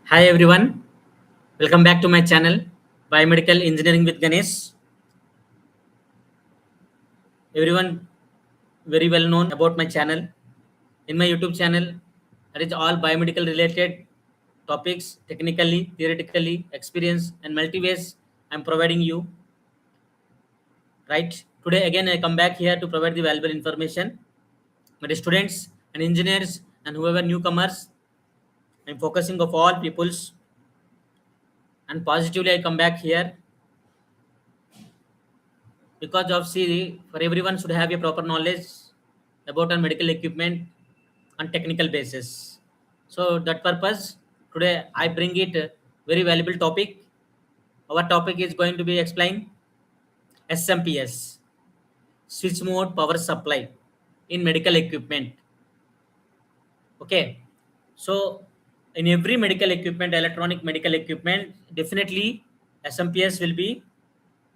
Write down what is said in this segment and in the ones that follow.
Hi everyone, welcome back to my channel Biomedical Engineering with Ganesh. Everyone very well known about my channel. In my YouTube channel, that is all biomedical related topics, technically, theoretically, experience and multi-ways I'm providing you. Right? Today again I come back here to provide the valuable information. My students and engineers and whoever newcomers, I'm focusing of all peoples and positively I come back here because of see for everyone should have a proper knowledge about our medical equipment on technical basis. So that purpose today I bring it a very valuable topic. Our topic is going to be explain SMPS, switch mode power supply in medical equipment. Okay, so in every medical equipment, electronic medical equipment, definitely SMPS will be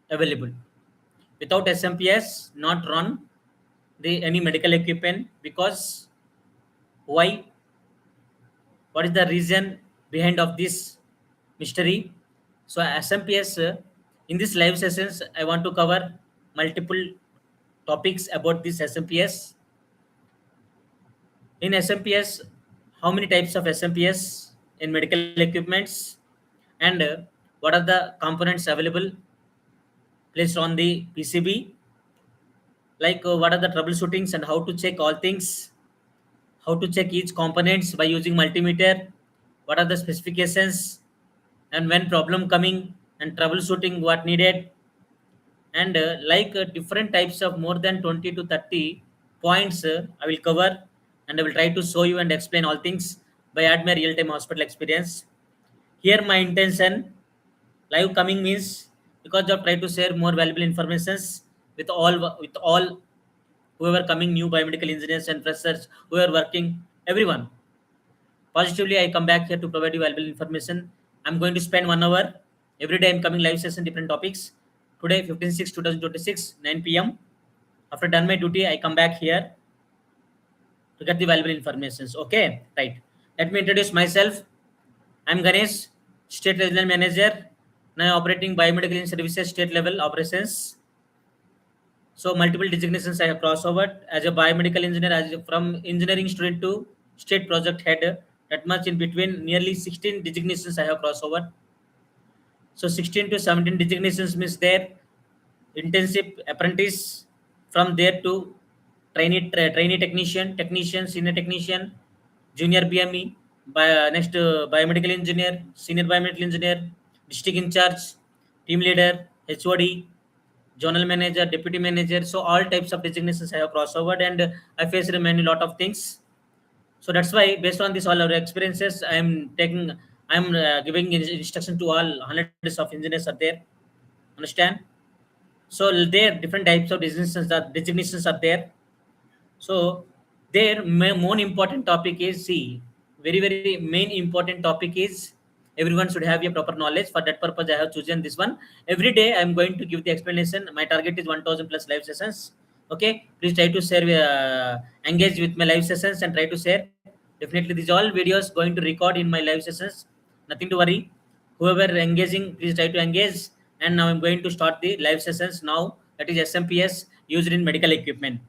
available. Without SMPS, not run the any medical equipment because why? What is the reason behind of this mystery? So SMPS in this live sessions, I want to cover multiple topics about this SMPS. In SMPS, how many types of SMPS in medical equipments, and what are the components available placed on the PCB? Like what are the troubleshootings and how to check all things, how to check each components by using multimeter, what are the specifications, and when problem coming and troubleshooting what needed, and different types of more than 20 to 30 points I will cover, and I will try to show you and explain all things by add my real time hospital experience. Here my intention live coming means because of try to share more valuable informations with all whoever coming new biomedical engineers and freshers who are working, everyone. Positively, I come back here to provide you valuable information. I'm going to spend 1 hour every day. I'm coming live session, different topics. Today, 15/6/2026, 9 p.m. After done my duty, I come back here to get the valuable informations. Okay, right. Let me introduce myself. I'm Ganesh, State Regional Manager. Now operating biomedical services state level operations. So multiple designations I have crossover as a biomedical engineer, from engineering student to state project head. That much in between, nearly 16 designations I have crossover. So 16 to 17 designations means there intensive apprentice, from there to trainee technician, senior technician, junior BME, next biomedical engineer, senior biomedical engineer, district in charge, team leader, HOD, journal manager, deputy manager. So all types of designations I have crossover, and I faced many lot of things. So that's why based on this all our experiences, I'm giving instruction to all hundreds of engineers are there. Understand? So there different types of designations are there. So their more important topic is, see, very main important topic is everyone should have a proper knowledge. For that purpose, I have chosen this one. Every day, I am going to give the explanation. My target is 1,000 plus live sessions. Okay, please try to share, engage with my live sessions and try to share. Definitely, these all videos going to record in my live sessions. Nothing to worry. Whoever engaging, please try to engage. And now I'm going to start the live sessions now. That is SMPS used in medical equipment.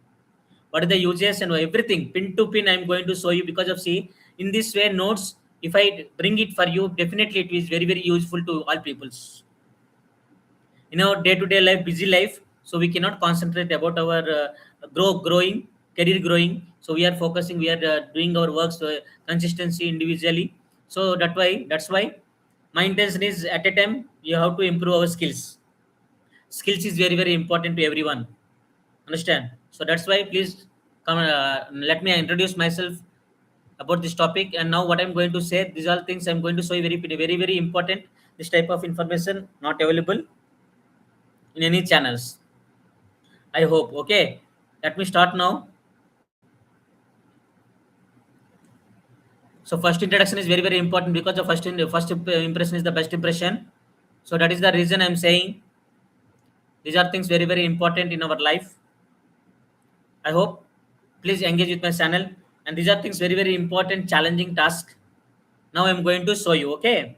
What are the uses and everything pin to pin I'm going to show you, because of see in this way notes, if I bring it for you, definitely it is very useful to all peoples in our day-to-day life, busy life. So we cannot concentrate about our growing career growing. So we are focusing, we are doing our works consistency individually. So that's why my intention is at a time you have to improve our skills is very important to everyone. Understand? So that's why please come, let me introduce myself about this topic. And now what I'm going to say, these are things I'm going to show you, very important. This type of information not available in any channels, I hope. Okay, let me start now. So first introduction is very important, because the first impression is the best impression. So that is the reason I'm saying these are things very important in our life. I hope please engage with my channel. And these are things very important challenging task. Now I'm going to show you. Okay,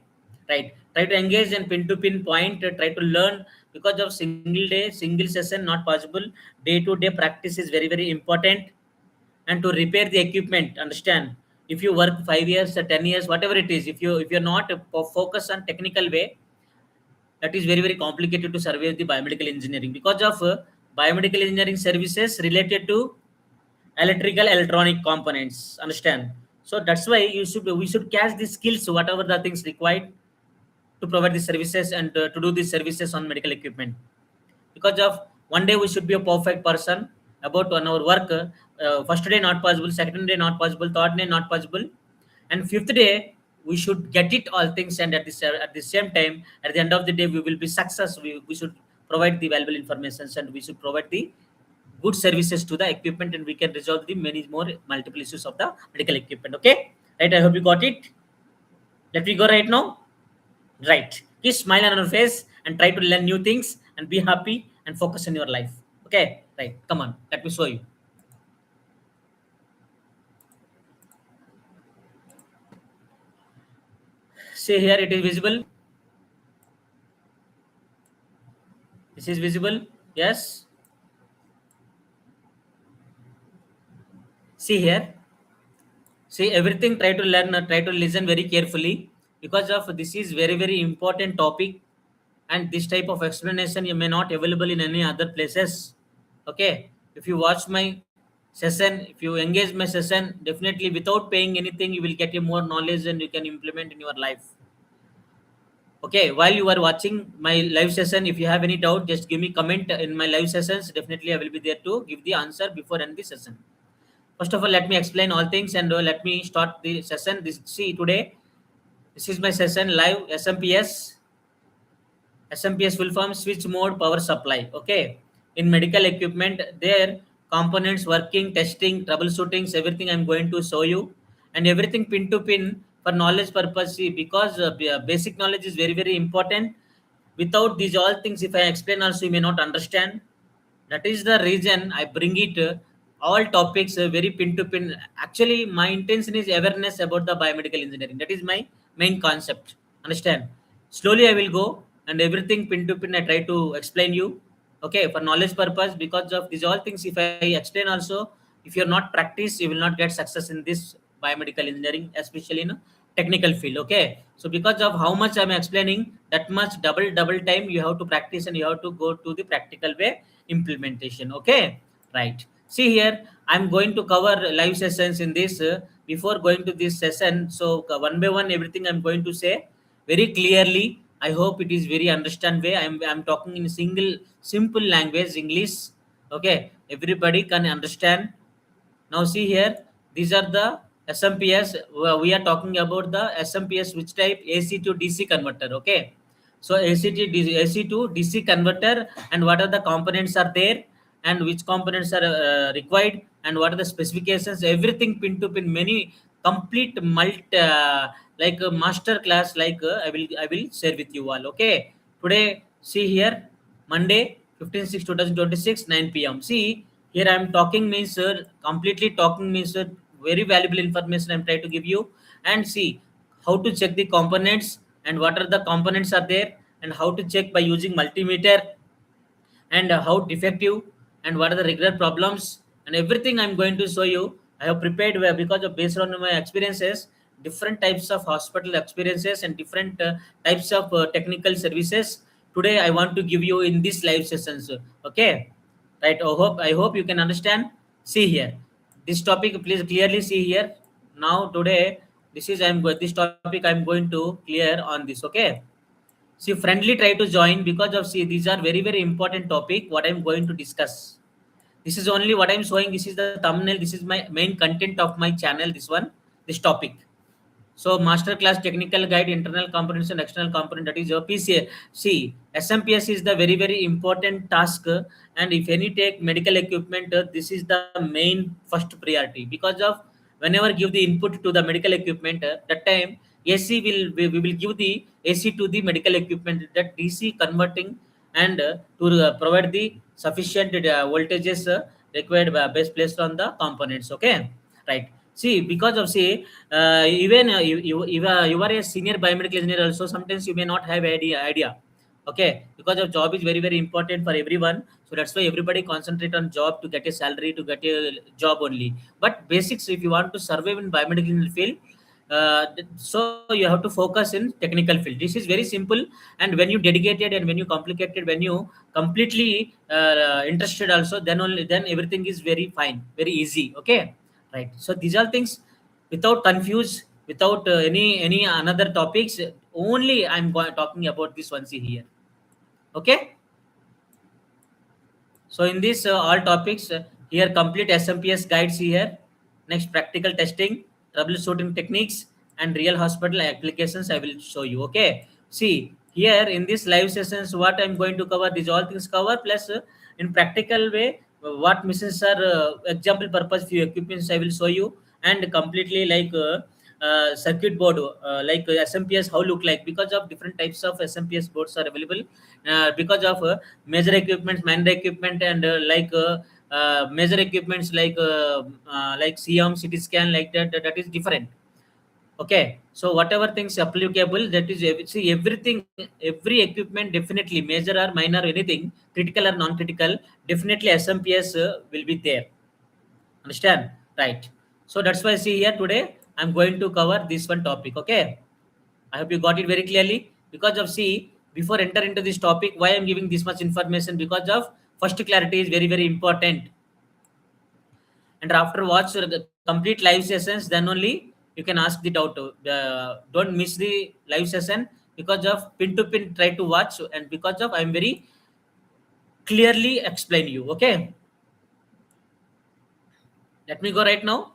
right. Try to engage in pin to pin point. Try to learn, because of single day single session not possible. Day to day practice is very very important. And to repair the equipment, understand, if you work 5 years or 10 years, whatever it is, if you're not focused on technical way, that is very very complicated to survey the biomedical engineering, because of biomedical engineering services related to electrical electronic components, understand. So that's why we should catch the skills, whatever the things required to provide the services, and to do the services on medical equipment. Because of one day we should be a perfect person about on our work. First day not possible, second day not possible, third day not possible, and fifth day we should get it all things. And at the same time, at the end of the day, we will be success. We should provide the valuable information, and we should provide the good services to the equipment, and we can resolve the many more multiple issues of the medical equipment. Okay, right, I hope you got it. Let me go right now. Right. Keep smile on your face and try to learn new things and be happy and focus on your life. Okay. Right. Come on. Let me show you. See here, it is visible. This is visible. Yes. See here. See everything. Try to learn. Try to listen very carefully, because of this is very very important topic, and this type of explanation you may not available in any other places. Okay, if you watch my session, if you engage my session, definitely without paying anything, you will get a more knowledge and you can implement in your life. Okay, while you are watching my live session, if you have any doubt, just give me comment in my live sessions. Definitely I will be there to give the answer before end the session. First of all, let me explain all things, and let me start the session. This, see, today this is my session live. SMPS full form switch mode power supply. Okay. In medical equipment, their components, working, testing, troubleshootings, everything I'm going to show you, and everything pin to pin for knowledge purpose. See, because basic knowledge is very, very important. Without these all things, if I explain also, you may not understand. That is the reason I bring it all topics very pin to pin. Actually, my intention is awareness about the biomedical engineering. That is my main concept. Understand? Slowly I will go, and everything pin to pin I try to explain you. Okay, for knowledge purpose, because of these all things, if I explain also, if you're not practice, you will not get success in this biomedical engineering, especially in a technical field. Okay, so because of how much I'm explaining, that much double time you have to practice, and you have to go to the practical way implementation. Okay, right. See here, I'm going to cover live sessions in this. Before going to this session, so one by one, everything I'm going to say very clearly. I hope it is very understand way. I'm talking in single simple language, English. Okay, everybody can understand. Now see here, these are the SMPS. We are talking about the SMPS, which type? AC to DC converter. Okay, so AC to DC converter, and what are the components are there, and which components are required, and what are the specifications? Everything pin to pin, many complete like a master class. Like I will share with you all. Okay, today see here, Monday 15/6/2026 9 p.m. See here, I'm talking means completely talking means very valuable information I'm trying to give you. And see how to check the components, and what are the components are there, and how to check by using multimeter, and how defective, and what are the regular problems, and everything I'm going to show you. I have prepared because of based on my experiences, different types of hospital experiences, and different types of technical services. Today I want to give you in this live sessions. Okay, right. I hope you can understand. See here, this topic, please clearly see here. Now today, this topic I'm going to clear on this. Okay, see, friendly try to join, because of, see, these are very very important topic what I'm going to discuss. This is only what I'm showing. This is the thumbnail. This is my main content of my channel. This one, this topic. So masterclass technical guide, internal components and external component, that is your PCA. See, SMPS is the very very important task, and if any take medical equipment, this is the main first priority, because of whenever give the input to the medical equipment, that time AC we will give the AC to the medical equipment, that DC converting, and to provide the sufficient voltages required based on the components. Okay, right. See, because of say, even you are a senior biomedical engineer also. Sometimes you may not have idea. Okay, because of job is very very important for everyone. So that's why everybody concentrate on job to get a salary to get a job only. But basics, if you want to survive in biomedical field, so you have to focus in technical field. This is very simple, and when you dedicated and when you complicated, when you completely interested also, then only then everything is very fine, very easy. Okay, right. So these are things without confuse, without any another topics. Only I'm talking about this one. See here. Okay. So in this all topics here, complete SMPS guides here. Next, practical testing, troubleshooting techniques, and real hospital applications I will show you. Okay. See here in this live sessions, what I'm going to cover. These all things cover plus in practical way what missions are example purpose few equipments I will show you, and completely like circuit board like SMPS how look like, because of different types of SMPS boards are available because of major equipments, minor equipment, and major equipments like CM, CT scan, like that is different. Okay, so whatever things applicable, that is see everything, every equipment definitely major or minor, anything critical or non-critical, definitely SMPS will be there. Understand? Right. So that's why see here today I'm going to cover this one topic. Okay. I hope you got it very clearly. Because of see, before enter into this topic, why I'm giving this much information, because of first clarity is very very important. And after watch the complete live sessions, then only you can ask the doubt. Don't miss the live session, because of pin to pin try to watch, and because of I'm very clearly explain you. Okay. Let me go right now.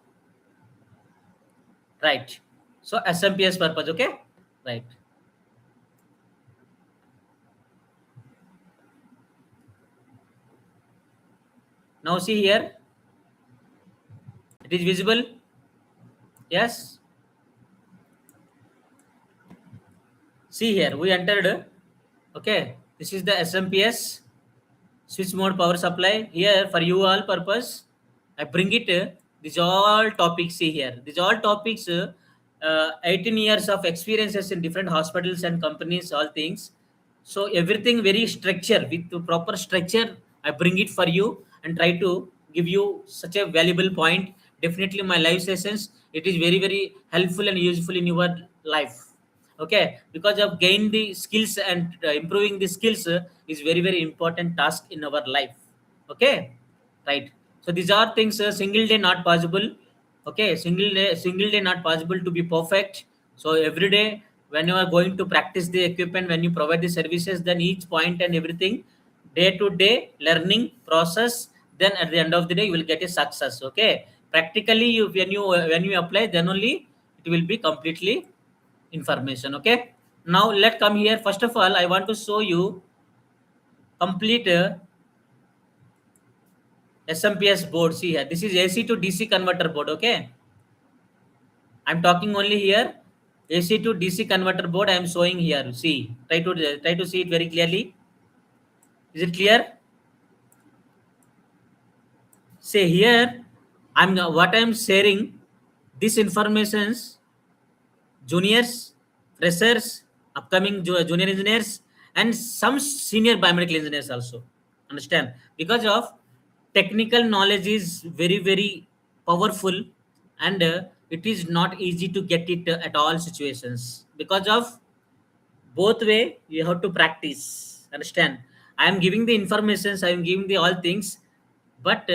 Right. So SMPS purpose. Okay. Right. Now see here, it is visible. Yes. See here, we entered. Okay. This is the SMPS switch mode power supply. Here for you all purpose, I bring it. These all topics. See here. These all topics. 18 years of experiences in different hospitals and companies. All things. So everything very structure, with the proper structure. I bring it for you and try to give you such a valuable point. Definitely my live sessions. It is very very helpful and useful in your life. Okay, because of gain the skills and improving the skills is very very important task in our life. Okay, right. So these are things single day not possible. Okay, single day not possible to be perfect. So every day when you are going to practice the equipment, when you provide the services, then each point and everything, day to day learning process, then at the end of the day you will get a success. Okay, practically you when you apply, then only it will be completely information. Okay, now let come here. First of all I want to show you complete SMPS board. See here, this is AC to DC converter board. Okay, I'm talking only here AC to DC converter board I am showing here. See, try to see it very clearly. Is it clear? Say here, I'm what I'm sharing this informations juniors, freshers, upcoming junior engineers, and some senior biomedical engineers also. Understand? Because of technical knowledge is very very powerful, and it is not easy to get it at all situations. Because of both way you have to practice. Understand? I am giving the informations, I am giving the all things, but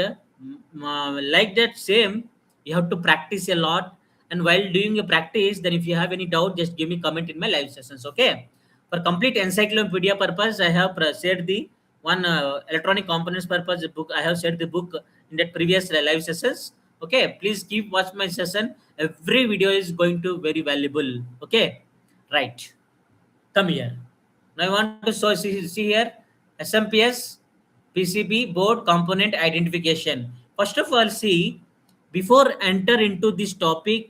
like that same you have to practice a lot. And while doing a practice, then if you have any doubt, just give me comment in my live sessions. Okay, for complete encyclopedia purpose I have shared the one electronic components purpose book. I have shared the book in that previous live sessions. Okay, please keep watch my session. Every video is going to very valuable. Okay, right. Come here. Now I want to see here SMPS PCB board component identification. First of all, see, before enter into this topic,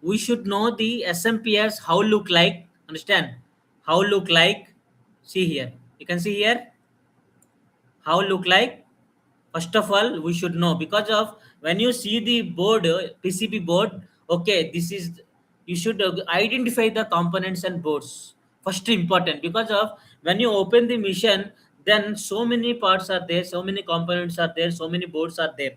we should know the SMPS how look like. Understand? How look like? See here. You can see here how look like. First of all we should know, because of when you see the board, PCB board, okay, this is, you should identify the components and boards first, important, because of when you open the machine, then so many parts are there, so many components are there, so many boards are there.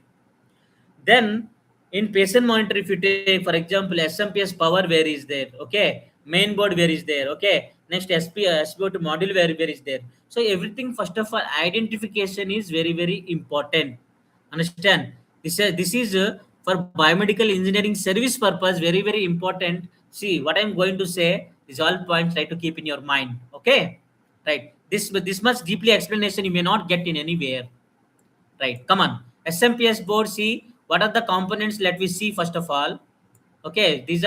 Then in patient monitor, if you take for example SMPS power, where is there, okay, main board where is there, okay, next SPO2 module where is there. So everything, first of all, identification is very very important. Understand? This is for biomedical engineering service purpose, very very important. See what I'm going to say, these all points try to keep in your mind, okay? Right, this much deeply explanation you may not get in anywhere. Right, come on. SMPS board, see what are the components, let me see first of all. Okay, this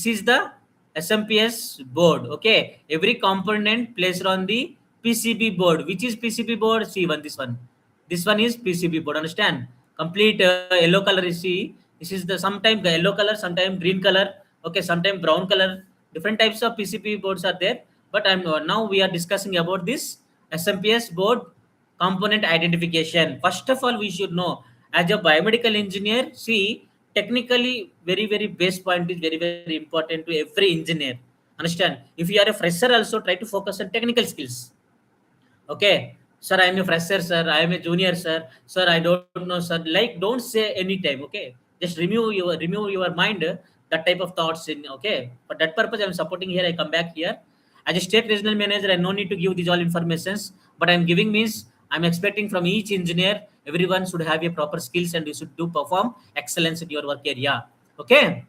is the SMPS board. Okay, every component placed on the PCB board. Which is PCB board? See one, this one is PCB board. Understand? Complete yellow color is, see, this is the sometime the yellow color, sometime green color, okay, sometime brown color. Different types of PCB boards are there. But I'm now we are discussing about this SMPS board component identification. First of all, we should know, as a biomedical engineer, see, technically very very base point is very very important to every engineer. Understand? If you are a fresher also, try to focus on technical skills. Okay, sir, I am a fresher, sir, I am a junior, sir, I don't know, sir, like don't say anytime. Okay, just remove your mind, that type of thoughts in. Okay, for that purpose I'm supporting here, I come back here as a state regional manager. I no need to give these all informations, but I'm giving means I'm expecting from each engineer, everyone should have a proper skills and you should do perform excellence in your work area. Okay,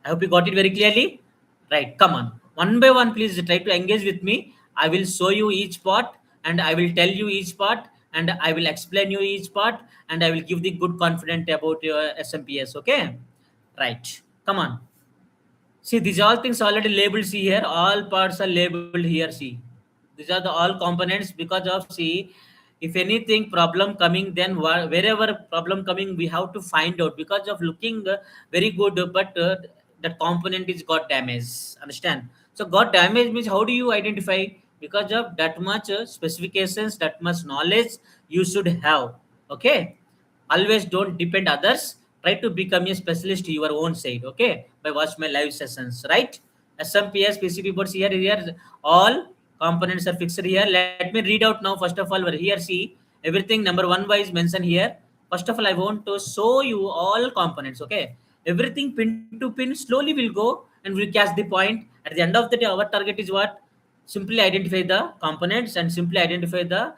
I hope you got it very clearly. Right, come on. One by one, please try to engage with me. I will show you each part and I will tell you each part and I will explain you each part and I will give the good confidence about your SMPS. Okay? Right. Come on. See, these all things already labeled. See here, all parts are labeled here. See, these are the all components, because of, see, if anything problem coming, then wherever problem coming, we have to find out, because of looking very good, but that component is got damage. Understand? So got damage means how do you identify? Because of that much specifications, that much knowledge you should have. Okay, always don't depend others, try to become a specialist to your own side. Okay, by watch my live sessions. Right, SMPS PCB boards, here all components are fixed here. Let me read out now. First of all, over here, see, everything number one wise mentioned here. First of all, I want to show you all components. Okay, everything pin to pin slowly will go and we'll catch the point. At the end of the day, our target is what? Simply identify the components and simply identify the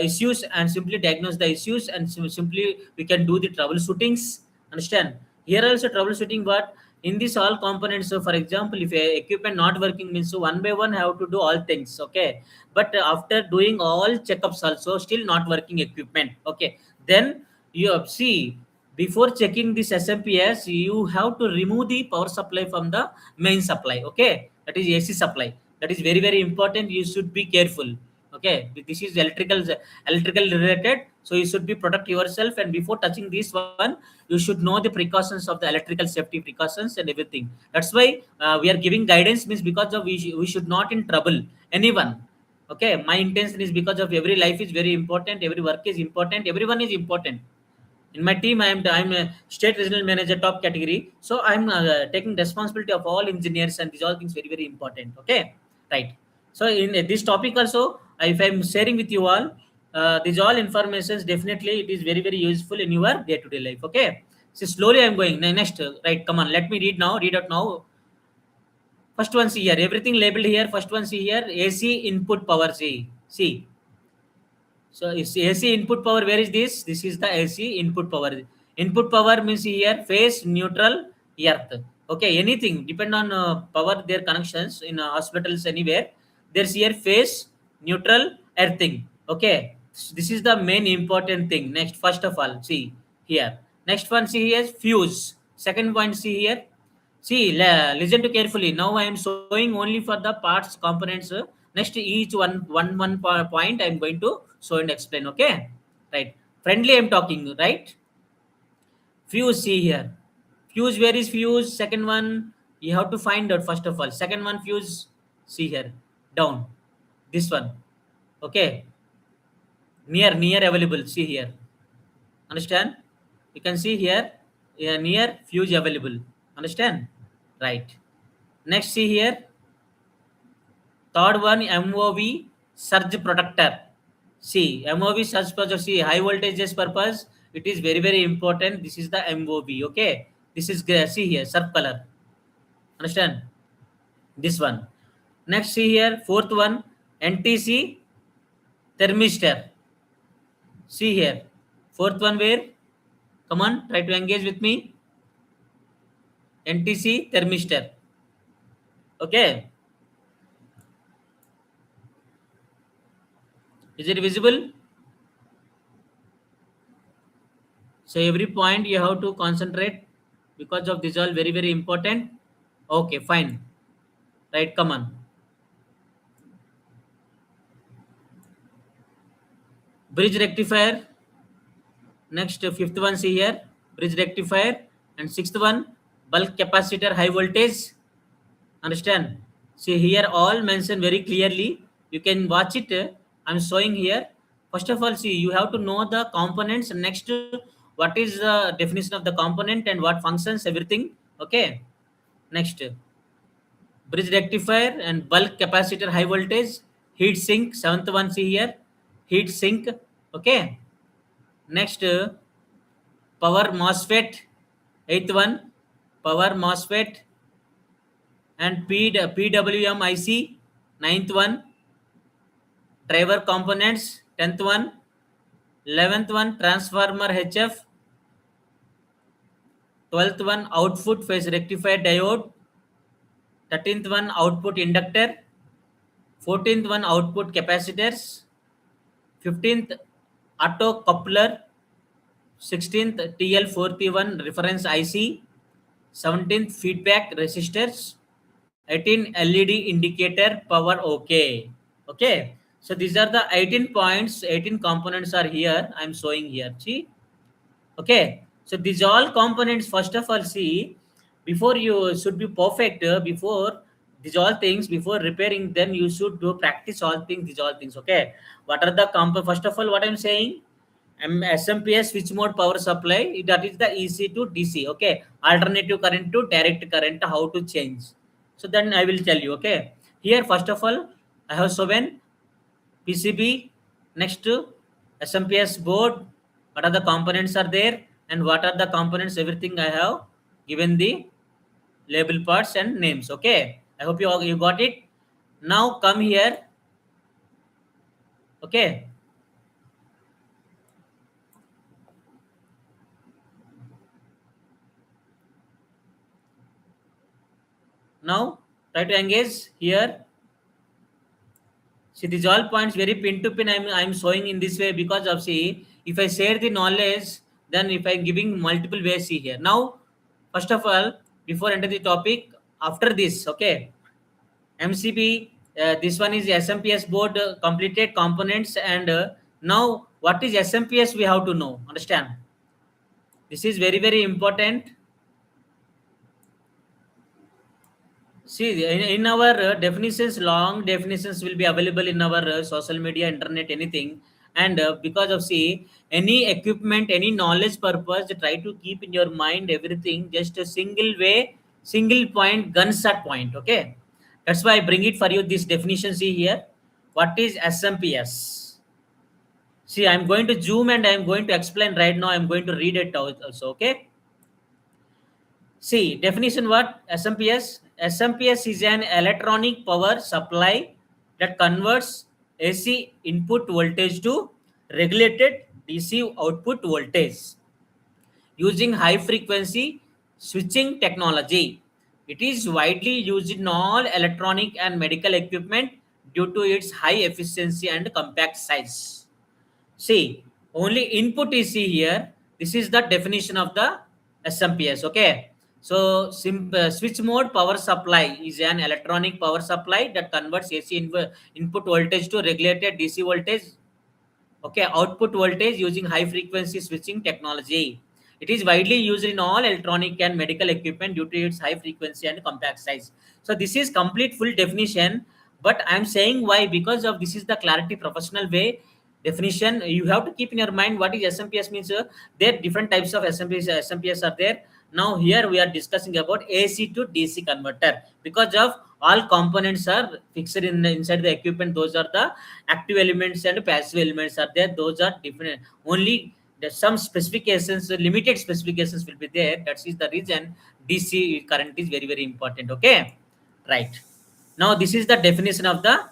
issues and simply diagnose the issues, and simply we can do the troubleshootings. Understand? Here also troubleshooting what? In this all components. So for example, if a equipment not working means, so one by one have to do all things. Okay, but after doing all checkups also still not working equipment. Okay, then you see, before checking this SMPS, you have to remove the power supply from the main supply. Okay, that is AC supply. That is very very important. You should be careful. Okay, this is electrical related, so you should be protect yourself, and before touching this one, you should know the precautions of the electrical safety precautions and everything. That's why we are giving guidance means, because of we should not in trouble anyone. Okay, my intention is because of every life is very important, every work is important, everyone is important. In my team, I'm a state regional manager top category, so I'm taking responsibility of all engineers, and these all things very very important. Okay, right. So in this topic also, if I'm sharing with you all these all informations, definitely it is very very useful in your day-to-day life. Okay, so slowly I'm going next. Right, come on, let me read out now. First one, see here, everything labeled here. First one, see here, AC input power. See, so it's AC input power. Where is this? This is the AC input power. Input power means here phase, neutral, earth. Okay, anything depend on power, their connections in hospitals anywhere. There's here phase, neutral, earthing. Okay, this is the main important thing. Next, first of all, see here. Next one, see here, fuse. Second point, see here. See, listen to carefully. Now I am showing only for the parts components. Next, each point I am going to show and explain. Okay, right. Friendly, I am talking. Right. Fuse. See here. Fuse. Where is fuse? Second one. You have to find out first of all. Second one, fuse. See here. Down. This one. Okay. Near available. See here. Understand? You can see here near fuse available. Understand? Right. Next, see here. Third one, MOV surge protector. See, MOV surge protector. See, high voltages purpose. It is very very important. This is the MOV. Okay. This is see here surf color. Understand? This one. Next, see here. Fourth one, NTC thermistor. See here. Fourth one where? Come on, try to engage with me. NTC thermistor. Okay. Is it visible? So every point you have to concentrate because of this all very very important. Okay, fine. Right, come on. Bridge rectifier. Next, fifth one, see here. Bridge rectifier. And sixth one, bulk capacitor high voltage. Understand? See here all mentioned very clearly. You can watch it. I'm showing here. First of all, see, you have to know the components. Next, what is the definition of the component and what functions, everything. Okay. Next, bridge rectifier and bulk capacitor high voltage. Heat sink. Seventh one, see here. Heat sink. Okay. Next, power MOSFET. Eighth one, power MOSFET and PWM IC. Ninth one, driver components. 10th one, 11th one, transformer HF. 12th one, output phase rectifier diode. 13th one, output inductor. 14th one, output capacitors. 15th, auto coupler. 16th, TL4P1 reference IC. 17th, feedback resistors. 18, LED indicator power. Okay. Okay. So these are the 18 points, 18 components are here. I'm showing here. See? Okay. So these all components, first of all, see, before you should be perfect, before these all things, before repairing them, you should do practice all things, these all things. Okay. What are the first of all, what I'm saying? SMPS switch mode power supply, that is the EC to DC. Okay. Alternative current to direct current, how to change. So then I will tell you. Okay. Here, first of all, I have shown PCB. Next to SMPS board, what are the components are there and what are the components, everything I have given the label parts and names. Okay, I hope you got it. Now come here. Okay, now try to engage here. See, these all points very pin to pin I'm showing in this way because of, see, if I share the knowledge, then if I'm giving multiple ways, see here. Now, first of all, before enter the topic, after this, okay, MCB, this one is SMPS board completed components, and now what is SMPS we have to know. Understand? This is very very important. See, in our definitions, long definitions will be available in our social media, internet, anything. And because of, see, any equipment, any knowledge purpose, try to keep in your mind everything just a single way, single point, gunshot point. Okay, that's why I bring it for you. This definition, see here, what is SMPS? See, I'm going to zoom and I'm going to explain right now. I'm going to read it out also. Okay. See, definition what? SMPS. SMPS is an electronic power supply that converts AC input voltage to regulated DC output voltage using high frequency switching technology. It is widely used in all electronic and medical equipment due to its high efficiency and compact size. See, only input is see here. This is the definition of the SMPS. Okay. So, switch mode power supply is an electronic power supply that converts AC input voltage to regulated DC voltage. Okay, output voltage using high frequency switching technology. It is widely used in all electronic and medical equipment due to its high frequency and compact size. So this is complete full definition, but I'm saying why, because of this is the clarity professional way. definition. You have to keep in your mind what is SMPS means. There are different types of SMPS are there. Now here we are discussing about AC to DC converter, because of all components are fixed in inside the equipment. Those are the active elements and passive elements are there. Those are different. Only there's some specifications, limited specifications will be there. That is the reason DC current is very very important. Okay, right. Now this is the definition of the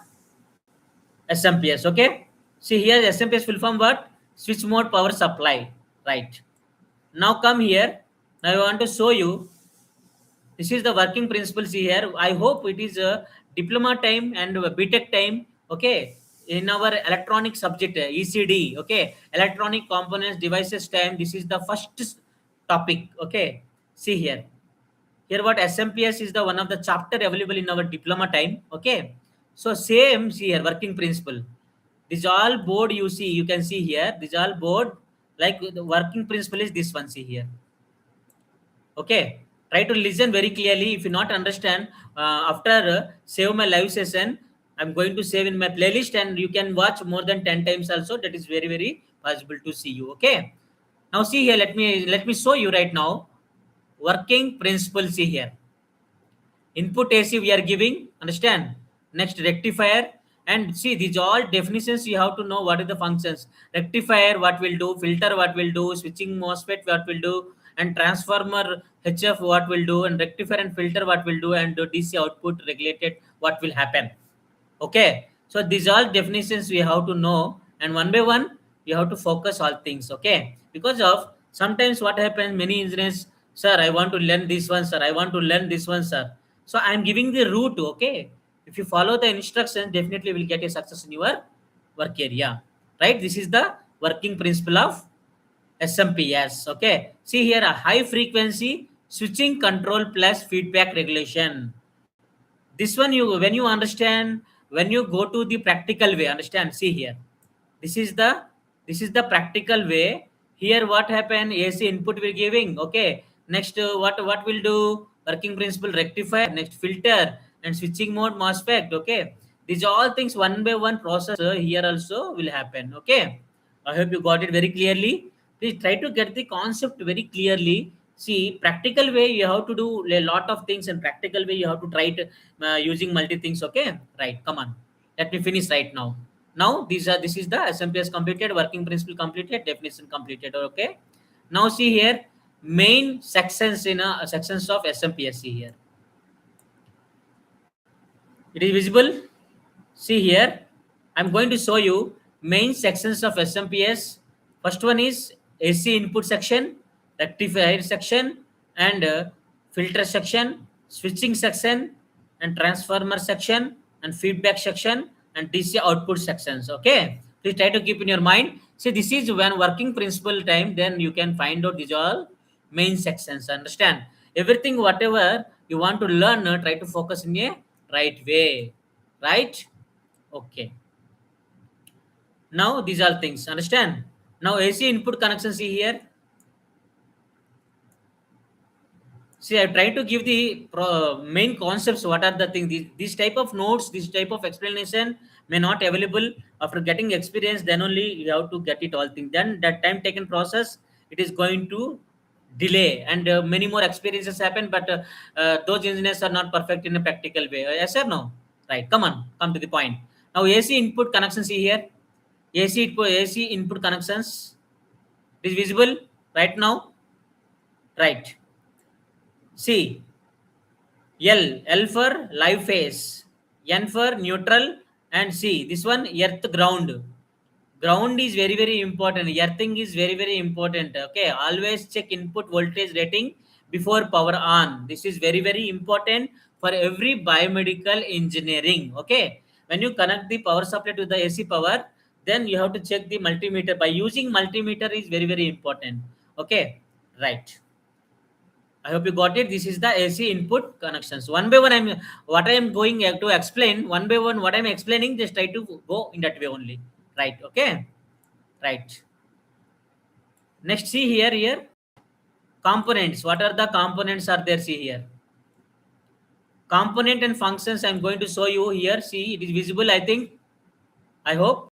SMPS. Okay. See here, SMPS full form what? Switch mode power supply. Right. Now come here. Now I want to show you. This is the working principles here. I hope it is a diploma time and a B.Tech time. Okay. In our electronic subject, ECD. Okay. Electronic components devices time. This is the first topic. Okay. See here. Here what SMPS is the one of the chapter available in our diploma time. Okay. So same see here working principle. This all board you see, you can see here. This all board, like the working principle is this one. See here. Okay. Try to listen very clearly. If you not understand, after save my live session, I'm going to save in my playlist, and you can watch more than 10 times also. That is very very possible to see you. Okay. Now see here. Let me show you right now working principle. See here. Input AC we are giving, understand. Next rectifier, and see these all definitions. You have to know what are the functions. Rectifier what will do, filter what will do, switching MOSFET what will do, and transformer HF what will do, and rectifier and filter what will do, and DC output regulated what will happen. Okay, so these all definitions we have to know, and one by one you have to focus all things. Okay, because of sometimes what happens, many engineers, sir I want to learn this one, sir I want to learn this one, sir. So I am giving the route. Okay, if you follow the instructions, definitely will get a success in your work area. Right, this is the working principle of SMPS. Okay, see here a high frequency switching control plus feedback regulation. This one, you when you understand, when you go to the practical way, understand. See here, this is the practical way. Here what happen, AC input we're giving. Okay, next what will do, working principle rectifier, next filter, and switching mode MOSFET. Okay, these all things one by one process here also will happen. Okay, I hope you got it very clearly. Please try to get the concept very clearly. See, practical way you have to do a lot of things, and practical way you have to try it using multi things. Okay, right. Come on, let me finish right now. Now this is the SMPS completed, working principle completed, definition completed. Okay. Now see here main sections in sections of SMPS. See here, it is visible. See here, I'm going to show you main sections of SMPS. First one is AC input section, rectifier section, and filter section, switching section, and transformer section, and feedback section, and DC output sections. Okay, please try to keep in your mind. See, this is when working principle time. Then you can find out these all main sections. Understand everything, whatever you want to learn. Try to focus in a right way. Right. Okay. Now these are things. Understand? Now AC input connection. See here. See, I try to give the main concepts. What are the things? These type of notes, this type of explanation may not available after getting experience. Then only you have to get it all things. Then that time taken process, it is going to delay, and many more experiences happen. But those engineers are not perfect in a practical way. Yes or no? Right. Come on. Come to the point. Now AC input connection. See here. AC input connections is visible right now. Right. See, L for live phase, N for neutral, and C this one earth ground. Ground is very very important. Earthing is very very important. Okay, always check input voltage rating before power on. This is very very important for every biomedical engineering. Okay, when you connect the power supply to the AC power, then you have to check the multimeter. By using multimeter is very very important. Okay, right. I hope you got it. This is the AC input connections. One by one, what I am going to explain. One by one, what I am explaining, just try to go in that way only. Right. Okay. Right. Next, see here components. What are the components are there? See here. Component and functions. I'm going to show you here. See, it is visible. I think. I hope.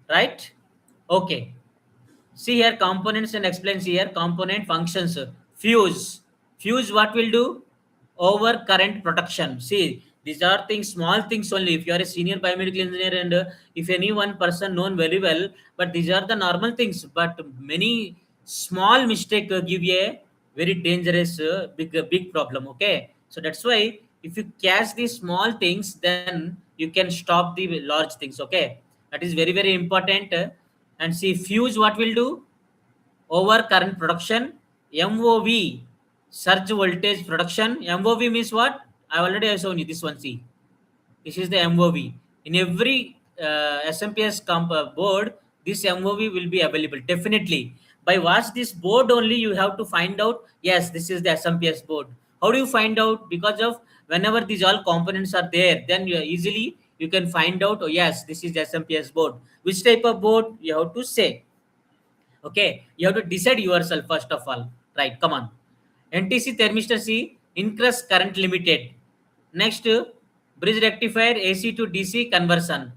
right? Okay. See here components and explains here component functions. Fuse. Fuse what will do? Over current protection. See, these are things, small things only. If you are a senior biomedical engineer and if any one person known very well, but these are the normal things. But many small mistake give you a very dangerous big problem. Okay, so that's why if you catch these small things, then you can stop the large things. Okay, that is very very important. And see fuse what will do? Over current production. MOV, surge voltage production. MOV means what? I already have shown you this one. See, this is the MOV. In every SMPS board, this MOV will be available definitely. By watch this board only, you have to find out. Yes, this is the SMPS board. How do you find out? Because of whenever these all components are there, then easily you can find out. Oh yes, this is the SMPS board. Which type of board you have to say? Okay, you have to decide yourself first of all. Right, come on. NTC thermistor C, increase current limited. Next, bridge rectifier AC to DC conversion.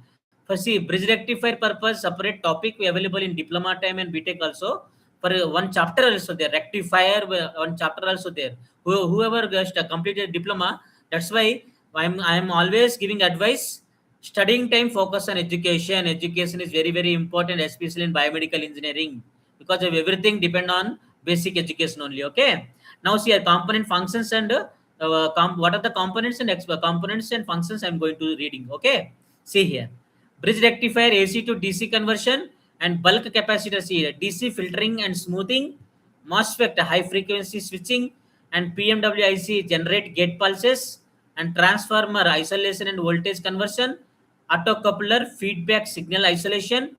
For see, bridge rectifier purpose, separate topic available in diploma time and B.Tech also. For one chapter also there, rectifier one chapter also there. Whoever just completed diploma, that's why I'm always giving advice. Studying time focus on education. Education is very very important, especially in biomedical engineering, because of everything depend on basic education only. Okay, now see our component functions and what are the components and components and functions I'm going to reading. Okay, see here, bridge rectifier AC to DC conversion and bulk capacitor here, DC filtering and smoothing, MOSFET high frequency switching, and PMWIC generate gate pulses, and transformer isolation and voltage conversion, autocoupler feedback signal isolation,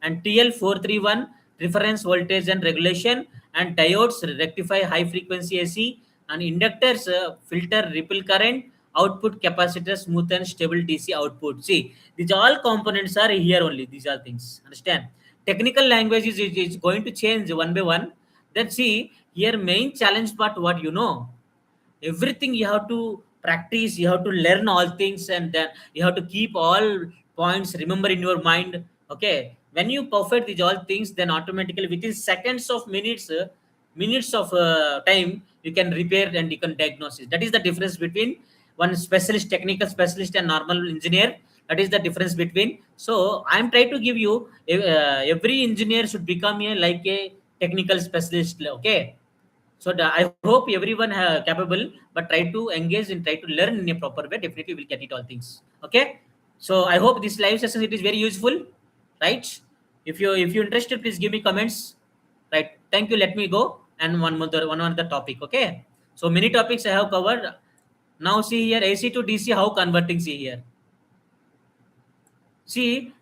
and TL431 reference voltage and regulation, and diodes rectify high frequency AC, and inductors filter ripple current, output capacitor smooth and stable DC output. See, these all components are here only. These are things. Understand? Technical language is going to change one by one. Then see here main challenge part what you know, everything you have to practice, you have to learn all things, and then you have to keep all points remember in your mind. Okay, when you perfect these all things, then automatically within seconds of minutes, minutes of time, you can repair and you can diagnose it. That is the difference between one specialist, technical specialist, and normal engineer. That is the difference between. So I'm trying to give you every engineer should become a like a technical specialist. Okay, so I hope everyone capable, but try to engage and try to learn in a proper way. Definitely will get it all things. Okay. So I hope this live session it is very useful, right? If you're interested, please give me comments. Right. Thank you. Let me go and one other topic. Okay. So many topics I have covered. Now see here AC to DC how converting. See here. See,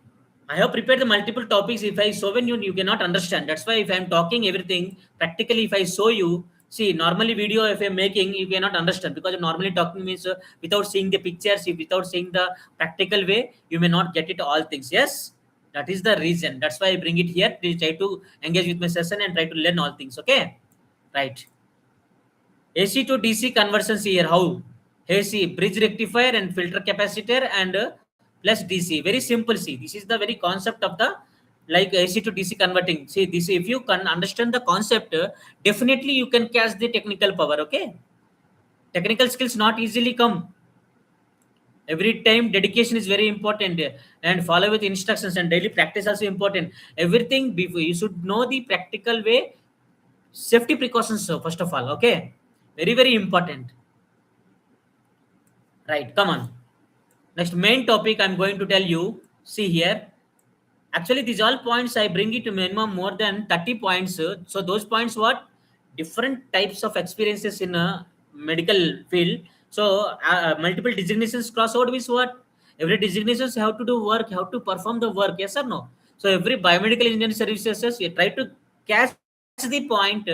I have prepared the multiple topics. If I show you, you cannot understand. That's why if I'm talking everything practically, if I show you, see, normally video if I'm making, you cannot understand because normally talking means without seeing the pictures, without seeing the practical way, you may not get it all things. Yes, that is the reason. That's why I bring it here. Please try to engage with my session and try to learn all things. Okay, right. AC to DC conversions here. How? AC, bridge rectifier and filter capacitor and plus DC. Very simple. See, this is the very concept of the like AC to DC converting. See, this if you can understand the concept, definitely you can catch the technical power. Okay, technical skills not easily come. Every time dedication is very important, and follow with instructions and daily practice also important. Everything before you should know the practical way, safety precautions first of all. Okay, very very important. Right, come on. Next main topic I'm going to tell you. See here. Actually, these all points I bring it to minimum more than 30 points. So those points what? Different types of experiences in a medical field. So multiple designations crossover means what? Every designations have to do work, have to perform the work. Yes or no? So every biomedical engineering services, you try to catch the point,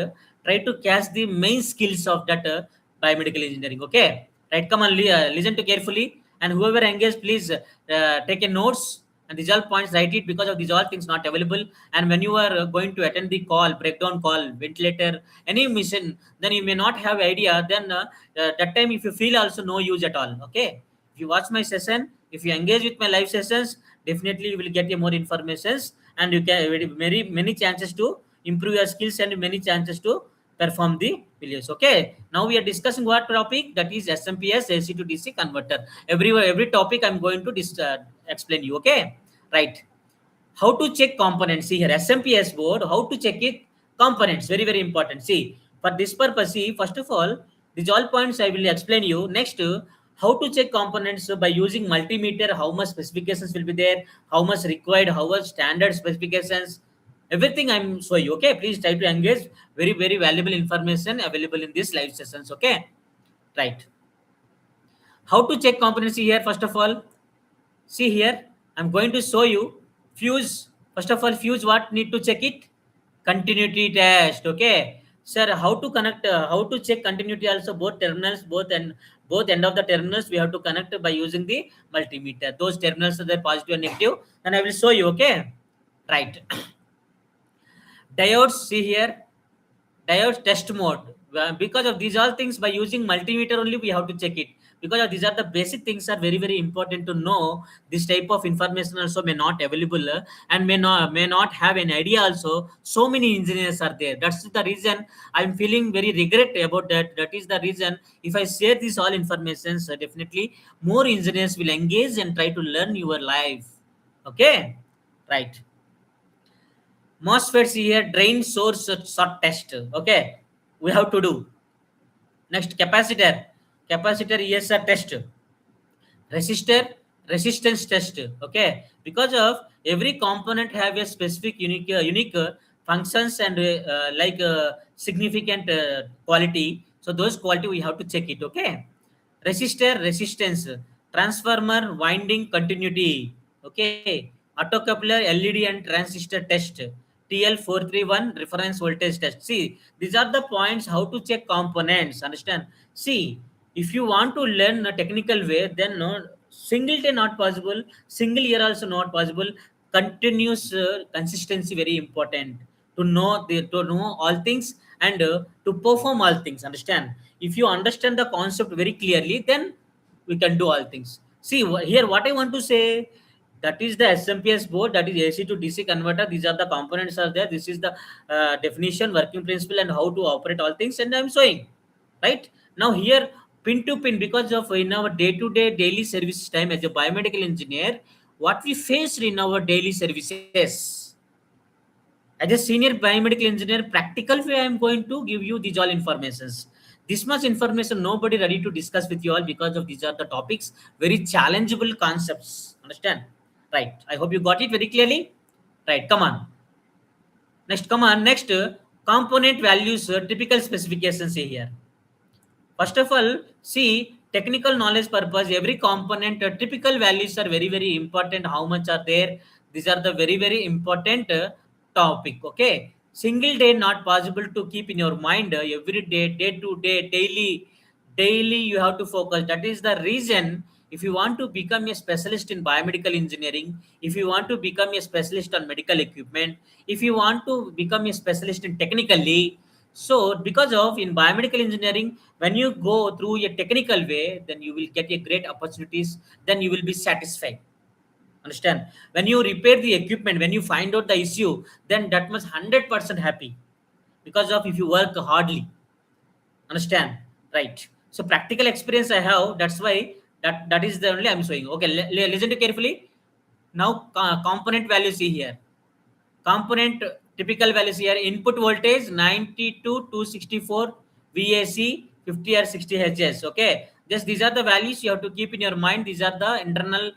try to catch the main skills of that biomedical engineering. Okay, right? Come on, listen to carefully, and whoever engaged, please take a notes. And these all points write it because of these all things not available. And when you are going to attend the call, breakdown call, ventilator, any mission, then you may not have idea. Then that time, if you feel also no use at all. Okay, if you watch my session, if you engage with my live sessions, definitely you will get a more informations. and you can very many chances to improve your skills and many chances to perform the videos. Okay, now we are discussing what topic, that is SMPS AC to DC converter. Every topic I'm going to explain you. Okay, right. How to check components? See here, SMPS board, how to check it components, very important. See, for this purpose, see, first of all, these all points I will explain you. Next, how to check components by using multimeter, how much specifications will be there, how much required, how much standard specifications, everything I'm showing you. Okay, please try to engage. Very valuable information available in this live sessions. Okay, right. How to check components here? First of all, see here, I'm going to show you fuse. First of all, fuse, what need to check it? Continuity test. Okay, sir, how to connect? How to check continuity? Also, both terminals, both end of the terminals, we have to connect by using the multimeter. Those terminals are there positive and negative. And I will show you. Okay, right. Diodes. See here, diode test mode. Because of these all things, by using multimeter only we have to check it, because of these are the basic things are very important to know. This type of information also may not available, and may not have an idea also. So many engineers are there. That's the reason I'm feeling very regret about that. That is the reason, if I share this all information, definitely more engineers will engage and try to learn your life. Okay, right. MOSFETs here, drain source short test. Okay, we have to do. Next, capacitor. Capacitor ESR test. Resistor resistance test. Okay, because of every component have a specific unique functions and significant quality. So those quality we have to check it. Okay, resistor resistance, transformer winding continuity. Okay, autocoupler LED and transistor test, TL431 reference voltage test. See, these are the points how to check components. Understand? See, if you want to learn a technical way, then no, single day not possible, single year also not possible. Continuous consistency very important to know all things, and to perform all things. Understand? If you understand the concept very clearly, then we can do all things. See here, what I want to say, that is the SMPS board, that is AC to DC converter. These are the components are there. This is the definition, working principle, and how to operate all things, and I'm showing. Right now here, pin to pin, because of in our day-to-day daily service time as a biomedical engineer, what we face in our daily services. As a senior biomedical engineer, practical way I'm going to give you these all informations. This much information nobody ready to discuss with you all, because of these are the topics, very challengeable concepts. Understand? Right, I hope you got it very clearly. Right, come on. Next, come on. Next, component values, typical specifications. See here. First of all, see, technical knowledge purpose, every component typical values are very important. How much are there? These are the very important topic. Okay, single day not possible to keep in your mind. Every day, day to day, daily you have to focus. That is the reason, if you want to become a specialist in biomedical engineering, if you want to become a specialist on medical equipment, if you want to become a specialist in technically, so because of in biomedical engineering, when you go through a technical way, then you will get a great opportunities, then you will be satisfied. Understand? When you repair the equipment, when you find out the issue, then that must 100% happy, because of if you work hardly. Understand? Right. So practical experience I have, that's why that is the only I'm showing. Okay, listen to carefully. Now component value, see here. Component typical values here: input voltage 90 to 264 VAC, 50 or 60 Hz. Okay, just these are the values you have to keep in your mind. These are the internal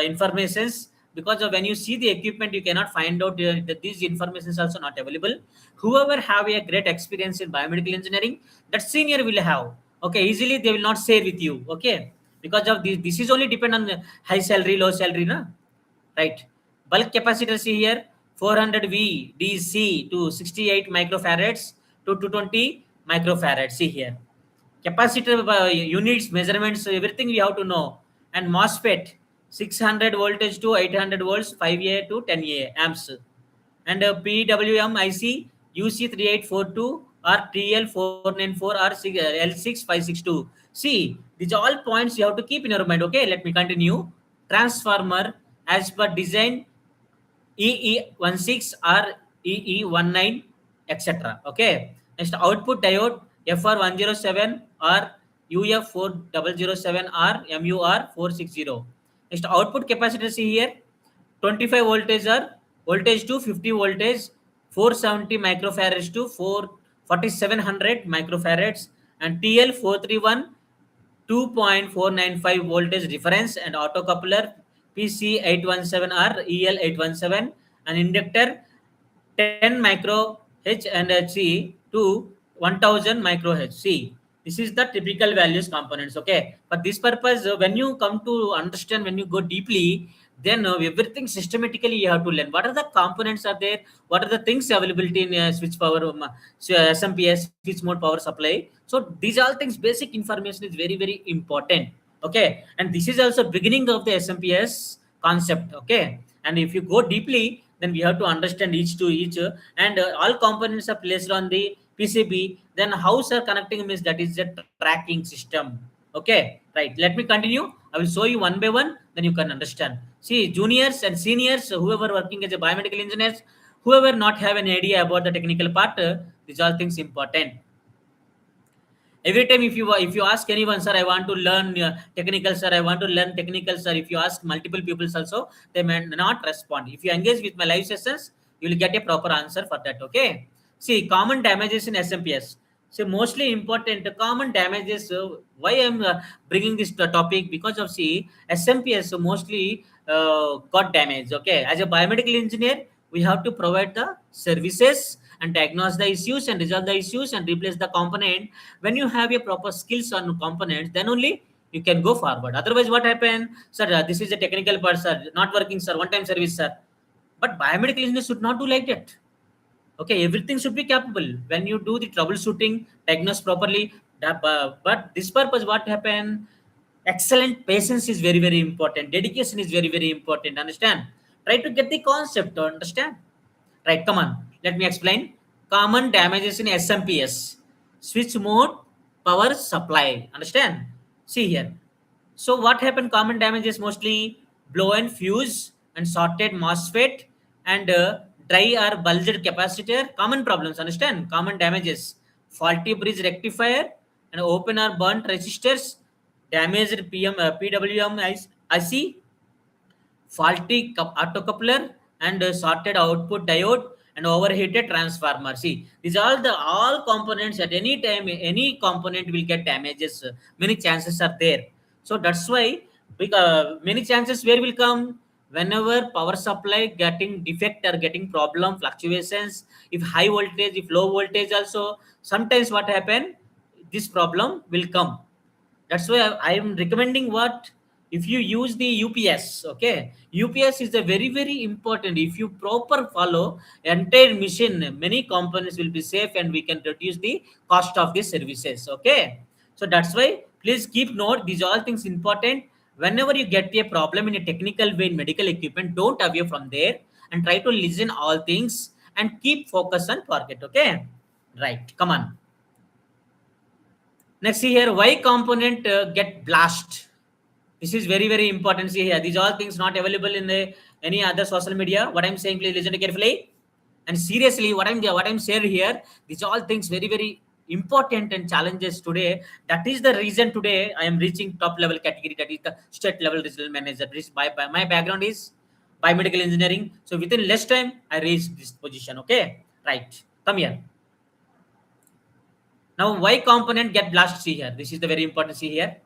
informations, because of when you see the equipment, you cannot find out that these informations also not available. Whoever have a great experience in biomedical engineering, that senior will have. Okay, easily they will not share with you. Okay, because of this is only depend on high salary, low salary, na. Right. Bulk capacitor, see here, 400 V DC to 68 microfarads to 220 microfarads. See here. Capacitor units, measurements, everything we have to know. And MOSFET, 600 voltage to 800 volts, 5A to 10A amps. And PWM IC, UC3842 or TL494 or L6562. See, these are all points you have to keep in your mind. Okay, let me continue. Transformer, as per design, EE16 or EE19, etc. Okay. Next, output diode FR107 or UF4007 or MUR460. Next, output capacitance here 25 voltage or voltage to 50 voltage, 470 microfarads to 4700 microfarads, and TL431 2.495 voltage reference, and autocoupler PC817 or EL817, and inductor 10 micro H and C to 1000 micro H. See, this is the typical values components. Okay, for this purpose, when you come to understand, when you go deeply, then everything systematically you have to learn. What are the components are there? What are the things availability in switch power, SMPS, switch mode power supply? So these all things, basic information is very very important. Okay, and this is also beginning of the SMPS concept. Okay, and if you go deeply, then we have to understand each to each, and all components are placed on the PCB. Then how are connecting means that is a tracking system. Okay, right. Let me continue. I will show you one by one. Then you can understand. See, juniors and seniors, whoever working as a biomedical engineers, whoever not have an idea about the technical part, these all things important. Every time if you ask anyone, sir, I want to learn technical, sir, I want to learn technical, sir, if you ask multiple people also, they may not respond. If you engage with my live sessions, you will get a proper answer for that. Okay, see, common damages in SMPS. So mostly important common damages, why I'm bringing this topic, because of, see, SMPS mostly got damaged. Okay, as a biomedical engineer, we have to provide the services and diagnose the issues and resolve the issues and replace the component. When you have a proper skills on components, then only you can go forward. Otherwise, what happen, sir, this is a technical part, sir, not working, sir, one time service, sir. But biomedical engineers should not do like that. Okay, everything should be capable. When you do the troubleshooting, diagnose properly. But this purpose, what happen, excellent patience is very very important, dedication is very very important. Understand, try to get the concept to understand. Right, come on. Let me explain. Common damages in SMPS. Switch mode power supply. Understand? See here. So what happened? Common damages mostly blown fuse and shorted MOSFET and dry or bulged capacitor. Common problems. Understand? Common damages. Faulty bridge rectifier and open or burnt resistors. Damaged PWM IC, faulty autocoupler, and shorted output diode, and overheated transformer. See, these are all components. At any time any component will get damages, many chances are there. So that's why, because many chances where will come, whenever power supply getting defect or getting problem fluctuations, if high voltage, if low voltage also, sometimes what happen, this problem will come. That's why I am recommending, what, if you use the UPS. Okay, UPS is a very very important. If you proper follow entire machine, many components will be safe and we can reduce the cost of the services. Okay, so that's why please keep note, these all things important. Whenever you get a problem in a technical way in medical equipment, don't away from there and try to listen all things and keep focus on target. Okay, right, come on. Next, see here, why component get blast. This is very very important. See here, these all things not available in the any other social media. What I'm saying, please listen carefully and seriously. What I'm saying here, these all things very very important and challenges today. That is the reason today I am reaching top level category. That is the state level regional manager. By my background is biomedical engineering. So within less time, I reached this position. Okay, right. Come here. Now, why component get blast? See here. This is the very important. See here.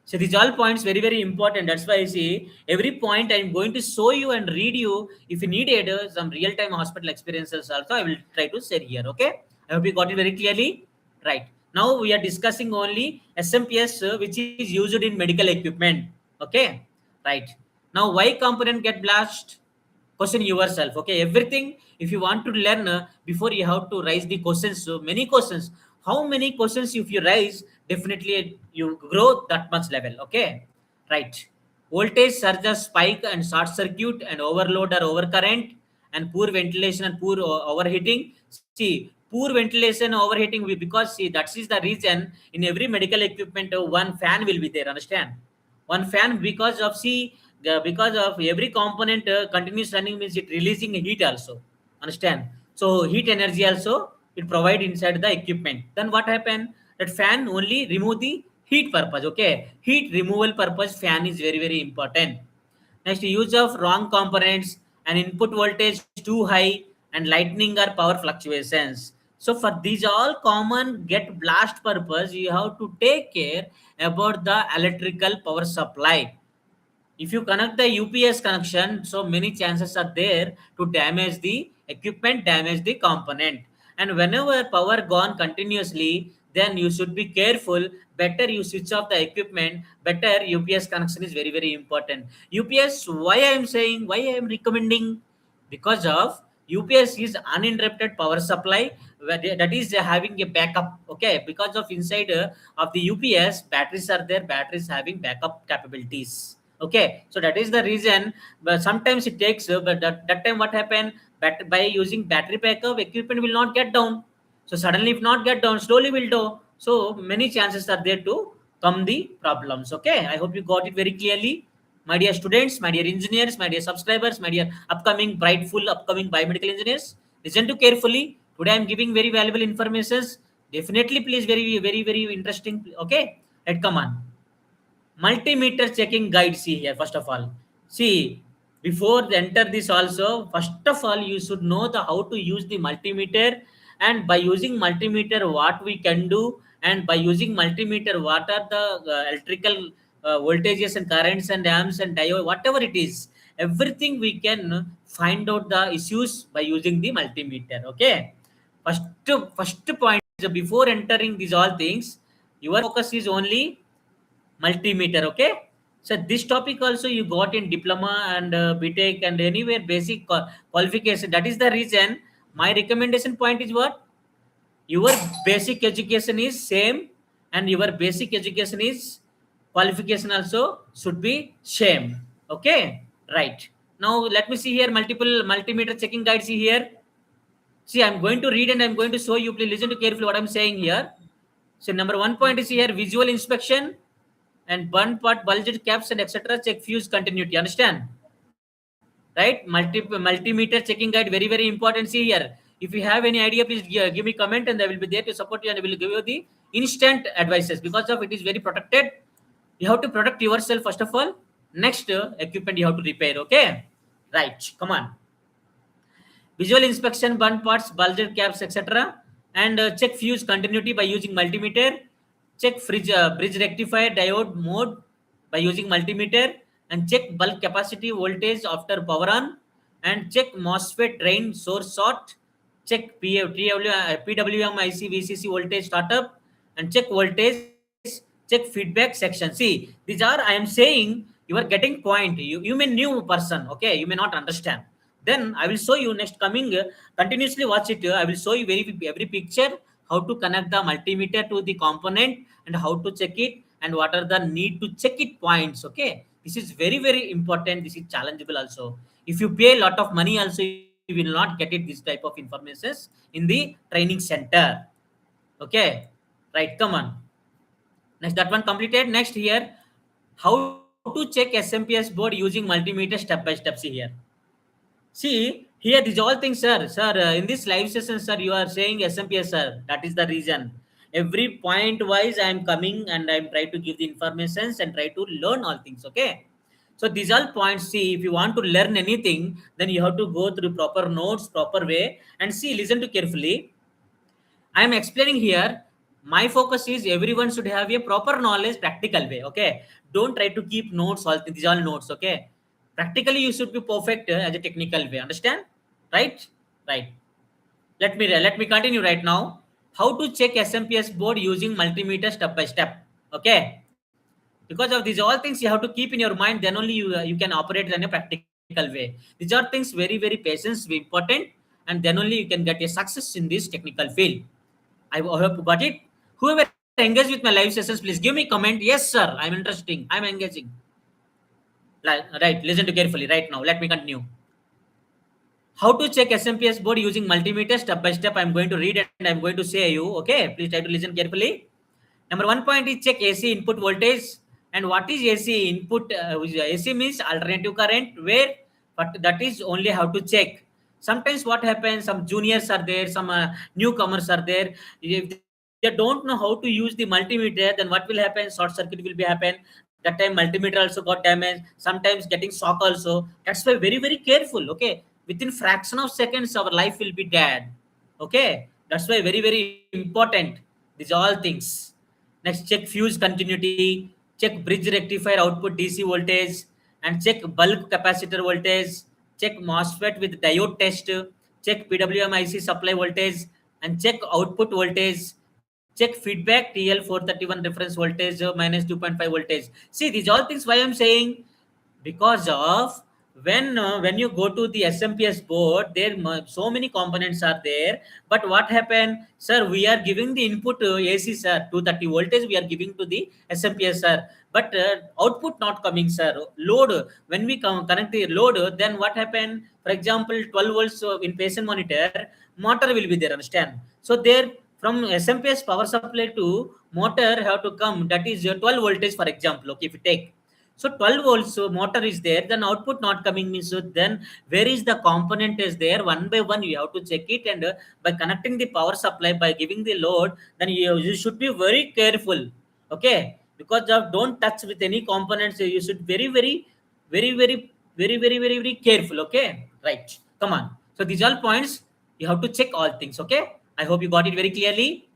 So these all points very very important. That's why I see every point I'm going to show you and read you. If you needed some real time hospital experiences also, I will try to share here. Okay. I hope you got it very clearly. Right. Now we are discussing only SMPS, which is used in medical equipment. Okay. Right. Now why component get blast? Question yourself. Okay, everything, if you want to learn, before you have to raise the questions. So many questions, how many questions if you raise, definitely you grow that much level. Okay, right. Voltage surges, spike and short circuit and overload or overcurrent, and poor ventilation and poor overheating. See, poor ventilation overheating, because see, that is the reason in every medical equipment one fan will be there. Understand, one fan, because of, see, because of every component continuous running means it releasing heat also. Understand? So heat energy also it provide inside the equipment. Then what happen? That fan only remove the heat purpose. Okay, heat removal purpose fan is very very important. Next, use of wrong components and input voltage too high and lightning or power fluctuations. So for these all common get blast purpose, you have to take care about the electrical power supply. If you connect the UPS connection, so many chances are there to damage the equipment, damage the component. And whenever power gone continuously, then you should be careful. Better you switch off the equipment. Better UPS connection is very very important. UPS, why I am saying, why I am recommending, because of UPS is uninterrupted power supply that is having a backup. Okay, because of inside of the UPS batteries are there, batteries having backup capabilities. Okay, so that is the reason. But sometimes it takes but that time what happened, by using battery backup equipment will not get down. So suddenly if not get down, slowly will do. So many chances are there to come the problems. Okay, I hope you got it very clearly. My dear students, my dear engineers, my dear subscribers, my dear upcoming brightful upcoming biomedical engineers, listen to carefully. Today I'm giving very valuable informations. Definitely, please, very, very, very interesting. Okay, let come on. Multimeter checking guide. See here, first of all. See, before they enter this also, first of all, you should know the how to use the multimeter, and by using multimeter, what we can do, and by using multimeter, what are the electrical voltages and currents and amps and diode, whatever it is, everything we can find out the issues by using the multimeter. Okay. First, first point is before entering these all things, your focus is only multimeter. Okay, so this topic also you got in diploma and B.Tech and anywhere basic qualification. That is the reason my recommendation point is what, your basic education is same, and your basic education is qualification also should be same. Okay, right. Now let me see here multiple multimeter checking guides. See here. See, I'm going to read and I'm going to show you. Please listen to carefully what I'm saying here. So number one point is here visual inspection and burn part, bulged caps and etc. Check fuse continuity. Understand? Right? Multimeter checking guide very very important. See here. If you have any idea, please give me comment and I will be there to support you and I will give you the instant advices because of it is very protected. You have to protect yourself first of all. Next, equipment you have to repair. Okay? Right. Come on. Visual inspection, burn parts, bulged caps, etc. And check fuse continuity by using multimeter. Check bridge rectifier diode mode by using multimeter. And check bulk capacity voltage after power on. And check MOSFET drain source short. Check PWM IC VCC voltage startup. And check voltage. Check feedback section. See, these are I am saying you are getting point. You may new person. Okay, you may not understand. Then I will show you next coming continuously watch it. I will show you every picture how to connect the multimeter to the component and how to check it and what are the need to check it points. Okay, this is very very important. This is challengeable also. If you pay a lot of money also, you will not get it this type of informations in the training center. Okay, right, come on. Next, that one completed. Next here, how to check SMPS board using multimeter step by step. See here. See, here these all things, sir. Sir, in this live session, sir, you are saying SMPS, sir. That is the reason. Every point wise, I am coming and I am trying to give the informations and try to learn all things. Okay. So these all points. See, if you want to learn anything, then you have to go through proper notes, proper way, and see, listen to carefully. I am explaining here. My focus is everyone should have a proper knowledge, practical way. Okay. Don't try to keep notes. All these all notes. Okay. Practically, you should be perfect as a technical way. Understand? Right? Right. Let me continue right now. How to check SMPS board using multimeter step by step. Okay. Because of these all things you have to keep in your mind. Then only you can operate in a practical way. These are things very very patience, very important, and then only you can get a success in this technical field. I hope you got it. Whoever engaged with my live sessions, please give me comment. Yes, sir. I'm interesting. I'm engaging. Right. Listen to carefully right now. Let me continue. How to check SMPS board using multimeter step by step. I'm going to read and I'm going to say you. Okay. Please try to listen carefully. Number one point is check AC input voltage And what is AC input? AC means alternative current, where but that is only how to check. Sometimes what happens, some juniors are there, some newcomers are there. If they don't know how to use the multimeter, then what will happen? Short circuit will be happen. That time multimeter also got damaged. Sometimes getting shock also. That's why very very careful. Okay, within fraction of seconds, our life will be dead. Okay, that's why very very important. These all things. Next, check fuse continuity, check bridge rectifier output DC voltage, and check bulk capacitor voltage, check MOSFET with diode test, check PWM supply voltage, and check output voltage, check feedback TL431 reference voltage minus 2.5 voltage. See, these all things why I'm saying, because of when you go to the SMPS board, there so many components are there. But what happened, sir? We are giving the input AC, sir, 230 voltage. We are giving to the SMPS, sir. But output not coming, sir. Load, when we connect the load, then what happened? For example, 12 volts in patient monitor, motor will be there. Understand? So there from SMPS power supply to motor have to come. That is 12 voltage, for example. Okay, if you take, so 12 volts motor is there, then output not coming means, so then where is the component is there? One by one you have to check it, and by connecting the power supply, by giving the load, then you should be very careful. Okay, because of don't touch with any components. You should very careful. Okay, right? Come on. So these all points you have to check all things. Okay, I hope you got it very clearly.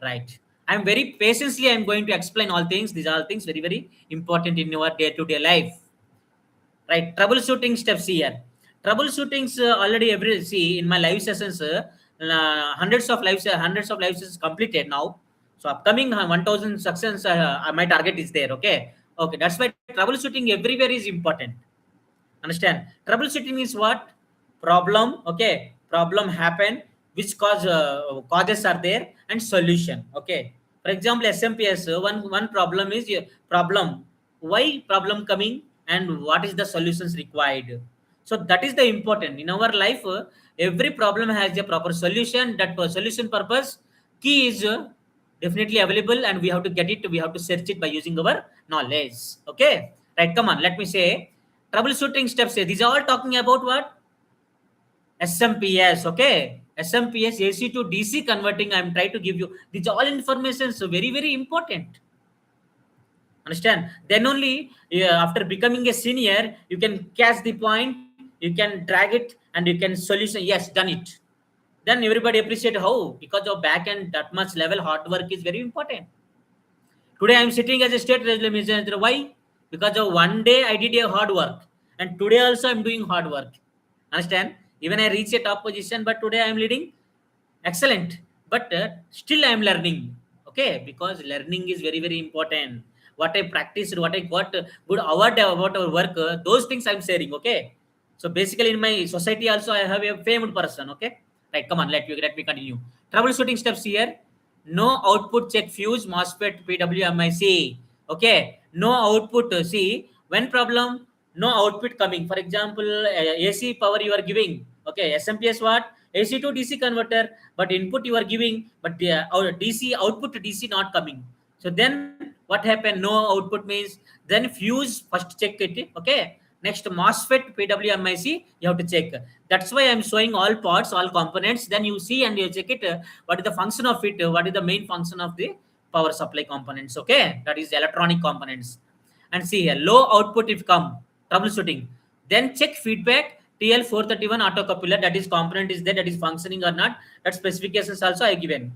Right. I'm very patiently I'm going to explain all things. These are all things very, very important in your day-to-day life. Right. Troubleshooting steps here. Troubleshootings already every see in my live sessions, hundreds of live sessions completed now. So upcoming 1000 sections, my target is there. Okay. Okay. That's why troubleshooting everywhere is important. Understand? Troubleshooting is what? Problem. Okay. Problem happen. Which causes are there, and solution. Okay. For example, SMPS. One problem is problem. Why problem coming, and what is the solutions required? So that is the important in our life. Every problem has a proper solution. That solution purpose key is definitely available, and we have to get it. We have to search it by using our knowledge. Okay. Right. Come on. Let me say troubleshooting steps. These are all talking about what? SMPS, okay? SMPS AC to DC converting. I'm trying to give you these all information. So very very important. Understand? Then only after becoming a senior, you can catch the point. You can drag it, and you can solution. Yes, done it. Then everybody appreciate how, because of back end that much level hard work is very important. Today I'm sitting as a state representative. Why? Because of one day I did a hard work, and today also I'm doing hard work. Understand? Even I reach a top position, but today I'm leading excellent. But still I'm learning. Okay, because learning is very very important. What I practiced, what I got good award about our work, those things I'm sharing. Okay. So basically, in my society also, I have a famed person. Okay, right? Come on, let me continue. Troubleshooting steps here. No output check fuse MOSFET PWMIC. Okay, no output. See, when problem, no output coming. For example, AC power you are giving. Okay, SMPS what? AC to DC converter, but input you are giving, but the DC output to DC not coming. So then what happened? No output means then fuse first check it. Okay. Next MOSFET PWMIC you have to check. That's why I'm showing all parts, all components. Then you see and you check it. What is the function of it? What is the main function of the power supply components? Okay, that is electronic components. And see here, low output if come, troubleshooting. Then check feedback TL431 autocoupler, that is component is there, that is functioning or not. That specifications also I given.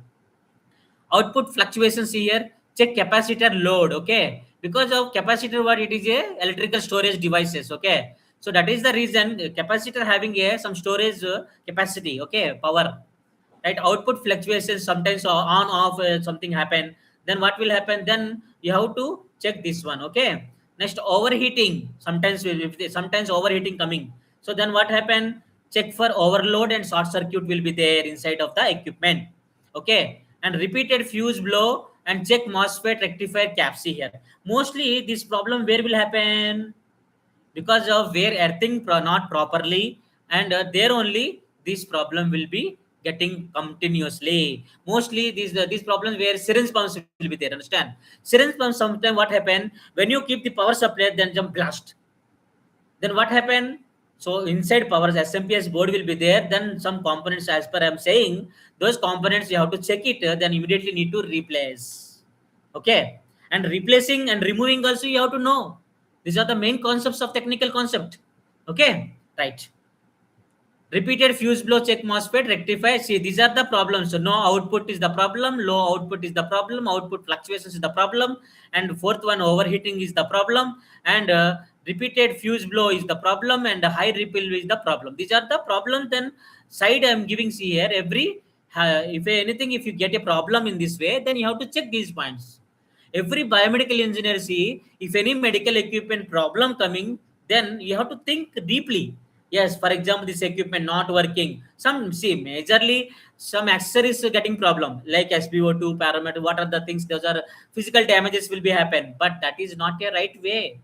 Output fluctuations here, check capacitor load. Okay, because of capacitor what, it is a electrical storage devices. Okay, so that is the reason capacitor having a some storage capacity. Okay, power, right? Output fluctuations, sometimes on off something happen, then what will happen, then you have to check this one. Okay. Next, overheating, sometimes sometimes overheating coming, so then what happen, check for overload, and short circuit will be there inside of the equipment. Okay. And repeated fuse blow, and check MOSFET rectifier caps here. Mostly this problem where will happen, because of where earthing not properly, and there only this problem will be getting continuously. Mostly these problems where syringe pumps will be there. Understand? Syringe pumps sometimes what happen when you keep the power supply, then jump blast. Then what happened? So inside power SMPS board will be there. Then some components, as per I'm saying, those components you have to check it. Then immediately need to replace. Okay, and replacing and removing also you have to know. These are the main concepts of technical concept. Okay, right. Repeated fuse blow check MOSFET rectify. See, these are the problems. So no output is the problem, low output is the problem, output fluctuations is the problem, and fourth one overheating is the problem, and repeated fuse blow is the problem, and high ripple is the problem. These are the problems. Then side I am giving, see here, every if anything, if you get a problem in this way, then you have to check these points. Every biomedical engineer, see, if any medical equipment problem coming, then you have to think deeply. Yes, for example, this equipment not working. Some, see, majorly some accessories are getting problem like SpO2, parameter. What are the things? Those are physical damages will be happen, but that is not a right way.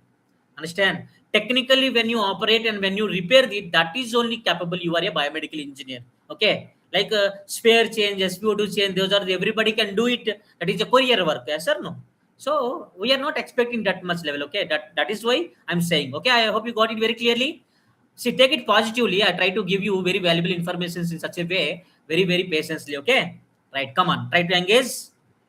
Understand? Technically, when you operate and when you repair it, that is only capable. You are a biomedical engineer. Okay, like spare change, SpO2 change. Those are everybody can do it. That is a courier work. Yes or no? So we are not expecting that much level. Okay, that is why I'm saying. Okay, I hope you got it very clearly. See, take it positively. I try to give you very valuable information in such a way, very patiently. Okay, right? Come on, try to engage.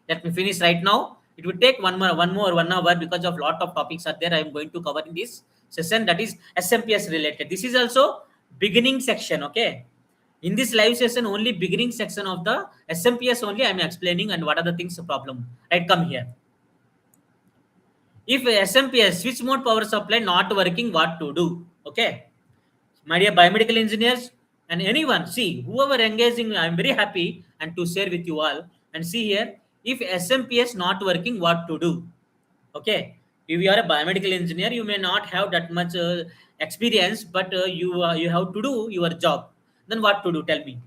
Let me finish right now. It will take one hour because of lot of topics are there. I am going to cover in this session, that is SMPS related. This is also beginning section. Okay, in this live session, only beginning section of the SMPS only I am explaining and what are the things problem. Right? Come here. If SMPS switch mode power supply not working, what to do? Okay, my dear biomedical engineers and anyone, see, whoever engaging, I'm very happy and to share with you all. And see here, if SMPS not working, what to do? Okay, if you are a biomedical engineer, you may not have that much experience, but you have to do your job. Then what to do? Tell me.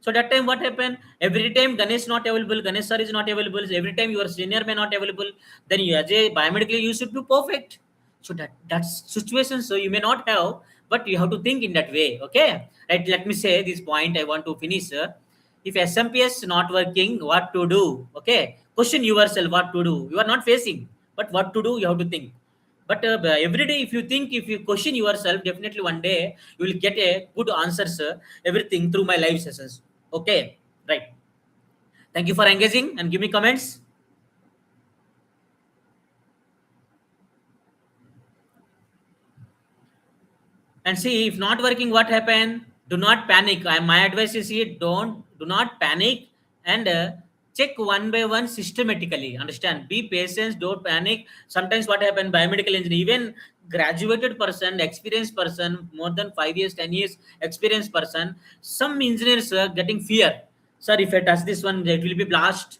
So that time what happened? Every time Ganesh not available, Ganesh sir is not available. Every time your senior may not available. Then you as a biomedical you should be perfect. So that's situation. So you may not have, but you have to think in that way. Okay, right? Let me say this point. I want to finish. If SMPS not working, what to do? Okay, question yourself what to do. You are not facing, but what to do? You have to think. But every day, if you think, if you question yourself, definitely one day you will get a good answers. Everything through my live sessions. Okay, right. Thank you for engaging and give me comments. And see, if not working, what happen? Do not panic. My advice is here: do not panic and check one by one systematically. Understand? Be patient. Don't panic. Sometimes what happen? Biomedical engineer, even graduated person, experienced person, more than 5 years, 10 years experienced person. Some engineers are getting fear. Sir, if I touch this one, it will be blast,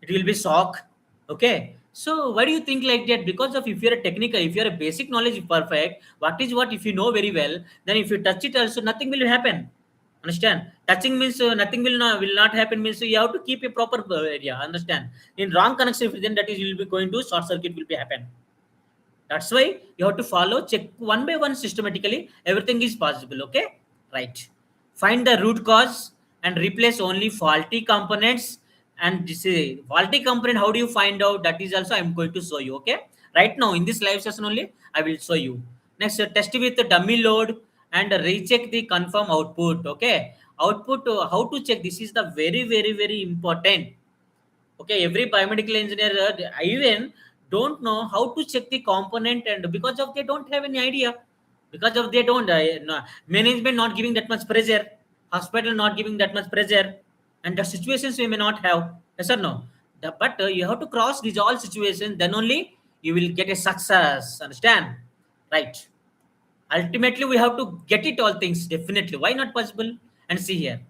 it will be shock. Okay, so why do you think like that? Because of, if you're a technical, if you're a basic knowledge perfect, what is what, if you know very well, then if you touch it also nothing will happen. Understand? Touching means nothing will not happen, means you have to keep a proper area. Understand? In wrong connection, then that is, you will be going to short circuit will be happen. That's why you have to follow, check one by one systematically. Everything is possible. Okay, right. Find the root cause and replace only faulty components. And this is faulty component. How do you find out? That is also I'm going to show you. Okay, right now in this live session only I will show you. Next, test with the dummy load and recheck the confirm output. Okay, output. How to check? This is the very important. Okay, every biomedical engineer even don't know how to check the component, and because of they don't have any idea, because of they don't no, management not giving that much pressure, hospital not giving that much pressure, and the situations we may not have. Yes or no? But you have to cross these all situations, then only you will get a success. Understand? Right? Ultimately we have to get it all things, definitely. Why not possible? And see here,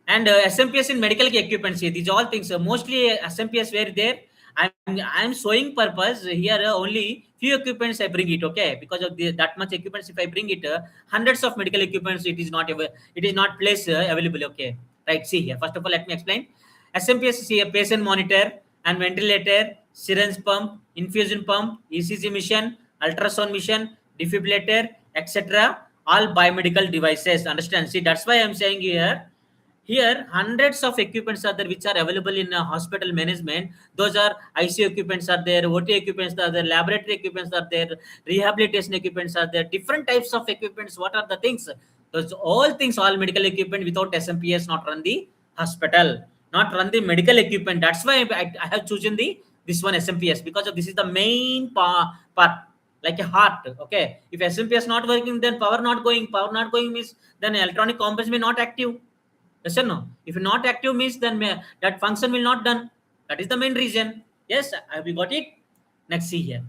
and SMPS in medical equipment. See, these all things. Mostly SMPS were there. I'm showing purpose here. Only few equipments I bring it. Okay, because of that much equipments. If I bring it, hundreds of medical equipments, it is not it is not place available. Okay, right. See here. First of all, let me explain. SMPS, see, a patient monitor and ventilator, syringe pump, infusion pump, ECG machine, ultrasound machine, defibrillator, etc. all biomedical devices. Understand? See, that's why I'm saying here hundreds of equipments are there which are available in hospital management. Those are ICU equipments are there, OT equipments are there, laboratory equipments are there, rehabilitation equipments are there, different types of equipments. What are the things? Those all things, all medical equipment without SMPS not run the hospital, not run the medical equipment. That's why I have chosen the this one SMPS, because of this is the main part, like a heart. Okay, if SMPS not working, then power not going. Power not going means then electronic components may not active. Yes or no? If not active means then that function will not done. That is the main reason. Yes, have you got it? Next, see here.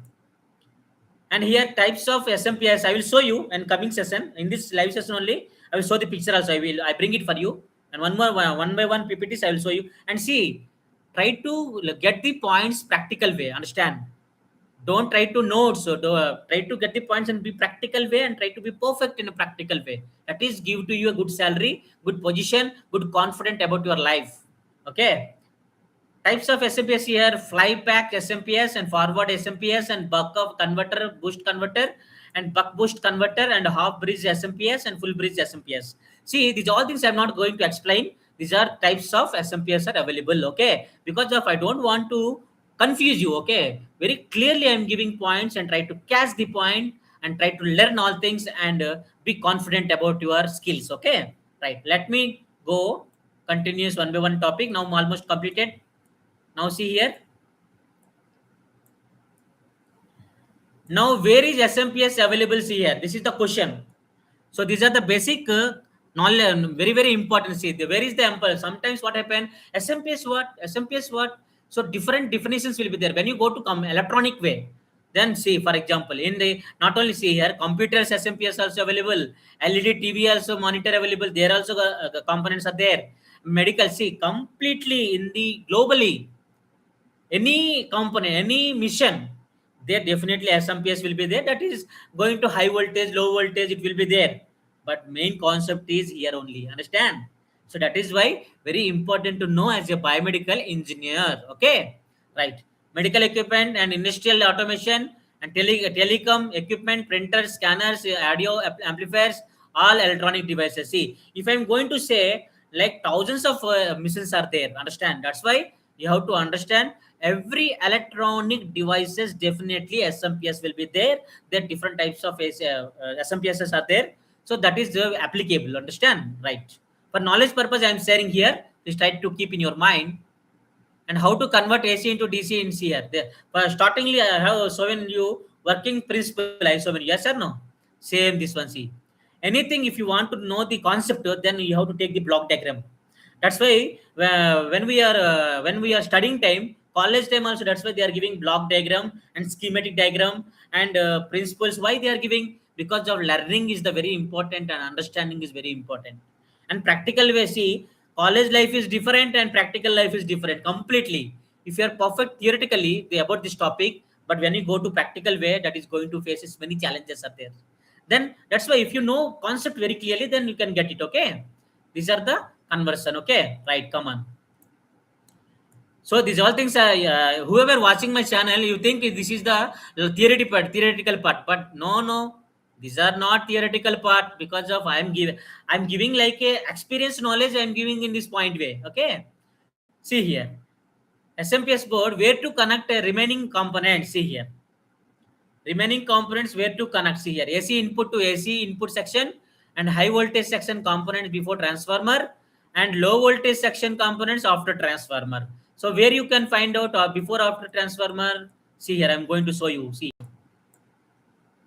And here types of SMPS I will show you in coming session. In this live session only, I will show the picture also. I bring it for you. And one by one PPTs I will show you. And see, try to get the points practical way. Understand? Don't try to notes, so try to get the points and be practical way, and try to be perfect in a practical way. That is give to you a good salary, good position, good confident about your life. Okay, types of SMPS here: fly back SMPS and forward SMPS and buck of converter, boost converter, and buck boost converter, and half bridge SMPS and full bridge SMPS. See, these all things I'm not going to explain. These are types of SMPS are available. Okay, because of I don't want to confuse you. Okay, very clearly I'm giving points and try to catch the point and try to learn all things and be confident about your skills. Okay, right. Let me go continuous one by one topic. Now I'm almost completed. Now see here. Now where is SMPS available? See here. This is the question. So these are the basic knowledge, very very important. See, where is the ample? Sometimes what happen? SMPS what? SMPS what? So different definitions will be there. When you go to come electronic way, then see, for example, in the not only see here, computers SMPS also available, LED TV also monitor available. There also the components are there. Medical, see, completely in the globally any component, any mission, there definitely SMPS will be there. That is going to high voltage, low voltage, it will be there. But main concept is here only. Understand? So that is why very important to know as a biomedical engineer. Okay, right? Medical equipment and industrial automation and telecom equipment, printers, scanners, audio amplifiers, all electronic devices. See, if I'm going to say like thousands of machines are there. Understand? That's why you have to understand every electronic devices. Definitely SMPS will be there. There different types of SMPSs are there, so that is applicable. Understand? Right? For knowledge purpose I am sharing here. Please try to keep in your mind. And how to convert AC into DC in here. Startingly I have shown you working principle. I shown you, yes or no? Same this one. See, anything if you want to know the concept, then you have to take the block diagram. That's why when we are studying time, college time also, that's why they are giving block diagram and schematic diagram and principles. Why they are giving? Because of learning is the very important and understanding is very important. And practical way, see, college life is different and practical life is different completely. If you are perfect theoretically about this topic, but when you go to practical way, that is going to face many challenges are there. Then that's why if you know concept very clearly, then you can get it. Okay, these are the conversion. Okay, right, come on. So these all things are whoever watching my channel, you think this is the theoretical part, but no, these are not theoretical part, because of I'm giving like a experience knowledge I'm giving in this point way. Okay, see here, SMPS board where to connect a remaining components. See here, remaining components where to connect. See here, AC input to AC input section and high voltage section components before transformer and low voltage section components after transformer. So where you can find out before after transformer. See here, I'm going to show you. See,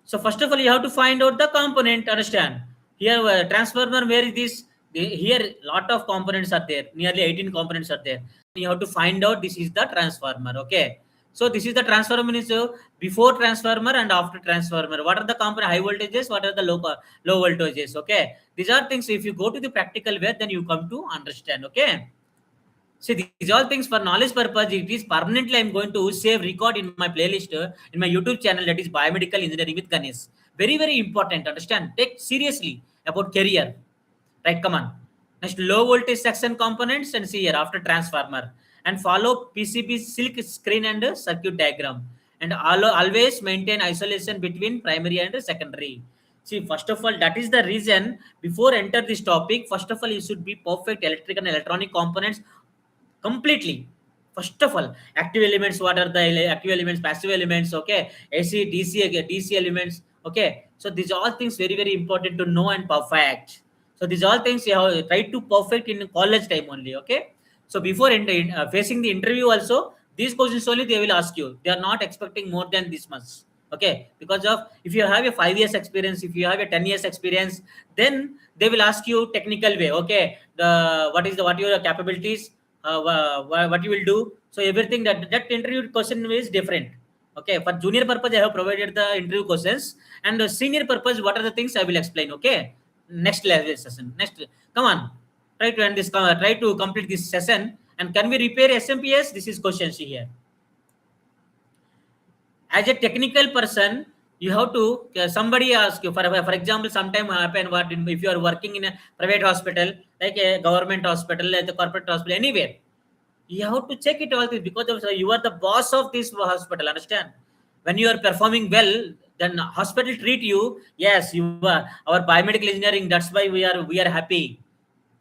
so first of all you have to find out the component. Understand? Here transformer, where is this? Here lot of components are there, nearly 18 components are there. You have to find out this is the transformer. Okay, so this is the transformer is before transformer and after transformer. What are the component? High voltages, what are the low voltages? Okay, these are things if you go to the practical way, then you come to understand. Okay, see, these all things for knowledge purpose. It is permanently I'm going to save record in my playlist in my YouTube channel, that is Biomedical Engineering with Ganesh. Very very important. Understand? Take seriously about career. Right? Come on. Next, low voltage section components, and see here after transformer, and follow PCB silk screen and circuit diagram, and always maintain isolation between primary and secondary. See, first of all, that is the reason before enter this topic, first of all, you should be perfect electric and electronic components completely. First of all, active elements, what are the active elements, passive elements, okay, AC, DC, DC elements, okay. So these all things very, very important to know and perfect. So these all things you have try to perfect in college time only, okay. So before facing the interview also, these questions only they will ask you. They are not expecting more than this much, okay, because of if you have a 5 years experience, if you have a 10 years experience, then they will ask you technical way, okay, the what your capabilities, what you will do. So everything that interview question is different, okay. For junior purpose I have provided the interview questions, and senior purpose what are the things I will explain, okay. Next level session, next, come on, try to end this, try to complete this session. And can we repair SMPS? This is question here. As a technical person, you have to, somebody ask you, for example, sometime happen what if you are working in a private hospital, like a government hospital, like the corporate hospital, anywhere, you have to check it all this, because of, you are the boss of this hospital, understand. When you are performing well, then hospital treat you, yes, you are our biomedical engineering, that's why we are happy.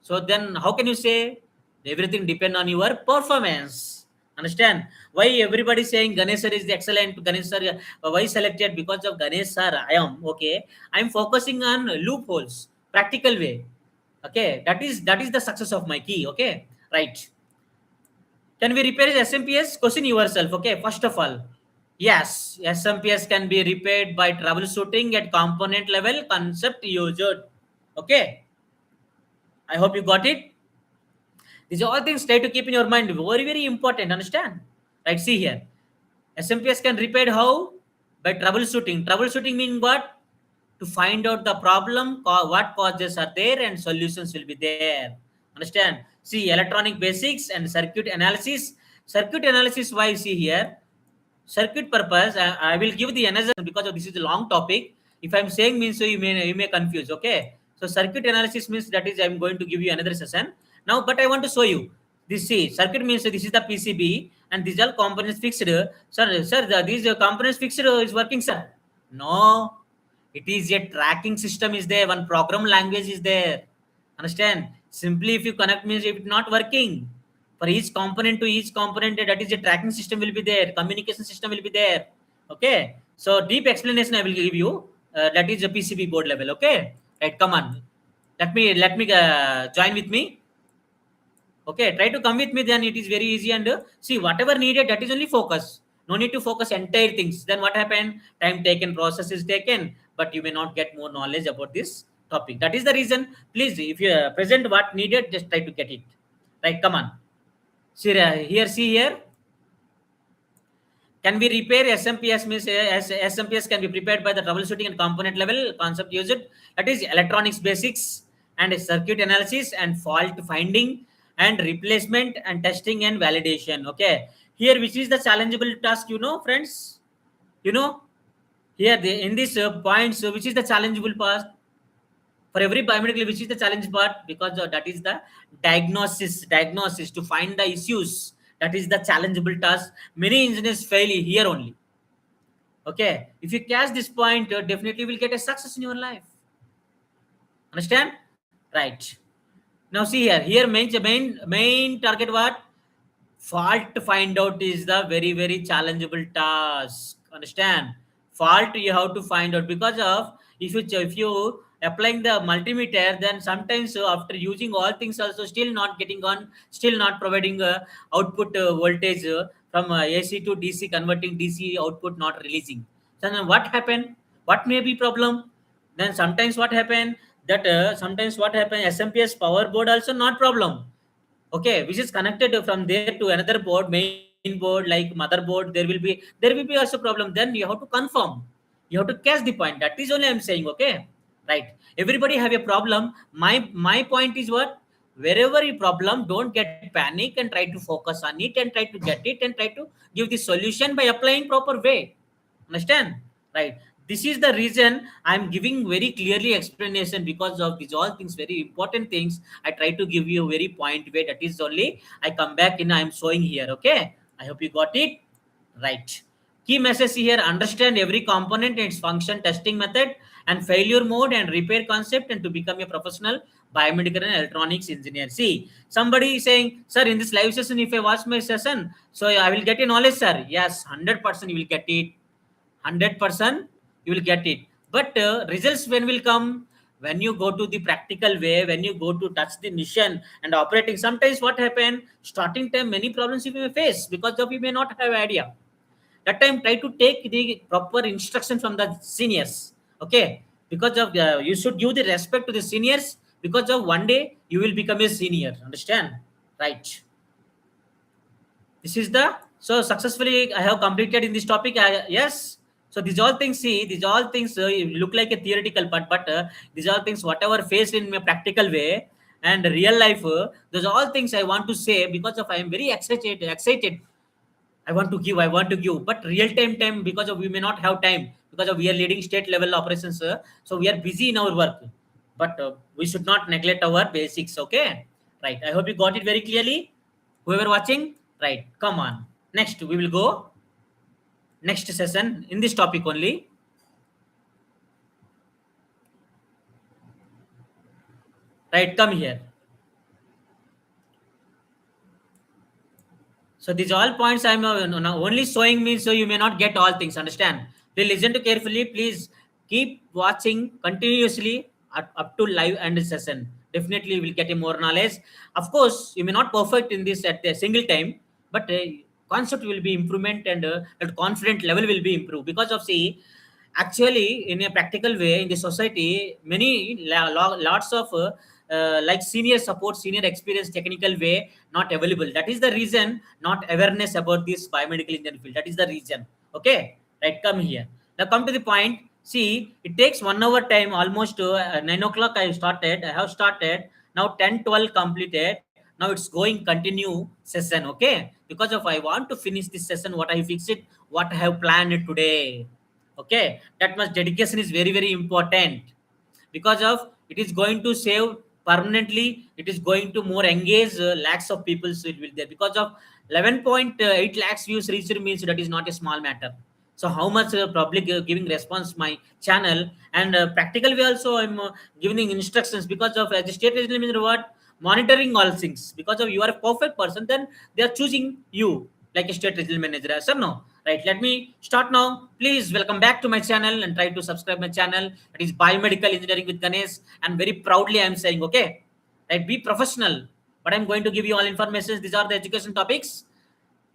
So then how can you say everything depend on your performance? Understand? Why everybody saying Ganesh sir is the excellent, Ganesh sir, why selected? Because of Ganesh sir, I am okay. I'm focusing on loopholes, practical way. Okay, that is the success of my key. Okay, right. Can we repair SMPS? Question yourself. Okay, first of all, yes, SMPS can be repaired by troubleshooting at component level, concept used. Okay, I hope you got it. These are all things try to keep in your mind. Very, very important. Understand? Right? See here. SMPS can repair how? By troubleshooting. Troubleshooting means what? To find out the problem, what causes are there, and solutions will be there. Understand? See, electronic basics and circuit analysis. Circuit analysis, why see here? Circuit purpose, I will give the another, because of this is a long topic. If I'm saying means, so you may confuse, okay. So circuit analysis means, that is I'm going to give you another session now, but I want to show you this. See, circuit means this is the PCB, and these are components fixed. Sir, these components fixed is working, sir. No, it is a tracking system is there, one program language is there. Understand? Simply if you connect means if it's not working, for each component to each component, that is a tracking system will be there, communication system will be there, okay. So deep explanation I will give you, that is a PCB board level, okay. Right, come on, let me join with me, okay. Try to come with me, then it is very easy. And see, whatever needed, that is only focus. No need to focus entire things. Then what happened? Time taken, process is taken, but you may not get more knowledge about this topic. That is the reason. Please, if you present what needed, just try to get it. Right, come on. See here, see here. Can we repair SMPS? Means SMPS can be prepared by the troubleshooting and component level concept used. That is electronics basics and circuit analysis and fault finding and replacement and testing and validation. Okay. Here, which is the challengeable task? You know, friends. You know, here in this points, which is the challengeable part? For every biomedical, which is the challenge part? Because that is the diagnosis to find the issues. That is the challengeable task. Many engineers fail here only, okay. If you catch this point, definitely will get a success in your life. Understand? Right. Now see here, main target what? Fault to find out is the very, very challengeable task. Understand? Fault you have to find out, because of if you applying the multimeter, then sometimes after using all things also still not getting on, still not providing output voltage from AC to DC, converting DC output not releasing. So then what happened? What may be problem? Then sometimes what happen? That sometimes what happen? SMPS power board also not problem, okay, which is connected from there to another board, main board like motherboard, there will be also problem. Then you have to confirm, you have to catch the point. That is only I'm saying, okay. Right, everybody have a problem. My point is what? Wherever you problem, don't get panic and try to focus on it and try to get it and try to give the solution by applying proper way. Understand? Right. This is the reason I'm giving very clearly explanation, because of these all things, very important things. I try to give you a very point way. That is only I come back in. I'm showing here. Okay. I hope you got it. Right. Key message here: understand every component and its function, testing method, and failure mode and repair concept, and to become a professional biomedical and electronics engineer. See, somebody is saying, sir, in this live session, if I watch my session, so I will get a knowledge, sir. Yes, 100% you will get it. 100% you will get it. But results when will come? When you go to the practical way, when you go to touch the mission and operating. Sometimes what happen, starting time many problems you may face because of you may not have idea. That time try to take the proper instruction from the seniors. Okay, because of you should give the respect to the seniors, because of one day you will become a senior. Understand? Right. This is the, so successfully I have completed in this topic. Yes. So these all things, see, these all things look like a theoretical part, but these all things whatever faced in a practical way and real life, those all things I want to say, because of I am very excited. I want to give, but real time, because of we may not have time, because of we are leading state level operations, so we are busy in our work, but we should not neglect our basics. Okay, right. I hope you got it very clearly. Whoever watching, right? Come on. Next, we will go next session in this topic only. Right, come here. So these all points I'm now only showing me, so you may not get all things. Understand? Please listen to carefully. Please keep watching continuously up to live and session. Definitely, you will get a more knowledge. Of course, you may not perfect in this at a single time, but concept will be improvement, and at confident level will be improved, because of, see, actually in a practical way in the society many lots of like senior support, senior experience, technical way not available. That is the reason, not awareness about this biomedical engineering field. That is the reason. Okay, right, come here. Now come to the point. See, it takes 1 hour time, almost 9 o'clock I have started. Now 10:12 completed. Now it's going continue session. Okay, because of I want to finish this session, what I fix it, what I have planned today. Okay, that much dedication is very very important, because of it is going to save permanently, it is going to more engage lakhs of people, so it will there, because of 11.8 lakhs views reached means that is not a small matter. So how much public giving response my channel, and practical way also I'm giving instructions, because of the state legislature what monitoring all things, because of you are a perfect person, then they are choosing you like a state regional manager. So no, right, let me start now. Please welcome back to my channel and try to subscribe my channel. It is Biomedical Engineering with Ganesh, and very proudly I'm saying, okay, right, be professional. But I'm going to give you all information. These are the education topics.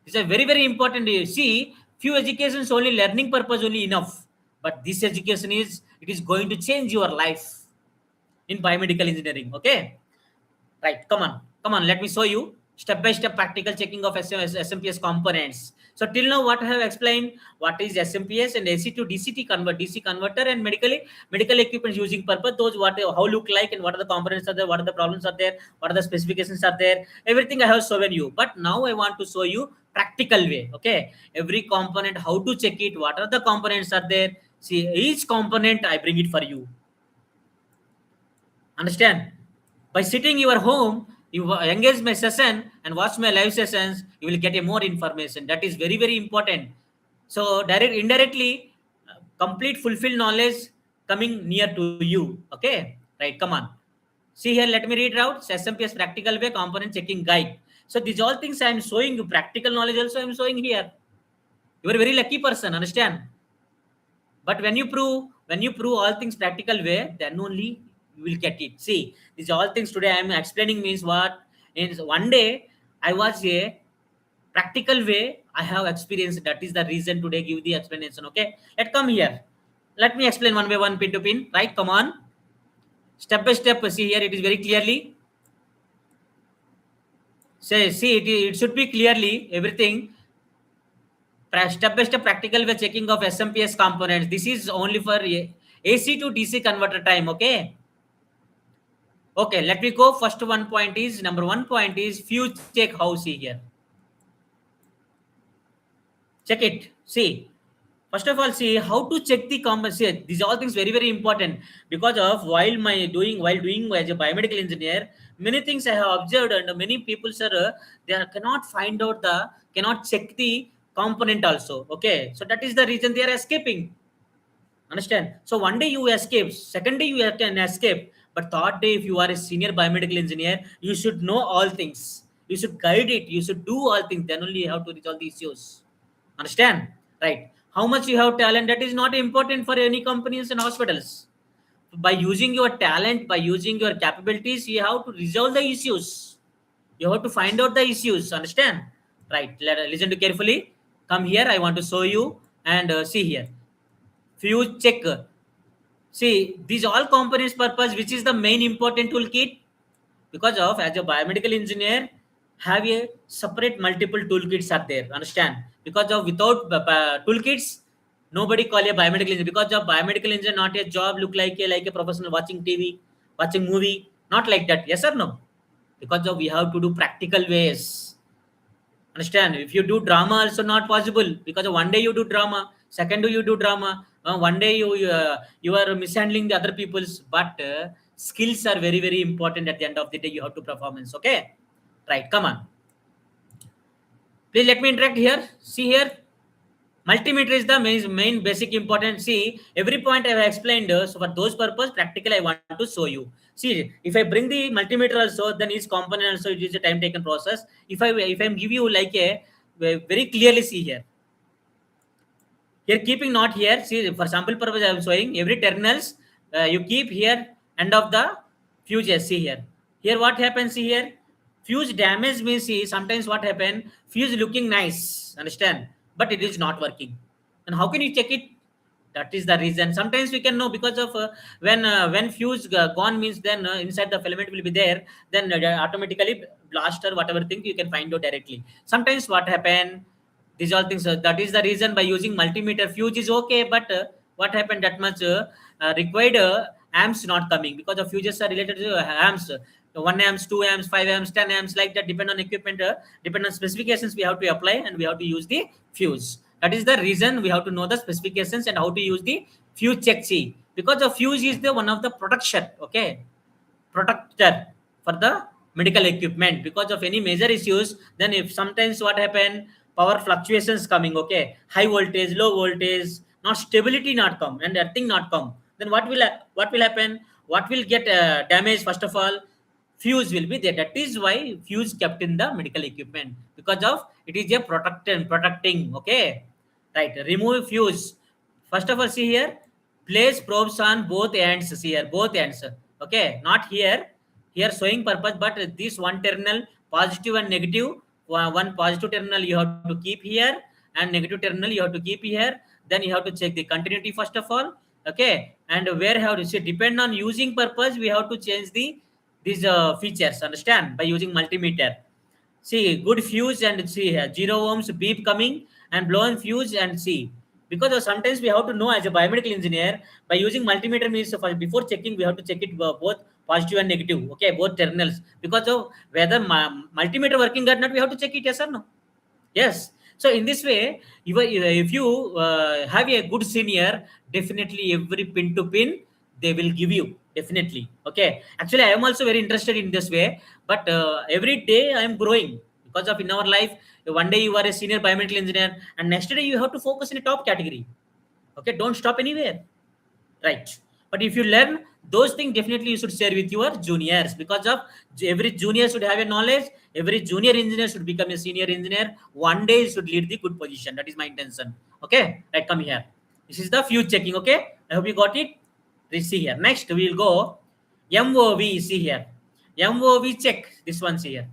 These are very very important. You see, few educations only learning purpose only enough, but this education is, it is going to change your life in biomedical engineering. Okay, right, come on, let me show you step by step practical checking of SMPS components. So till now what I have explained, what is SMPS and AC to DC converter, and medical equipment using purpose, those what how look like, and what are the components are there, what are the problems are there, what are the specifications are there, everything I have shown you. But now I want to show you practical way. Okay, every component, how to check it, what are the components are there. See, each component I bring it for you. Understand? By sitting your home, you engage my session and watch my live sessions, you will get a more information. That is very, very important. So indirectly, complete, fulfill knowledge coming near to you. Okay, right? Come on. See here, let me read out SMPS practical way component checking guide. So these all things I am showing you, practical knowledge also I am showing here. You are a very lucky person. Understand? But when you prove all things practical way, then only you will get it. See, these all things today I am explaining means what, in one day I was a practical way I have experienced. That is the reason today give the explanation. Okay, let come here, let me explain one by one, pin to pin, right? Come on, step by step. See here, it is very clearly say, see, it should be clearly everything. Step by step practical way checking of SMPS components. This is only for AC to DC converter time. Okay. Okay. Let me go. First one point is, number one point is fuse check. How, see here. Check it. See. First of all, see how to check the components. These all things very very important, because of while doing as a biomedical engineer, many things I have observed, and many people, sir, cannot find out cannot check the component also. Okay, so that is the reason they are escaping. Understand? So one day you escape, second day you can escape, but third day, if you are a senior biomedical engineer, you should know all things. You should guide it. You should do all things. Then only you have to resolve the issues. Understand? Right? How much you have talent, that is not important for any companies and hospitals. By using your talent, by using your capabilities, you have to resolve the issues. You have to find out the issues. Understand? Right? Listen to carefully. Come here. I want to show you and see here. Fuse check. See, these all components purpose, which is the main important toolkit, because of as a biomedical engineer, have a separate multiple toolkits are there. Understand? Because of without toolkits, nobody call a biomedical engineer. Because of biomedical engineer, not a job look like a professional watching TV, watching movie, not like that. Yes or no? Because of we have to do practical ways. Understand? If you do drama, also not possible, because one day you do drama, second day you do drama, one day you are mishandling the other people's. But skills are very very important. At the end of the day, you have to performance. Okay, right? Come on, please let me interact here. See here, multimeter is the main basic important. See, every point I have explained. So for those purpose, practically I want to show you. See, if I bring the multimeter also, then each component also it is a time taken process. If I give you like a very clearly, see here. Here keeping not here. See, for sample purpose I am showing every terminals. You keep here end of the fuses. See here. Here what happens? See here. Fuse damage means, see, sometimes what happen, fuse looking nice, understand, but it is not working. And how can you check it? That is the reason. Sometimes we can know, because of when fuse gone means, then inside the filament will be there, then automatically blast or whatever thing you can find out directly. Sometimes what happen, these all things, that is the reason by using multimeter. Fuse is okay, but what happened, that much required amps not coming, because the fuses are related to amps. 1 amps, 2 amps, 5 amps, 10 amps, like that, depend on equipment, depend on specifications we have to apply, and we have to use the fuse. That is the reason we have to know the specifications and how to use the fuse check. See, because the fuse is the one of the protection, okay, protector for the medical equipment. Because of any major issues, then if sometimes what happen, power fluctuations coming, okay, high voltage, low voltage, not stability not come, and earthing not come, then what will happen, what will get damage? First of all, fuse will be there. That is why fuse kept in the medical equipment, because of it is a protecting, okay, right? Remove fuse. First of all, see here, place probes on both ends. See here, both ends, okay, not here. Here showing purpose, but this one terminal, positive and negative, one positive terminal you have to keep here, and negative terminal you have to keep here. Then you have to check the continuity first of all, okay, and where have to see, depend on using purpose, we have to change these features. Understand? By using multimeter. See, good fuse, and see here 0 ohms beep coming, and blown fuse, and see, because sometimes we have to know as a biomedical engineer, by using multimeter means, before checking we have to check it both positive and negative, okay, both terminals, because of whether multimeter working or not, we have to check it. Yes or no? Yes. So in this way, if you have a good senior, definitely every pin to pin they will give you, definitely. Okay. Actually, I am also very interested in this way, but every day I am growing, because of in our life. One day you are a senior biomedical engineer, and next day you have to focus in a top category. Okay, don't stop anywhere, right? But if you learn those things, definitely you should share with your juniors, because of every junior should have a knowledge. Every junior engineer should become a senior engineer. One day you should lead the good position. That is my intention. Okay, right, come here. This is the fuse checking. Okay, I hope you got it. Please see here. Next we will go mov. See here, mov check. This one, see here.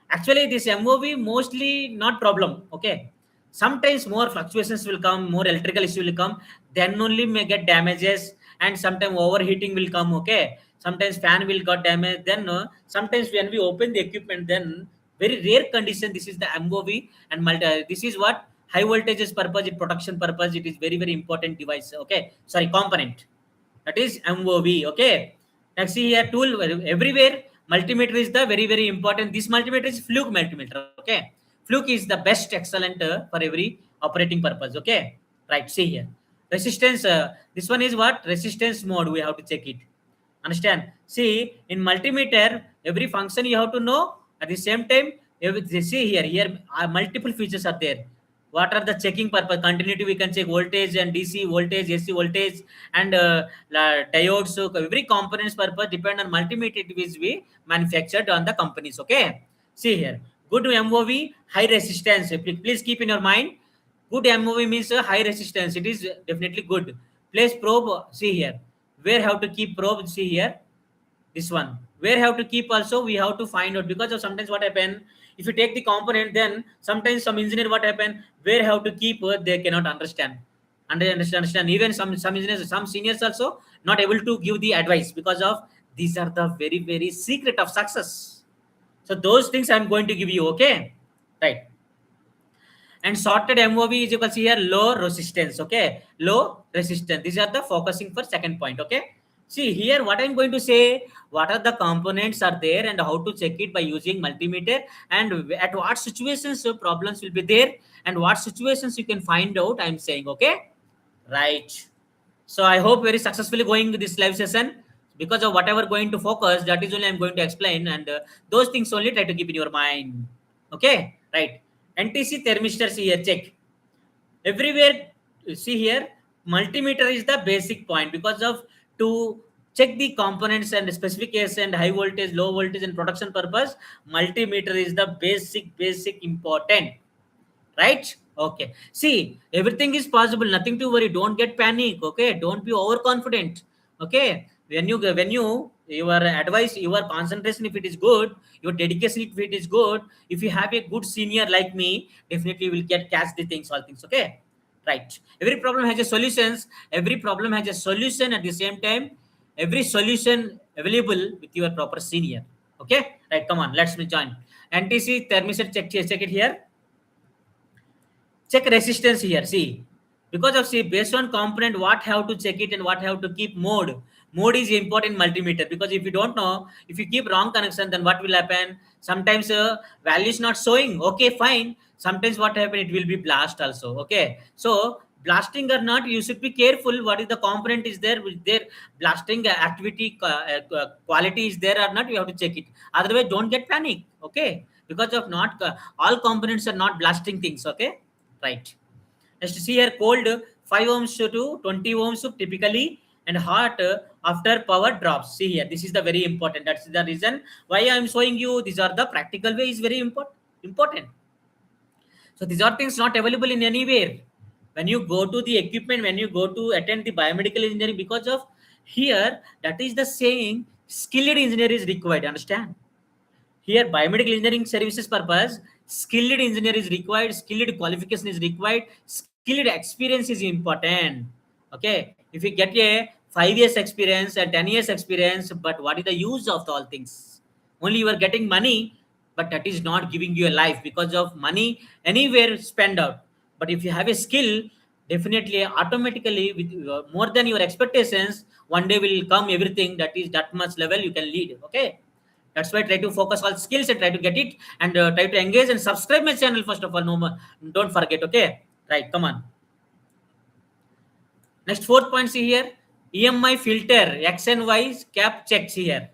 Actually, this mov mostly not problem, okay. Sometimes more fluctuations will come, more electrical issue will come, then only may get damages. And sometimes overheating will come, okay. Sometimes fan will got damaged, then sometimes when we open the equipment, then very rare condition, this is the mov. And this is what high voltages purpose, it protection purpose, it is very very important device, okay, sorry, component. That is mov, okay. Next, see here, tool everywhere. Multimeter is the very very important. This multimeter is fluke multimeter, okay. Fluke is the best, excellent for every operating purpose, okay. Right, see here, resistance, this one is what, resistance mode, we have to check it. Understand? See, in multimeter every function you have to know. At the same time, see here, multiple features are there. What are the checking purpose? Continuity, we can check voltage and DC voltage, AC voltage, and diodes. So every component's purpose depend on multimeter it is be manufactured on the companies. Okay. See here, good MOV, high resistance. Please keep in your mind, good MOV means high resistance. It is definitely good. Place probe. See here, where have to keep probe. See here, this one where have to keep also we have to find out, because of sometimes what happen, if you take the component, then sometimes some engineer what happen, where have to keep they cannot understand. Understand, even some engineers, some seniors also not able to give the advice, because of these are the very secret of success. So those things I'm going to give you. Okay, right. And sorted MOV is equals here low resistance. Okay, low resistance. These are the focusing for second point. Okay, see here what I'm going to say. What are the components are there and how to check it by using multimeter, and at what situations problems will be there, and what situations you can find out. I'm saying. Okay, right. So I hope very successfully going this live session, because of whatever going to focus, that is only I'm going to explain, and those things only try to keep in your mind. Okay, right. NTC thermistors here check everywhere. See here, multimeter is the basic point, because of to check the components and specification and high voltage, low voltage and production purpose. Multimeter is the basic important, right? Okay, see, everything is possible, nothing to worry, don't get panic. Okay, don't be overconfident. Okay, when you your advice, your concentration, if it is good, your dedication, if it is good, if you have a good senior like me, definitely you will get catch the things, all things. Okay, right. Every problem has a solutions, every problem has a solution. At the same time, every solution available with your proper senior. Okay, right, come on, let's me join. NTC thermistor, check it here. Check resistance here. See, because of, see, based on component, what have to check it and what have to keep mode is important multimeter, because if you don't know, if you keep wrong connection, then what will happen, sometimes value is not showing. Okay, fine, sometimes what happen, it will be blast also. Okay, so blasting or not, you should be careful what is the component is there with their blasting activity quality is there or not, you have to check it. Otherwise don't get panic. Okay, because of not all components are not blasting things. Okay, right. Let's see here, cold 5 ohms to 20 ohms typically, and hot after power drops. See here, this is the very important. That's the reason why I'm showing you. These are the practical way is very important. So these are things not available in anywhere. When you go to the equipment, when you go to attend the biomedical engineering, because of here, that is the saying, skilled engineer is required. Understand? Here, biomedical engineering services purpose, skilled engineer is required, skilled qualification is required, skilled experience is important. Okay, if you get a 5 years experience and 10 years experience, but what is the use of all things? Only you are getting money, but that is not giving you a life, because of money anywhere spend out. But if you have a skill, definitely automatically with more than your expectations, one day will come everything, that is that much level you can lead. Okay, that's why try to focus all skills and try to get it, and try to engage and subscribe my channel first of all. No more, don't forget. Okay, right. Come on. Next fourth point, see here. EMI filter X and Y cap checks here.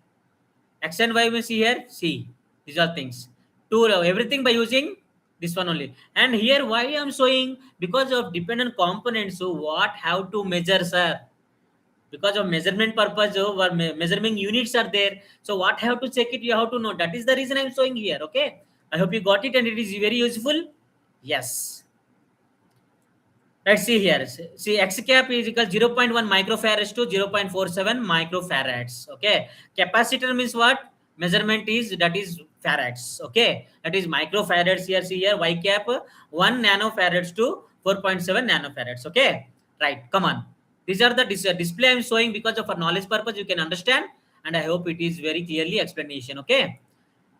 X and Y will see here. See, these are things. To everything by using this one only. And here why I'm showing, because of dependent components. So what have to measure, sir? Because of measurement purpose, or measurement units are there, so what have to check it, you have to know. That is the reason I'm showing here. Okay, I hope you got it and it is very useful. Yes, let's see here. See, x cap is equal 0.1 microfarads to 0.47 microfarads. Okay, capacitor means what, measurement is, that is farads. Okay, that is microfarads. Here, see here, y cap 1 nanofarads to 4.7 nanofarads. Okay, right, come on. These are the display I'm showing, because of a knowledge purpose you can understand, and I hope it is very clearly explanation. Okay,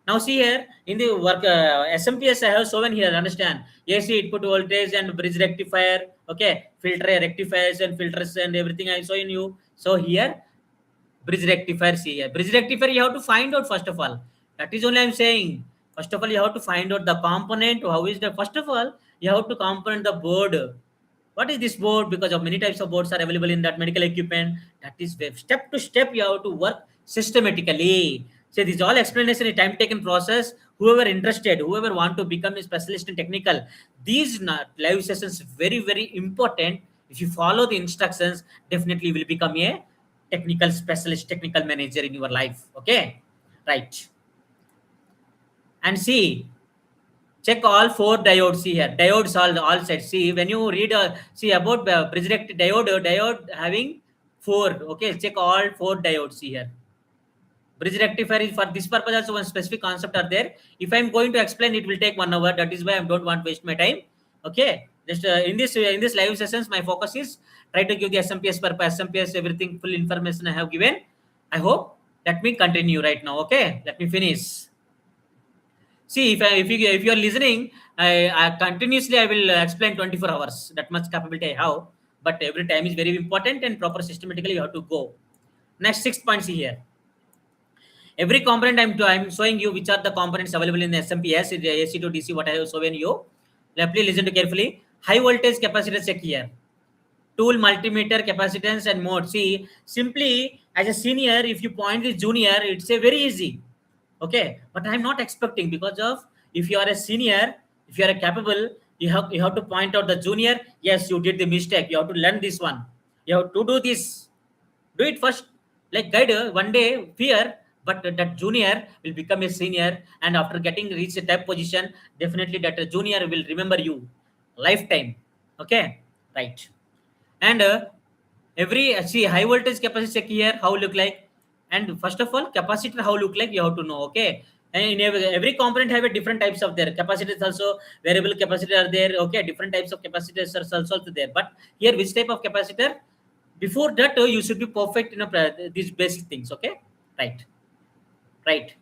now see here in the work SMPS I have shown here. Understand, AC input voltage and bridge rectifier. Okay, filter rectifiers and filters and everything I shown you. So here bridge rectifier, see here, bridge rectifier you have to find out first of all. That is only I'm saying. First of all, you have to find out the component. How is the, first of all, you have to component the board. What is this board? Because of many types of boards are available in that medical equipment. That is where step to step you have to work systematically. So this all explanation is time taken process. Whoever interested, whoever want to become a specialist in technical, these live sessions very important. If you follow the instructions, definitely will become a technical specialist, technical manager in your life. Okay, right. And see, check all four diodes here. Diodes all set. See, when you read see about bridge diode having four. Okay, check all four diodes here. Bridge rectifier is for this purpose also one specific concept are there. If I'm going to explain, it will take 1 hour. That is why I don't want to waste my time. Okay, just in this live sessions, my focus is try to give the SMPS purpose, SMPS everything full information I have given. I hope. Let me continue right now. Okay, let me finish. See, if you are listening, I continuously I will explain 24 hours. That much capability I have. But every time is very important and proper systematically you have to go. Next 6 points here. Every component I'm showing you which are the components available in the SMPS, the AC to DC, what I have shown you. Please listen to carefully. High voltage capacitor check here. Tool, multimeter, capacitance and mode. See, simply as a senior, if you point the junior, it's a very easy. Okay, but I'm not expecting because of if you are a senior, if you are a capable, you have to point out the junior. Yes, you did the mistake. You have to learn this one. You have to do this. Do it first. Like guide one day fear, but that junior will become a senior, and after getting reach a type position, definitely that junior will remember you lifetime. Okay, right. And every see high voltage capacitor check here how look like, and first of all capacitor how look like you have to know. Okay, and in every component have a different types of their capacitors also, variable capacitor are there. Okay, different types of capacitors are also there, but here which type of capacitor, before that you should be perfect in these basic things. Okay, right. Right.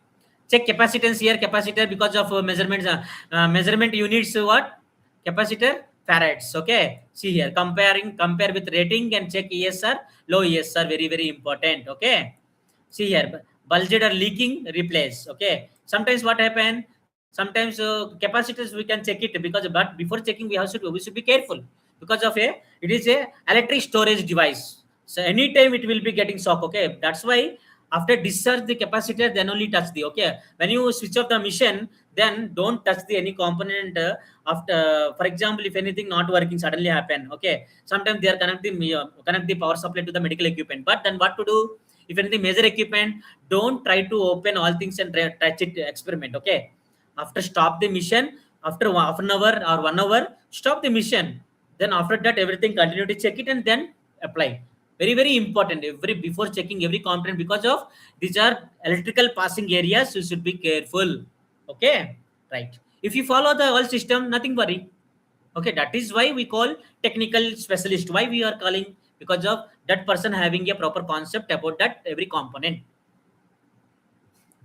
Check capacitance here. Capacitor because of measurements. Measurement units what? Capacitor farads. Okay. See here. Compare with rating and check ESR. Low ESR very important. Okay. See here. Bulged or leaking. Replace. Okay. Sometimes what happen? Sometimes capacitors we can check it because but before checking we should be careful because of it is a electric storage device. So anytime it will be getting shock. Okay. That's why after discharge the capacitor then only touch the. Okay, when you switch off the machine then don't touch the any component after, for example, if anything not working suddenly happen. Okay, sometimes they are connect the power supply to the medical equipment, but then what to do if anything major equipment, don't try to open all things and touch it experiment. Okay, after stop the mission, after half an hour or 1 hour stop the mission, then after that everything continue to check it and then apply. Very important every before checking every component because of these are electrical passing areas, you should be careful. Okay, right. If you follow the whole system, nothing worry. Okay, that is why we call technical specialist. Why we are calling? Because of that person having a proper concept about that every component.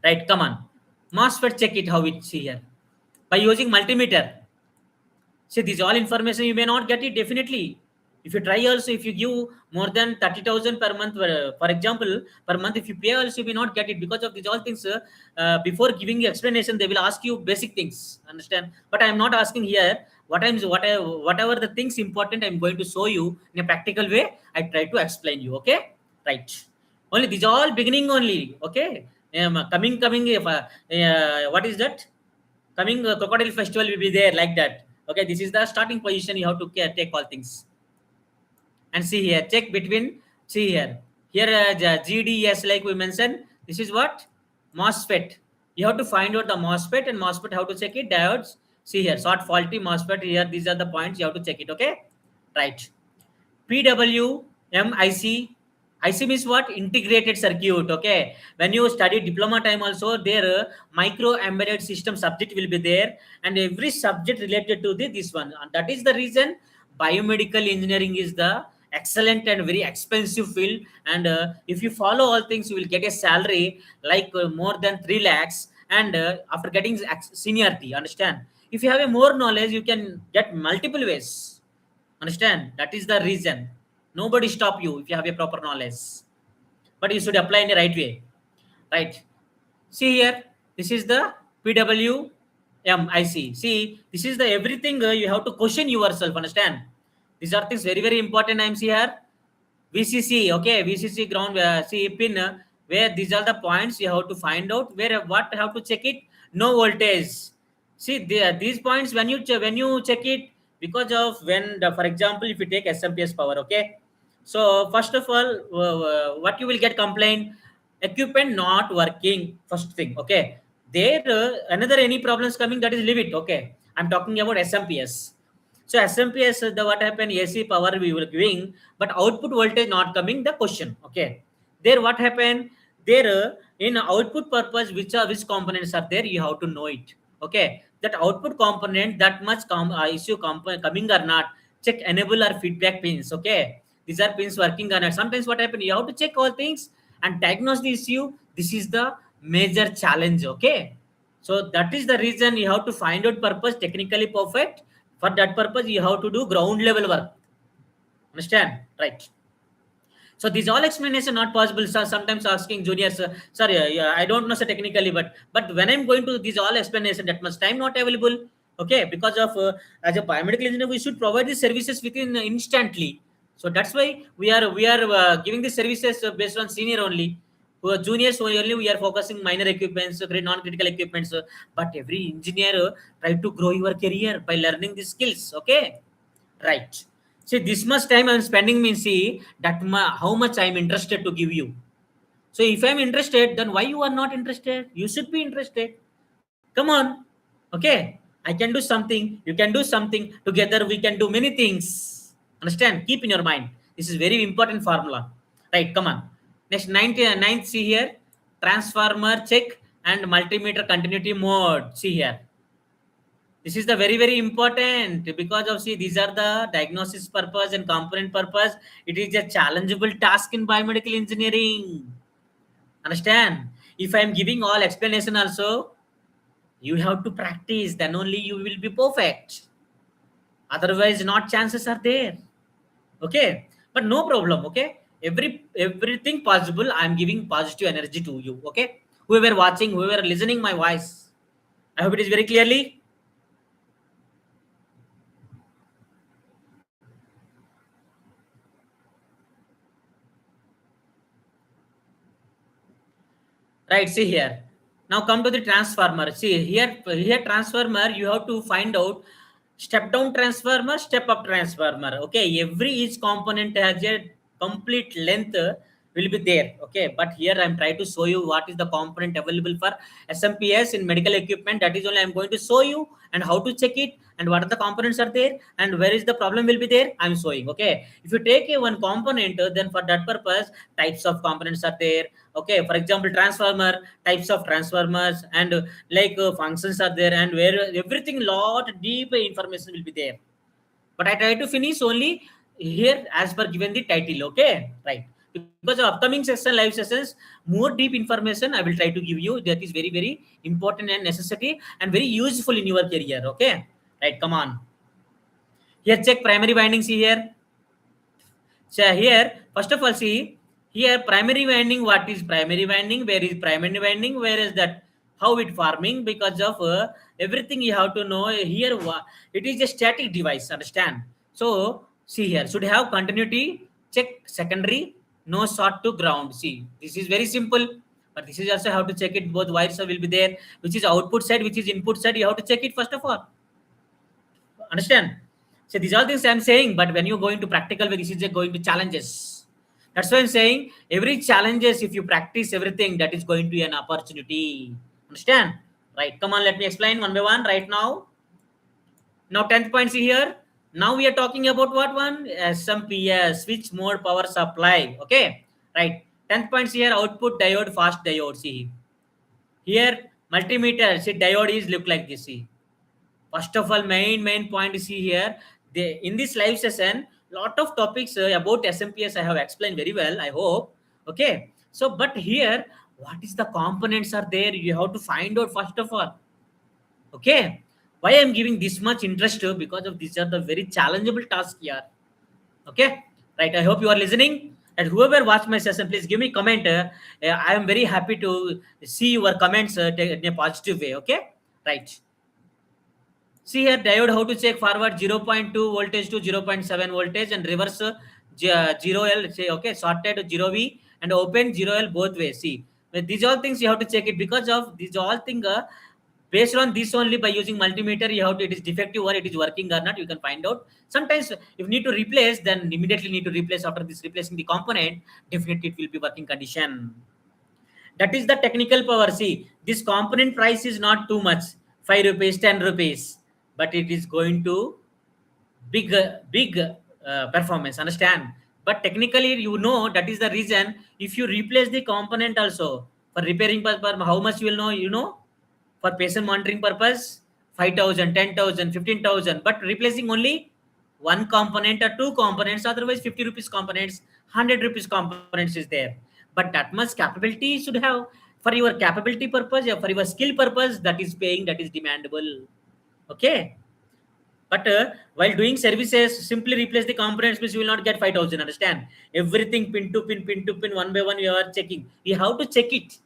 Right, come on. MOSFET check it how it see here. By using multimeter. See, this all information you may not get it definitely. If you try also, if you give more than 30,000 per month, for example, per month, if you pay also, you may not get it because of these all things. Before giving the explanation, they will ask you basic things. Understand? But I am not asking here. Whatever the things important, I am going to show you in a practical way. I try to explain you. Okay, right? Only these all beginning only. Okay, coming. If what is that? Coming crocodile festival will be there like that. Okay, this is the starting position. You have to take all things. And see here, check between, see here the GDS like we mentioned, this is what? MOSFET. You have to find out the MOSFET and MOSFET how to check it, diodes. See here, short faulty MOSFET here, these are the points you have to check it. Okay, right. PWMIC. IC means what? Integrated circuit. Okay, when you study diploma time also there micro embedded system subject will be there, and every subject related to this one, and that is the reason biomedical engineering is the excellent and very expensive field. And if you follow all things you will get a salary like more than 3 lakhs, and after getting seniority, understand, if you have a more knowledge you can get multiple ways. Understand? That is the reason. Nobody stop you if you have a proper knowledge. But you should apply in the right way. Right. See here. This is the PWMIC. See, this is the everything you have to question yourself. Understand? These are things very important. I'm see here. VCC. Okay. VCC ground. See pin. where these are the points you have to find out where what have to check it. No voltage. See these points when when you check it, because of when for example if you take SMPS power, okay. So first of all, what you will get complaint, equipment not working, first thing, okay. There another any problems coming, that is leave it, okay. I'm talking about SMPS. So SMPS, the what happened, AC power we were giving, but output voltage not coming, the question, okay. There what happened, there in output purpose, which components are there, you have to know it, okay. That output component, that much issue coming or not, check enable or feedback pins, okay. These are pins working or not. Sometimes what happen, you have to check all things and diagnose the issue. This is the major challenge, okay. So that is the reason you have to find out purpose technically perfect. For that purpose, you have to do ground level work. Understand? Right. So these all explanation not possible. So sometimes asking juniors, sorry, yeah, I don't know so technically, but when I'm going to these all explanation, that much time not available. Okay, because of as a biomedical engineer, we should provide the services within instantly. So that's why we are giving the services based on senior only. Who are juniors only, we are focusing minor equipments, non-critical equipments. But every engineer try to grow your career by learning these skills. Okay, right. See, this much time I'm spending means see that how much I'm interested to give you. So if I'm interested, then why you are not interested? You should be interested. Come on. Okay. I can do something. You can do something. Together we can do many things. Understand? Keep in your mind. This is very important formula. Right. Come on. Next, ninth, see here. Transformer check and multimeter continuity mode. See here. This is the very important, because of see these are the diagnosis purpose and component purpose. It is a challengeable task in biomedical engineering. Understand? If I am giving all explanation also, you have to practice, then only you will be perfect. Otherwise not chances are there. Okay, but no problem. Okay, everything possible, I am giving positive energy to you. Okay, whoever watching, whoever listening my voice, I hope it is very clearly. Right, see here. Now come to the transformer. See here transformer, you have to find out step down transformer, step up transformer. Okay, every each component has a complete length will be there. Okay, but here I'm trying to show you what is the component available for SMPS in medical equipment. That is only I'm going to show you, and how to check it, and what are the components are there, and where is the problem will be there. I'm showing. Okay, if you take a one component, then for that purpose, types of components are there. Okay, for example, transformer, types of transformers, and functions are there, and where everything lot deep information will be there. But I try to finish only here as per given the title. Okay, right, because of upcoming session, live sessions, more deep information I will try to give you, that is very important and necessary and very useful in your career. Okay, right, come on. Here check primary windings here. So here, first of all, see here primary winding. What is primary winding? Where is primary winding? Where is that? How it forming? Because of everything you have to know here. It is a static device. Understand? So see here, should have continuity. Check secondary. No short to ground. See, this is very simple. But this is also how to check it. Both wires will be there. Which is output side, which is input side. You have to check it first of all. Understand? So these are things I'm saying, but when you go into practical way, this is going to challenges. That's why I'm saying every challenges, if you practice everything, that is going to be an opportunity. Understand? Right. Come on, let me explain one by one right now. Now 10th point, see here. Now we are talking about what one? SMPS, switch mode power supply. Okay. Right. 10th points here, output diode, fast diode. See here, multimeter. See, diode is look like this. See. First of all, main point is see here. In this live session, lot of topics about SMPS I have explained very well, I hope. Okay. So, but here, what is the components are there? You have to find out first of all. Okay. Why I am giving this much interest to? Because of these are the very challengeable tasks here. Okay. Right. I hope you are listening. And whoever watch my session, please give me comment. I am very happy to see your comments in a positive way. Okay. Right. See here diode, how to check forward 0.2 voltage to 0.7 voltage and reverse 0L, say okay, sorted 0V and open 0L both ways. See, with these all things you have to check it, because of these all thing based on this only, by using multimeter you have to, it is defective or it is working or not, you can find out. Sometimes if you need to replace, then immediately need to replace. After this replacing the component, definitely it will be working condition. That is the technical power. See, this component price is not too much, 5 rupees, 10 rupees, but it is going to big performance, understand. But technically, that is the reason. If you replace the component also for repairing purpose, how much you will know, for patient monitoring purpose, 5,000, 10,000, 15,000. But replacing only one component or two components, otherwise 50 rupees components, 100 rupees components is there. But that much capability should have. For your capability purpose, for your skill purpose, that is paying, that is demandable. Okay. But while doing services, simply replace the components means you will not get 5,000. Understand? Everything pin to pin, one by one, you are checking. You have to check it.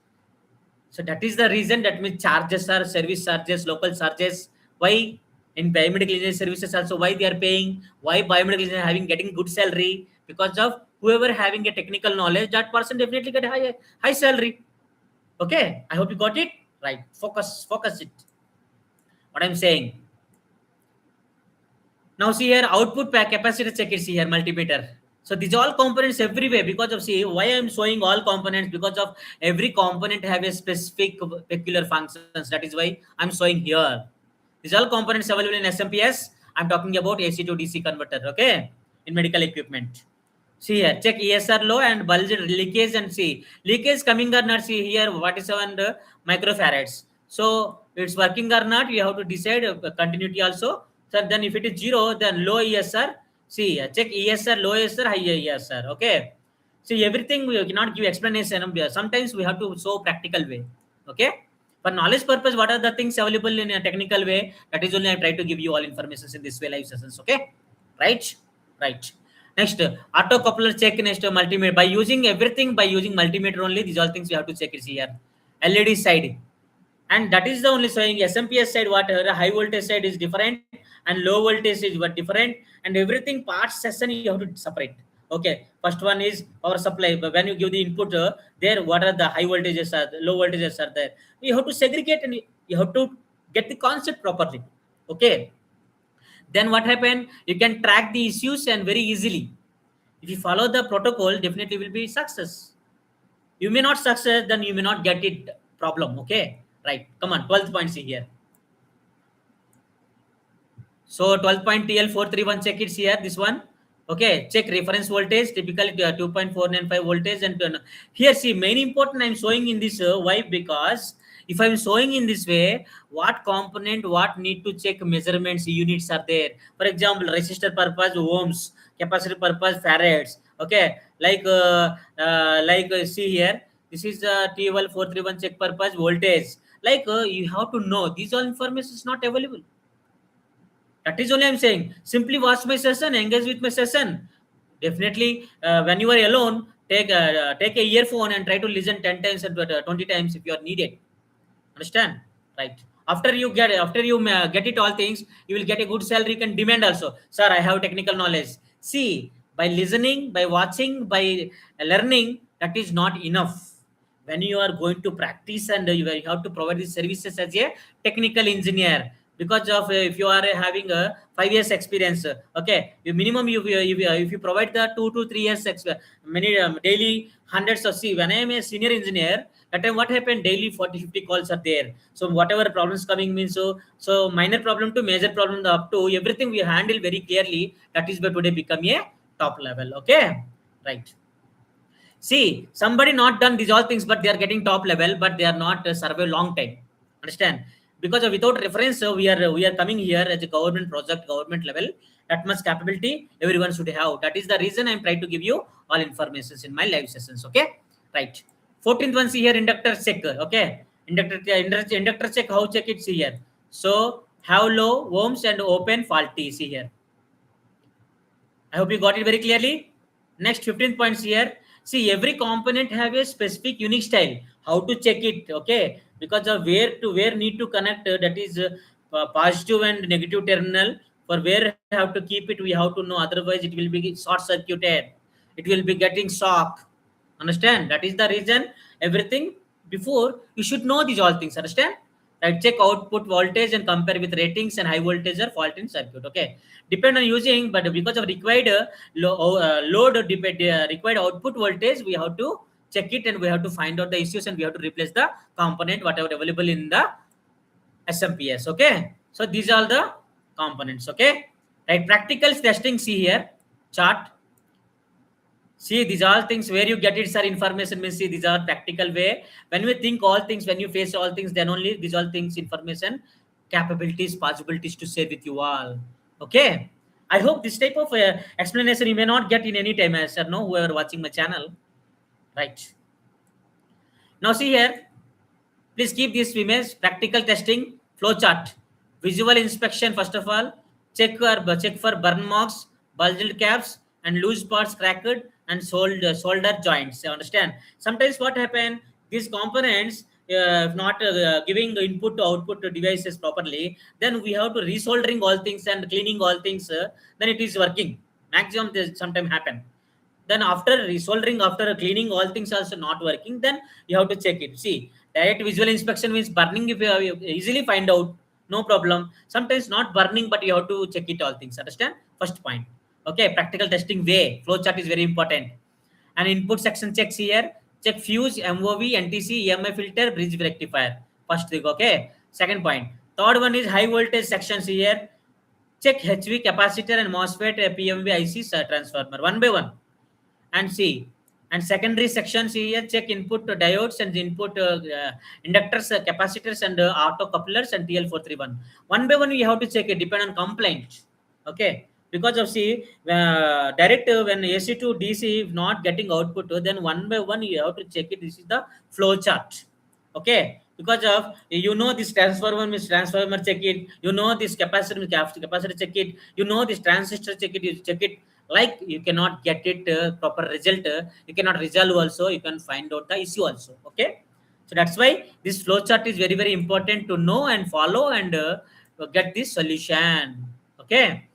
So that is the reason. That means charges are service charges, local charges. Why in biomedical engineering services also, why they are paying? Why biomedical engineer having getting good salary? Because of whoever having a technical knowledge, that person definitely get high salary. Okay, I hope you got it right. Focus it. What I'm saying. Now see here, output pack capacitor check is here, multimeter. So these all components everywhere, because of, see why I'm showing all components, because of every component have a specific peculiar functions. That is why I'm showing here. These all components available in SMPS. I'm talking about AC to DC converter. Okay, in medical equipment. See here, check ESR low and bulge leakage, and see leakage coming or not. See here, what is 7 microfarads. So it's working or not, you have to decide continuity also. So then if it is 0, then low ESR. See, check ESR, low ESR, high ESR. Okay. See, everything we cannot give explanation. Sometimes we have to show practical way. Okay. For knowledge purpose, what are the things available in a technical way? That is only I try to give you all information in this way, live sessions. Okay. Right. Right. Next, auto coupler check. Next, multimeter. By using everything, by using multimeter only, these all things we have to check. Is here. LED side. And that is the only showing SMPS side, what high voltage side is different and low voltage is what different, and everything parts session you have to separate. Okay, first one is power supply. But when you give the input, there what are the high voltages are, the low voltages are there. You have to segregate and you have to get the concept properly. Okay, then what happened? You can track the issues and very easily. If you follow the protocol, definitely will be success. You may not success, then you may not get it problem. Okay, right. Come on, 12th point, see here. So 12 point TL431 check it's here, this one. Okay, check reference voltage, typically 2.495 voltage, and here see main important I'm showing in this. Why? Because if I'm showing in this way, what component, what need to check measurements, units are there. For example, resistor purpose ohms, capacitor purpose farads. Okay, see here, this is the TL431 check purpose voltage. You have to know these all information is not available. That is only I'm saying. Simply watch my session, engage with my session. Definitely, when you are alone, take a earphone and try to listen 10 times and 20 times if you are needed. Understand? Right. After you get it all things, you will get a good salary. You can demand also. Sir, I have technical knowledge. See, by listening, by watching, by learning, that is not enough. When you are going to practice and you have to provide these services as a technical engineer, because of if you are having a 5 years experience, okay, you minimum if you provide the 2 to 3 years many daily hundreds of, see when I am a senior engineer, that time what happened, daily 40-50 calls are there. So whatever problems coming means, so minor problem to major problem up to everything we handle very clearly. That is why today become a top level. Okay, right. See, somebody not done these all things, but they are getting top level, but they are not survive long time. Understand? Because without reference, we are coming here as a government project, government level. That much capability everyone should have. That is the reason I'm trying to give you all informations in my live sessions. Okay, right. 14th one, see here, inductor check. Okay, inductor check. How check it? See here. So have low ohms and open faulty. See here. I hope you got it very clearly. Next 15 points here. See, every component have a specific unique style. How to check it? Okay, because of where need to connect. That is positive and negative terminal. For where have to keep it, we have to know. Otherwise, it will be short circuited. It will be getting shock. Understand? That is the reason everything before you should know these all things. Understand? Right? Check output voltage and compare with ratings and high voltage or fault in circuit. Okay. Depend on using, but because of required load required output voltage, we have to check it and we have to find out the issues and we have to replace the component whatever available in the SMPS. Okay. So these are the components. Okay. Right. Practicals testing. See here chart. See, these all things where you get it, sir. Information means see, these are practical way. When we think all things, when you face all things, then only these all things, information, capabilities, possibilities to share with you all. Okay. I hope this type of explanation you may not get in any time, as sir. No, whoever watching my channel, right? Now see here. Please keep this image. Practical testing flow chart. Visual inspection first of all. Check for burn marks, bulged caps, and loose parts cracked and solder joints. You understand? Sometimes what happen? These components, if not giving the input to output to devices properly, then we have to resoldering all things and cleaning all things. Then it is working. Maximum this sometimes happen. Then after resoldering, after cleaning, all things also not working, then you have to check it. See, direct visual inspection means burning, if you easily find out, no problem. Sometimes not burning, but you have to check it all things. Understand? First point. Okay, practical testing way. Flow chart is very important. And input section checks here. Check fuse, MOV, NTC, EMI filter, bridge rectifier. First thing, okay. Second point. Third one is high voltage sections here. Check HV capacitor and MOSFET, PMV IC transformer one by one. And see, and secondary sections here, check input diodes and input inductors, capacitors, and auto couplers and TL431 one by one. We have to check it, depend on complaint. Okay, because of see direct when AC to DC if not getting output, then one by one you have to check it. This is the flow chart. Okay, because of this transformer means transformer, check it. This capacitor means capacitor, check it. This transistor, check it. You check it. Like you cannot get it proper result, you cannot resolve also, you can find out the issue also. Okay, so that's why this flow chart is very important to know and follow and get this solution. Okay,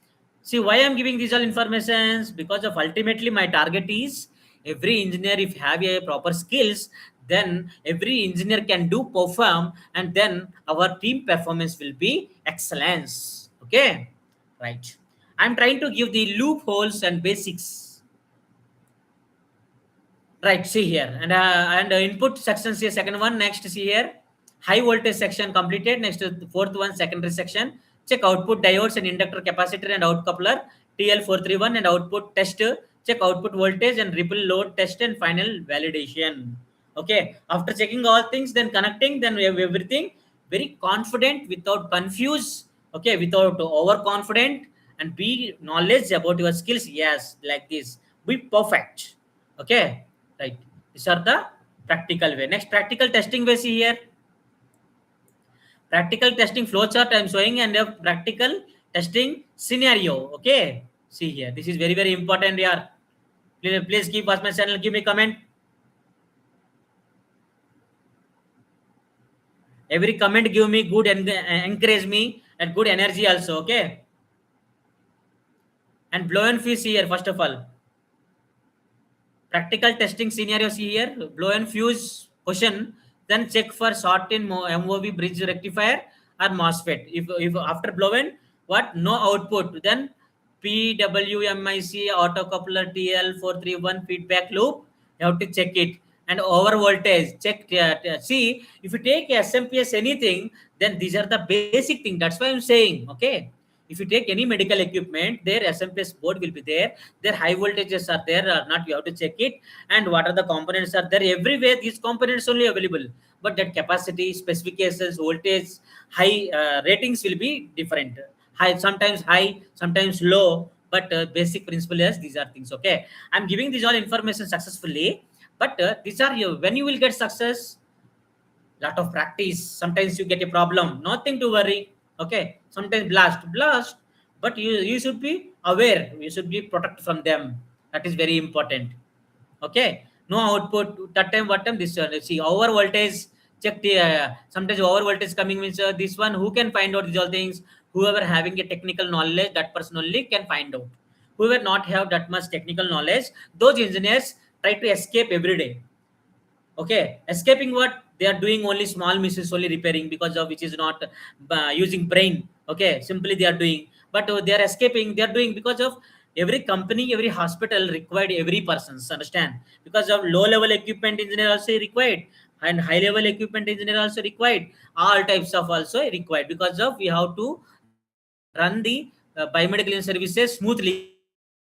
see why I'm giving these all informations, because of ultimately my target is every engineer, if have a proper skills, then every engineer can do perform, and then our team performance will be excellence. Okay, right. I'm trying to give the loopholes and basics. Right, see here. And input sections here, second one. Next, see here. High voltage section completed. Next, fourth one, secondary section. Check output diodes and inductor capacitor and out coupler, TL431 and output test. Check output voltage and ripple load test and final validation. Okay, after checking all things, then connecting, then we have everything very confident without confuse. Okay, without overconfident, and be knowledge about your skills. Yes, like this. Be perfect. Okay, right. These are the practical way. Next, practical testing way. See here. Practical testing flowchart I am showing, and a practical testing scenario. Okay, see here. This is very important here. Please keep watch my channel. Give me comment. Every comment give me good and encourage me and good energy also. Okay. And blow and fuse here first of all. Practical testing scenarios here. Blow and fuse question. Then check for short in MOV bridge rectifier or MOSFET. If after blow in, what no output, then PWMIC auto coupler TL431 feedback loop. You have to check it. And over voltage check. See, if you take SMPS anything, then these are the basic thing. That's why I'm saying. Okay. If you take any medical equipment, their SMPS board will be there. Their high voltages are there or not, you have to check it. And what are the components are there. Everywhere these components only available. But that capacity, specifications, voltage, high ratings will be different. High, sometimes low. But basic principle is these are things. Okay. I'm giving these all information successfully. But these are you. When you will get success, lot of practice. Sometimes you get a problem. Nothing to worry. Okay, sometimes blast, but you should be aware, you should be protected from them. That is very important. Okay, no output that time, what time this see over voltage, check the sometimes over voltage coming means this one, who can find out these all things? Whoever having a technical knowledge, that person only can find out. Whoever not have that much technical knowledge, those engineers try to escape every day. Okay, escaping what they are doing, only small misses, only repairing, because of which is not using brain. Okay, simply they are doing, but they are escaping. They are doing because of every company, every hospital required every persons. Understand? Because of low level equipment engineer also required, and high level equipment engineer also required. All types of also required, because of we have to run the biomedical services smoothly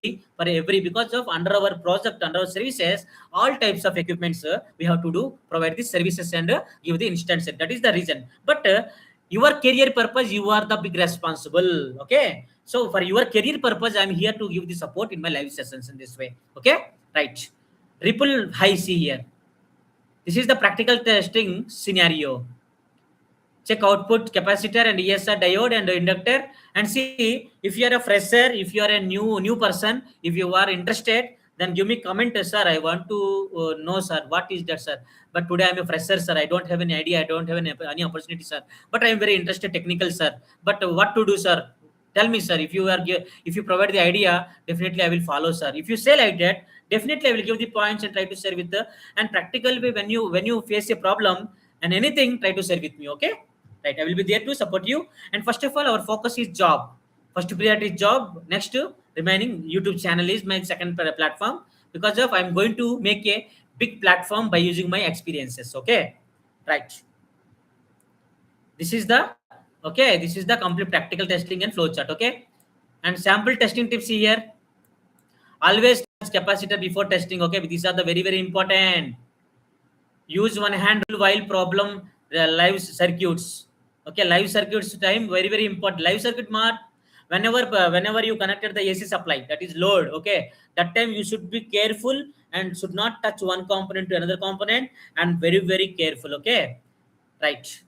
for every, because of under our project, under our services, all types of equipments we have to do, provide the services and give the instant set. That is the reason. But your career purpose, you are the big responsible. Okay, so for your career purpose, I'm here to give the support in my live sessions in this way. Okay, right. Ripple high, see here, this is the practical testing scenario. Check output capacitor and ESR diode and inductor, and see if you are a fresher, if you are a new person, if you are interested, then give me comment, sir, I want to know, sir, what is that, sir. But today I'm a fresher, sir, I don't have any idea, I don't have any opportunity, sir, but I am very interested technical, sir. But what to do, sir? Tell me, sir. If you are if you provide the idea, definitely I will follow, sir. If you say like that, definitely I will give the points and try to share with the, and practical way, when you face a problem and anything, try to share with me. Okay, right, I will be there to support you. And first of all, our focus is job. First priority is job. Next, remaining YouTube channel is my second platform, because of I'm going to make a big platform by using my experiences. Okay, right. This is the, okay, this is the complete practical testing and flow chart. Okay, and sample testing tips here. Always test capacitor before testing. Okay, these are the very important. Use one hand rule while problem live circuits. Okay, live circuits time very important. Live circuit mark, whenever you connected the AC supply, that is load. Okay, that time you should be careful and should not touch one component to another component, and very careful. Okay, right.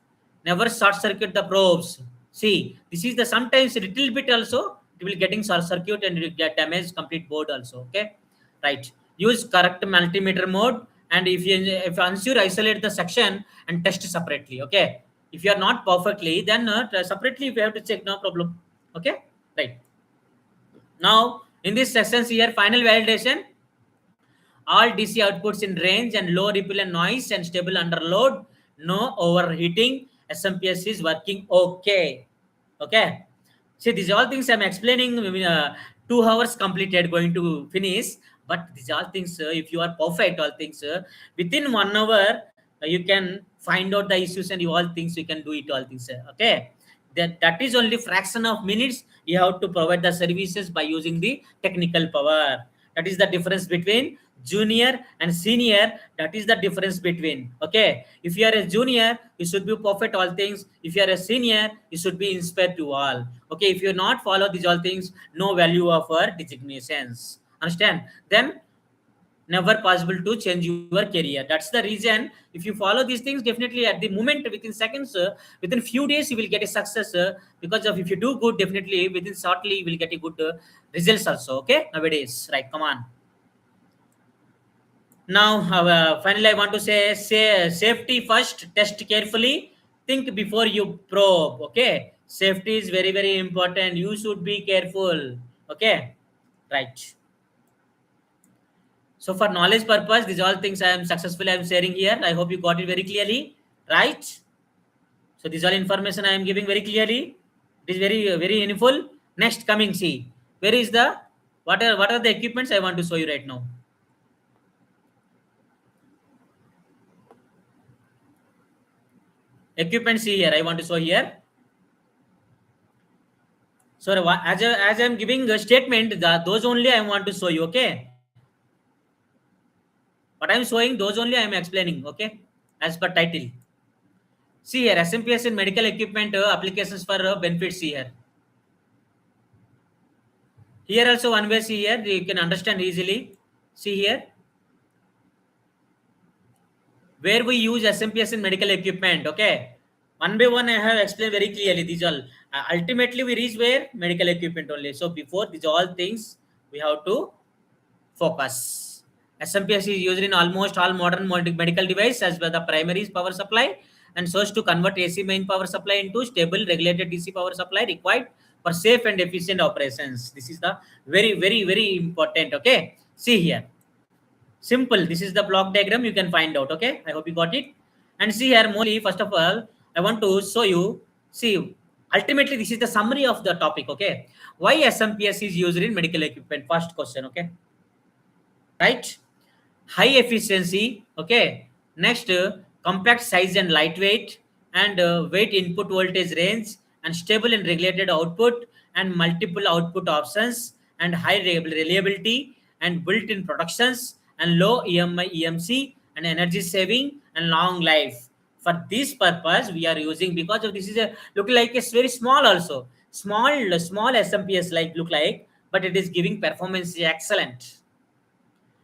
Never short circuit the probes. See, this is the sometimes a little bit also it will getting short circuit and it will get damage complete board also. Okay, right. Use correct multimeter mode, and if unsure, isolate the section and test separately. Okay, if you are not perfectly, then separately if you have to check, no problem. Okay, right. Now in this sections here, final validation. All DC outputs in range and low ripple and noise and stable under load. No overheating. SMPS is working okay. Okay. See, these all things I'm explaining. 2 hours completed, going to finish. But these all things, if you are perfect, all things within 1 hour, you can find out the issues and all things. You can do it all things. Okay. That is only fraction of minutes. You have to provide the services by using the technical power. That is the difference between junior and senior. That is the difference between. Okay, if you are a junior, you should be perfect all things. If you are a senior, you should be inspired to all. Okay, if you not follow these all things, no value of our designations. Understand? Then never possible to change your career. That's the reason. If you follow these things, definitely at the moment, within seconds, within few days, you will get a success, because of if you do good, definitely within shortly you will get a good results also. Okay, nowadays, right? Come on. Now, finally, I want to say safety first. Test carefully. Think before you probe. Okay, safety is very important. You should be careful. Okay, right. So for knowledge purpose, these all things I am sharing here. I hope you got it very clearly, right? So these all information I am giving very clearly. It is very meaningful. Next, coming, see, where is the, what are the equipments I want to show you right now? Equipment, see here, I want to show here. So as I am giving a statement, those only I want to show you. Okay, what I am showing, those only I am explaining. Okay, as per title. See here, SMPS in medical equipment applications for benefits. See here. Here also one way, see here, you can understand easily. See here, where we use SMPS in medical equipment. Okay, one by one I have explained very clearly. These all ultimately we reach where medical equipment only. So before these all things, we have to focus. SMPS is used in almost all modern medical device as well the primary power supply, and so as to convert AC main power supply into stable regulated DC power supply required for safe and efficient operations. This is the very important. Okay, see here. Simple. This is the block diagram. You can find out. Okay. I hope you got it. And see here, mostly, first of all, I want to show you. See, ultimately, this is the summary of the topic. Okay. Why SMPS is used in medical equipment? First question. Okay. Right. High efficiency. Okay. Next, compact size and lightweight, and weight input voltage range, and stable and regulated output, and multiple output options, and high reliability, and built-in productions, and low EMI EMC, and energy saving, and long life. For this purpose we are using, because of this is a look like it's very small also, small SMPS like look like, but it is giving performance excellent.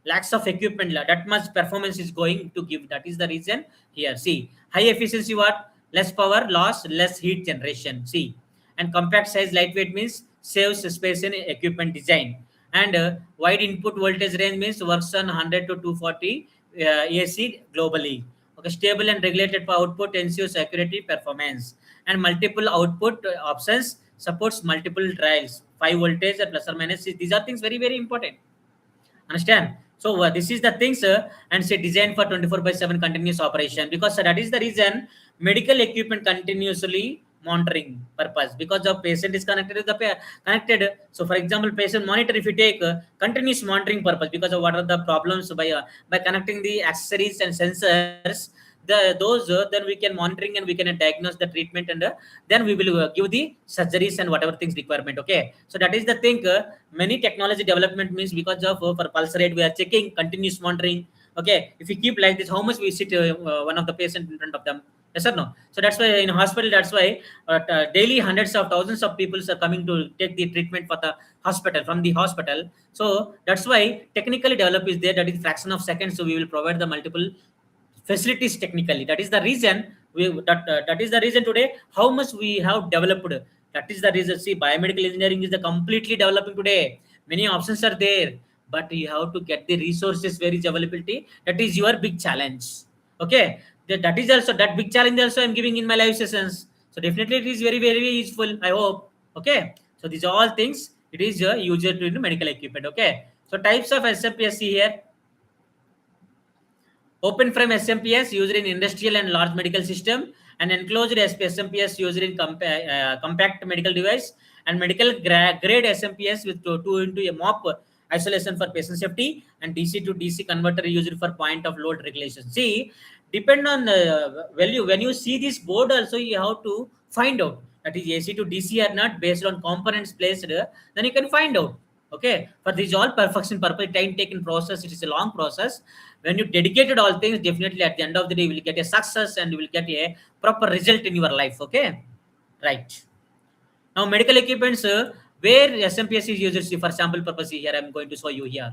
Lacks of equipment, that much performance is going to give. That is the reason here. See, high efficiency, what? Less power loss, less heat generation. See, and compact size, lightweight means saves space in equipment design. And wide input voltage range means works on 100 to 240 AC globally. Okay, stable and regulated power output ensures accuracy performance. And multiple output options supports multiple trials. 5 voltage plus or minus. These are things very very important. Understand? So this is the things, and say designed for 24/7 continuous operation, because that is the reason medical equipment continuously monitoring purpose, because the patient is connected to the connected. So for example, patient monitor, if you take continuous monitoring purpose, because of what are the problems by connecting the accessories and sensors, then we can monitoring and we can diagnose the treatment, and then we will give the surgeries and whatever things requirement. Okay, so that is the thing. Many technology development means, because of for pulse rate we are checking continuous monitoring. Okay, if you keep like this, how much we sit one of the patient in front of them, yes or no? So that's why in hospital, that's why daily hundreds of thousands of people are coming to take the treatment for the hospital, from the hospital. So that's why technically develop is there, that is fraction of seconds, so we will provide the multiple facilities technically. That is the reason that is the reason today how much we have developed. That is the reason. See, biomedical engineering is the completely developing today. Many options are there, but you have to get the resources, where is availability. That is your big challenge. Okay, that is also that big challenge also I'm giving in my live sessions. So definitely it is very very useful, I hope. Okay, so these are all things, it is user to medical equipment. Okay, so types of SMPS here. Open frame SMPS used in industrial and large medical system, and enclosed SMPS used in compact medical device, and medical grade SMPS with 2 into a mop isolation for patient safety, and DC to DC converter used for point of load regulation. See, depend on value. When you see this board also, you have to find out that is AC to DC or not based on components placed, then you can find out. Okay, for this all perfection purpose, time taken process, it is a long process. When you dedicated all things, definitely at the end of the day you will get a success, and you will get a proper result in your life. Okay, right. Now medical equipments, where SMPS is used. See, for sample purpose here I'm going to show you here.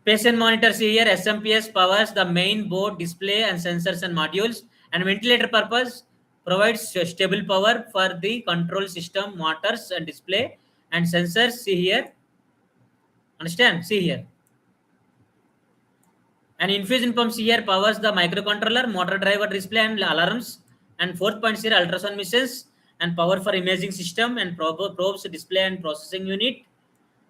Patient monitors here, SMPS powers the main board, display and sensors and modules. And ventilator purpose provides stable power for the control system, motors and display and sensors. See here, understand? See here. And infusion pumps here powers the microcontroller, motor driver, display and alarms. And fourth point here, ultrasound machines and power for imaging system and probes, display and processing unit.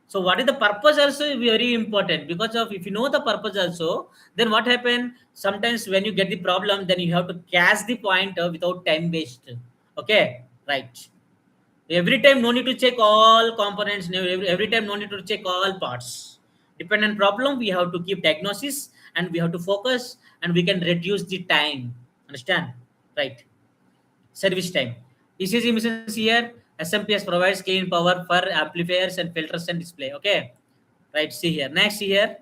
So what is the purpose also very important, because of if you know the purpose also, then what happen sometimes when you get the problem, then you have to catch the point without time waste. Okay, right. Every time no need to check all components, every time no need to check all parts. Dependent problem, we have to keep diagnosis and we have to focus, and we can reduce the time. Understand? Right. Service time. ECG Machines here, SMPS provides clean power for amplifiers and filters and display. Okay, right. See here. Next here,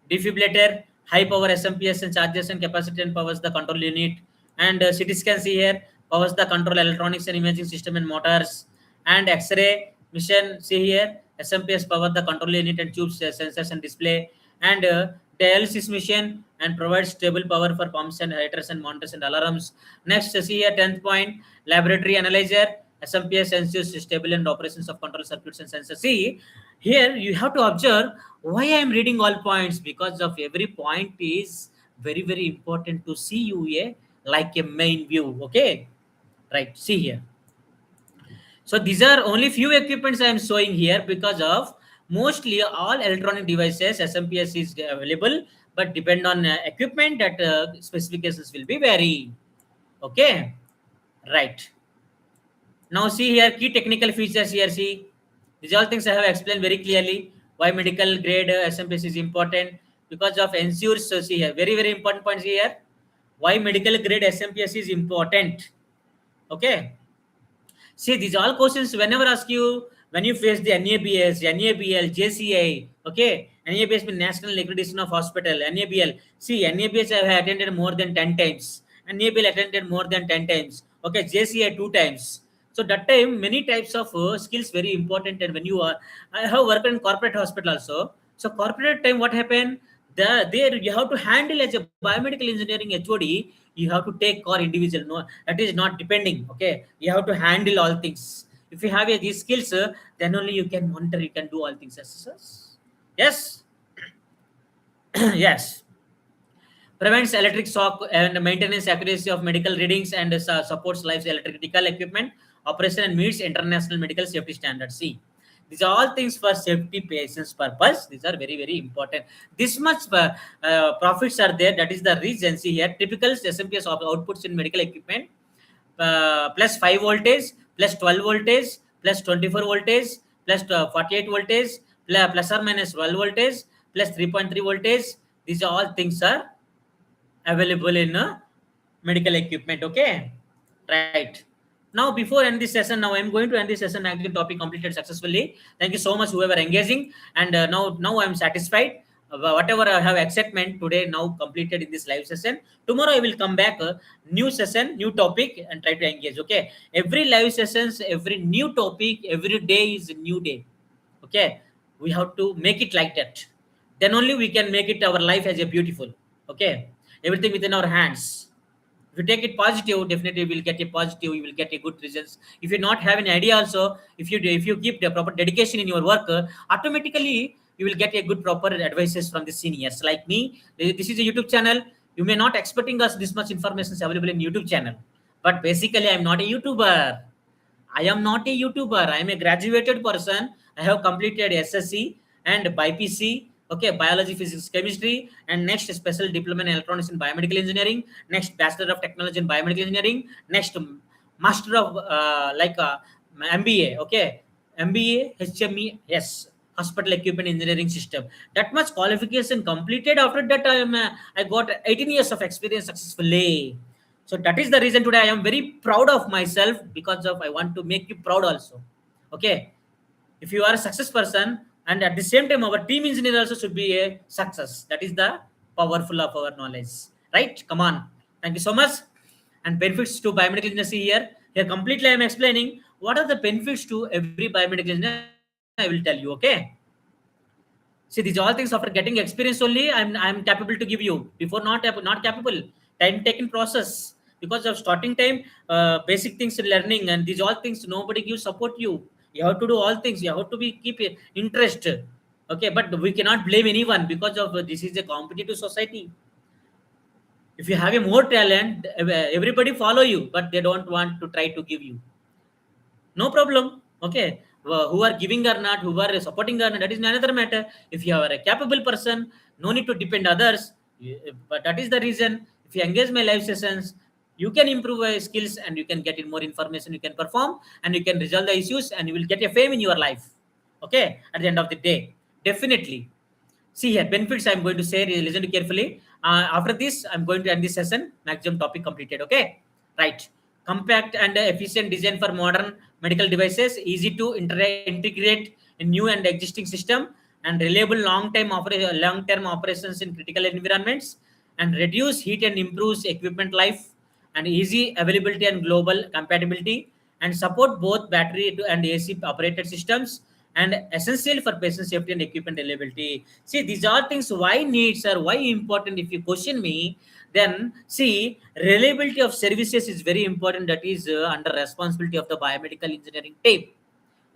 defibrillator, high power SMPS and charges and capacity and powers the control unit. And CT scan, see here, powers the control electronics and imaging system and motors. And X-ray mission, see here, SMPS power the control unit and tubes, sensors and display. And dialysis machine and provides stable power for pumps and heaters and monitors and alarms. Next, see here, 10th point, laboratory analyzer, SMPS ensures stable and operations of control circuits and sensors. See, here you have to observe why I am reading all points, because of every point is very very important to see you a like a main view. Okay, right. See here. So these are only few equipments I am showing here, because of Mostly all electronic devices SMPS is available, but depend on equipment that specifications will be vary. Okay, right. Now see here key technical features here. See, these all things I have explained very clearly. Why medical grade SMPS is important because of ensures. So see here, very important points here. Why medical grade SMPS is important. Okay. See, these all questions whenever ask you when you face the NABS, NABL, JCI, okay, NABS means National Accreditation of Hospital, NABL. See, NABS I have attended more than 10 times, NABL attended more than 10 times, okay, JCI 2 times. So that time, many types of skills very important. And when you are, I have worked in corporate hospital also. So corporate time, what happened? There you have to handle as a biomedical engineering HOD. You have to take car individual. No, that is not depending. Okay, you have to handle all things. If you have these skills, then only you can monitor. You can do all things. Yes, yes. Prevents electric shock and maintenance accuracy of medical readings and supports life's electrical equipment operation and meets international medical safety standards. See, these are all things for safety patients purpose. These are very important. This much profits are there. That is the reason. See here, typical SMPS outputs in medical equipment plus 5 voltage, plus 12 voltage, plus 24 voltage, plus 48 voltage, plus or minus 12 voltage, plus 3.3 voltage. These are all things are available in medical equipment. Okay, right. Now before end this session, now I'm going to end this session. Actually topic completed successfully. Thank you so much whoever engaging. And now I'm satisfied. Whatever I have excitement today now completed in this live session. Tomorrow I will come back, new session, new topic, and try to engage. Okay, every live sessions, every new topic, every day is a new day. Okay, we have to make it like that. Then only we can make it our life as a beautiful. Okay, everything within our hands. If you take it positive, definitely you will get a positive, you will get a good results. If you not have any idea also, if you keep the proper dedication in your work, automatically you will get a good proper advices from the seniors like me. This is a YouTube channel. You may not expecting us this much information is available in YouTube channel, but basically I'm not a YouTuber. I am not a YouTuber. I am a graduated person. I have completed SSC and BiPC, okay, biology, physics, chemistry, and next special diploma in electronics and biomedical engineering, next bachelor of technology in biomedical engineering, next master of MBA, okay, MBA, HMES, hospital equipment engineering system. That much qualification completed. After that, I got 18 years of experience successfully. So that is the reason today I am very proud of myself because of I want to make you proud also. Okay, if you are a success person, and at the same time our team engineer also should be a success. That is the powerful of our knowledge, right? Come on, thank you so much. And benefits to biomedical engineers here completely I am explaining what are the benefits to every biomedical engineer. I will tell you. Okay, see, these all things after getting experience only I'm capable to give you. Before not capable. Time taken process because of starting time, basic things learning, and these all things nobody gives support you. You have to do all things. You have to be keep interest. Okay, but we cannot blame anyone because of this is a competitive society. If you have a more talent, everybody follow you, but they don't want to try to give you. No problem. Okay, who are giving or not, who are supporting or not, that is another matter. If you are a capable person, no need to depend others. But that is the reason. If you engage my live sessions, you can improve your skills and you can get in more information. You can perform and you can resolve the issues and you will get a fame in your life. Okay, at the end of the day, definitely. See here, benefits I'm going to say, listen to carefully. After this, I'm going to end this session. Maximum topic completed. Okay, right. Compact and efficient design for modern medical devices, easy to integrate in new and existing system, and reliable long-term operations in critical environments, and reduce heat and improves equipment life, and easy availability and global compatibility, and support both battery and AC operated systems, and essential for patient safety and equipment reliability. See, these are things why needs are why important. If you question me, then see, reliability of services is very important. That is under responsibility of the biomedical engineering team.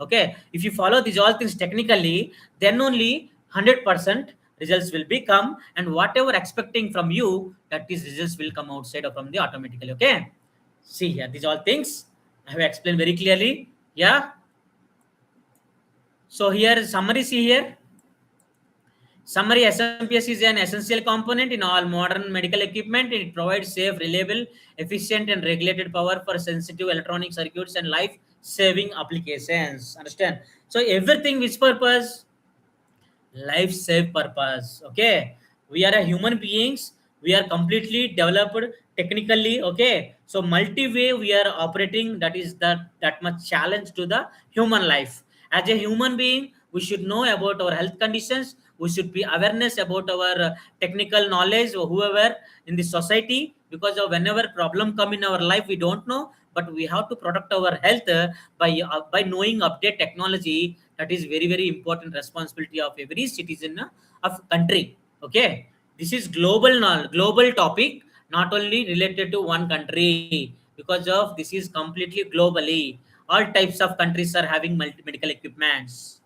Okay, if you follow these all things technically, then only 100% results will become, and whatever expecting from you, that is results will come outside or from the automatically. Okay, see here, these all things I have explained very clearly. Yeah. So here summary, see here. Summary: SMPS is an essential component in all modern medical equipment. It provides safe, reliable, efficient, and regulated power for sensitive electronic circuits and life-saving applications. Understand? So everything which purpose? Life save purpose. Okay, we are a human beings, we are completely developed technically. Okay, so multi-way we are operating, that is that much challenge to the human life. As a human being, we should know about our health conditions, we should be awareness about our technical knowledge or whoever in the society, because of whenever problem come in our life we don't know, but we have to protect our health by knowing update technology. That is very very important responsibility of every citizen of country. Okay, this is global topic, not only related to one country, because of this is completely globally. All types of countries are having medical equipments.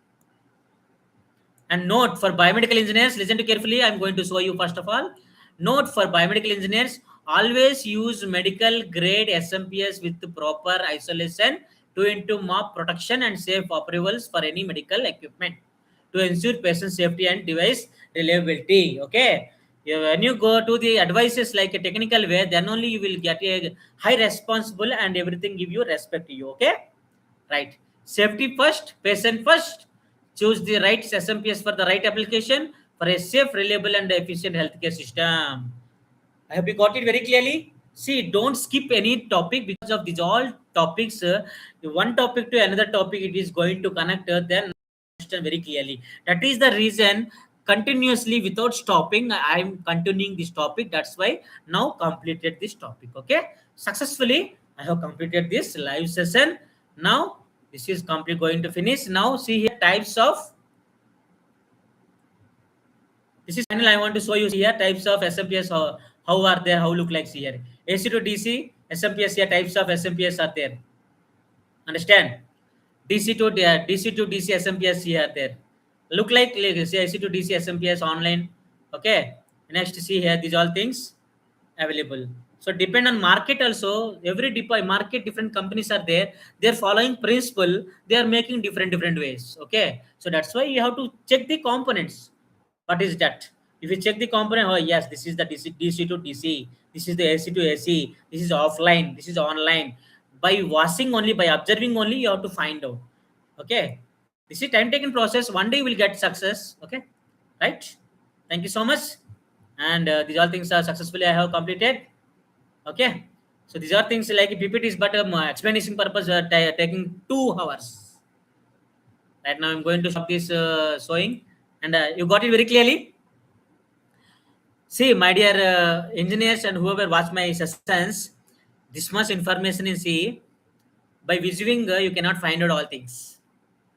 And note for biomedical engineers, listen to carefully. I'm going to show you first of all. Note for biomedical engineers, always use medical grade SMPS with proper isolation to into mop protection and safe approvals for any medical equipment to ensure patient safety and device reliability. Okay. When you go to the advices like a technical way, then only you will get a high responsible and everything give you respect to you. Okay. Right. Safety first, patient first. Choose the right SMPS for the right application for a safe, reliable, and efficient healthcare system. I hope you got it very clearly. See, don't skip any topic because of these all topics. One topic to another topic, it is going to connect. Then understand very clearly. That is the reason continuously without stopping. I am continuing this topic. That's why now completed this topic. Okay, successfully. I have completed this live session. Now this is complete going to finish. Now see here types of. This is final. I want to show you here types of SMPS. How are they? How look like here? AC to DC SMPS. Here types of SMPS are there. Understand? DC to DC SMPS here there. Look like say AC to DC SMPS online. Okay. Next see here these all things available. So depend on market also. Every market different companies are there. They're following principle. They are making different ways. Okay. So that's why you have to check the components. What is that? If you check the component, oh yes, this is the DC to DC. This is the AC to AC. This is offline. This is online. By watching only, by observing only, you have to find out. Okay. This is time taken process. One day you will get success. Okay. Right. Thank you so much. And these all things are successfully I have completed. Okay. So these are things like PPTs, but explanation purpose taking 2 hours. Right now I'm going to stop this showing, and you got it very clearly. See, my dear engineers and whoever watch my sessions, this much information is see. By viewing, you cannot find out all things.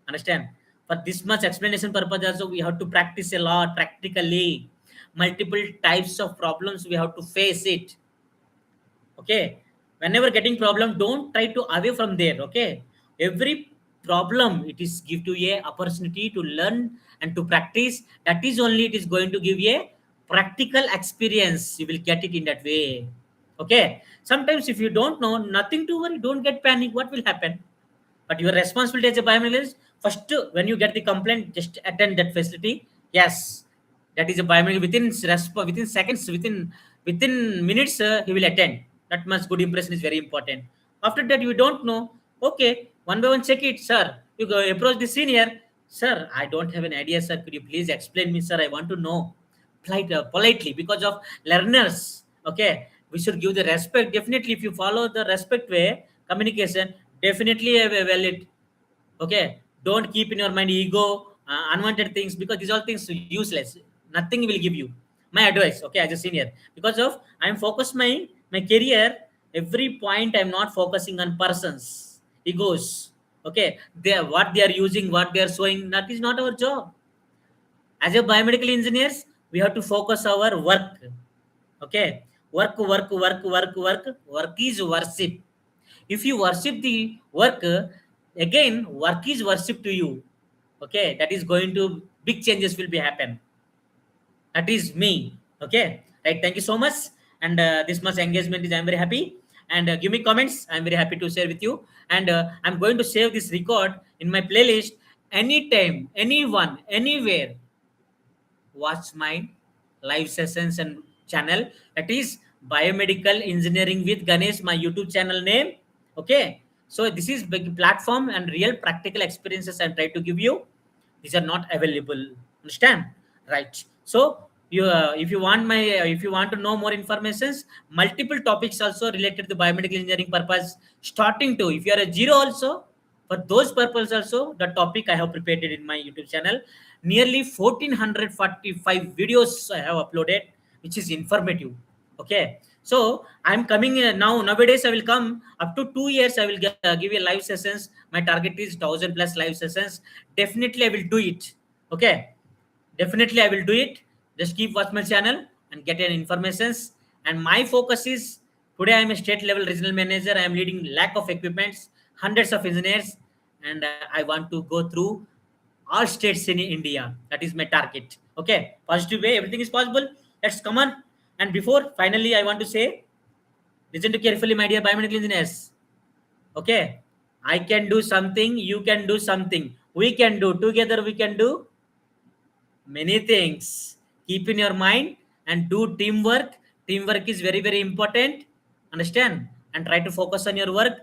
Understand? For this much explanation purpose, also we have to practice a lot practically. Multiple types of problems we have to face it. Okay. Whenever getting problem, don't try to away from there. Okay. Every problem it is give to a opportunity to learn and to practice. That is only it is going to give you a practical experience. You will get it in that way. Okay. Sometimes if you don't know, nothing to worry. Don't get panic. What will happen? But your responsibility as a biomedical, first when you get the complaint, just attend that facility. Yes, that is a biomedical within seconds, within minutes, he will attend. That much good impression is very important. After that, you don't know. Okay, one by one check it, sir. You go approach the senior. Sir, I don't have an idea, sir. Could you please explain me, sir? I want to know. Politely, because of learners. Okay, we should give the respect. Definitely, if you follow the respect way, communication, definitely valid. Okay, don't keep in your mind ego, unwanted things, because these all things useless. Nothing will give you. My advice, okay, as a senior, because of I'm focused my career. Every point I'm not focusing on persons, egos. Okay, what they are using, what they are showing. That is not our job. As a biomedical engineers, we have to focus our work. Okay, work is worship. If you worship the work, again work is worship to you. Okay, that is going to big changes will be happen. That is me. Okay, right, thank you so much. And this much engagement is I'm very happy. And give me comments, I'm very happy to share with you. And I'm going to save this record in my playlist. anytime, anyone, anywhere, watch my live sessions and channel. That is Biomedical Engineering with Ganesh, my YouTube channel name. Okay. So this is big platform and real practical experiences I'm trying to give you. These are not available. Understand? Right. So you, if you want to know more informations, multiple topics also related to biomedical engineering purpose. Starting to, if you are a zero also, for those purposes also, the topic I have prepared it in my YouTube channel. Nearly 1445 videos I have uploaded, which is informative. Okay. So I'm coming now. Nowadays, I will come up to 2 years. I will give you live sessions. My target is 1,000 plus live sessions. Definitely, I will do it. Okay. Definitely, I will do it. Just keep watch my channel and get an informations. And my focus is today I am a state level regional manager. I am leading lack of equipments, hundreds of engineers, and I want to go through all states in India. That is my target. Okay, positive way, everything is possible. Let's come on. And before finally, I want to say, listen to carefully, my dear biomedical engineers. Okay, I can do something, you can do something. We can do together. We can do many things. Keep in your mind and do teamwork. Teamwork is very, very important. Understand? And try to focus on your work.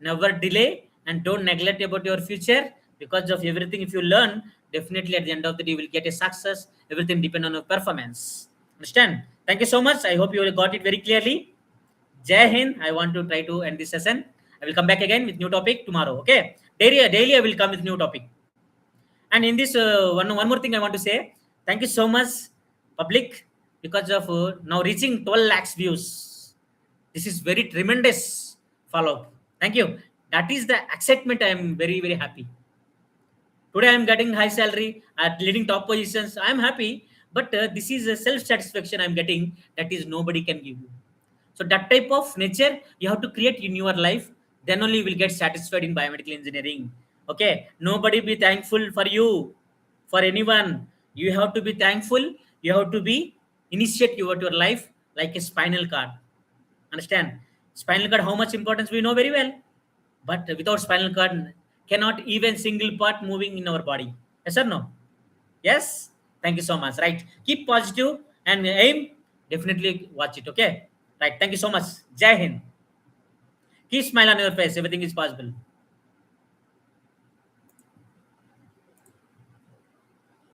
Never delay and don't neglect about your future because of everything. If you learn, definitely at the end of the day, you will get a success. Everything depends on your performance. Understand? Thank you so much. I hope you got it very clearly. Jai Hind. I want to try to end this session. I will come back again with new topic tomorrow. Okay. Daily I will come with new topic. And in this, one more thing I want to say. Thank you so much, public, because of now reaching 12 lakhs views. This is very tremendous follow. Thank you. That is the excitement. I am very, very happy. Today I am getting high salary at leading top positions. I am happy, but this is a self satisfaction I am getting that is nobody can give you. So that type of nature you have to create in your life. Then only you will get satisfied in biomedical engineering. Okay. Nobody be thankful for you, for anyone. You have to be thankful. You have to be initiate your life like a spinal cord. Understand? Spinal cord, how much importance we know very well. But without spinal cord, cannot even single part moving in our body. Yes or no? Yes. Thank you so much. Right. Keep positive and aim. Definitely watch it. Okay. Right. Thank you so much. Jai Hind. Keep smile on your face. Everything is possible.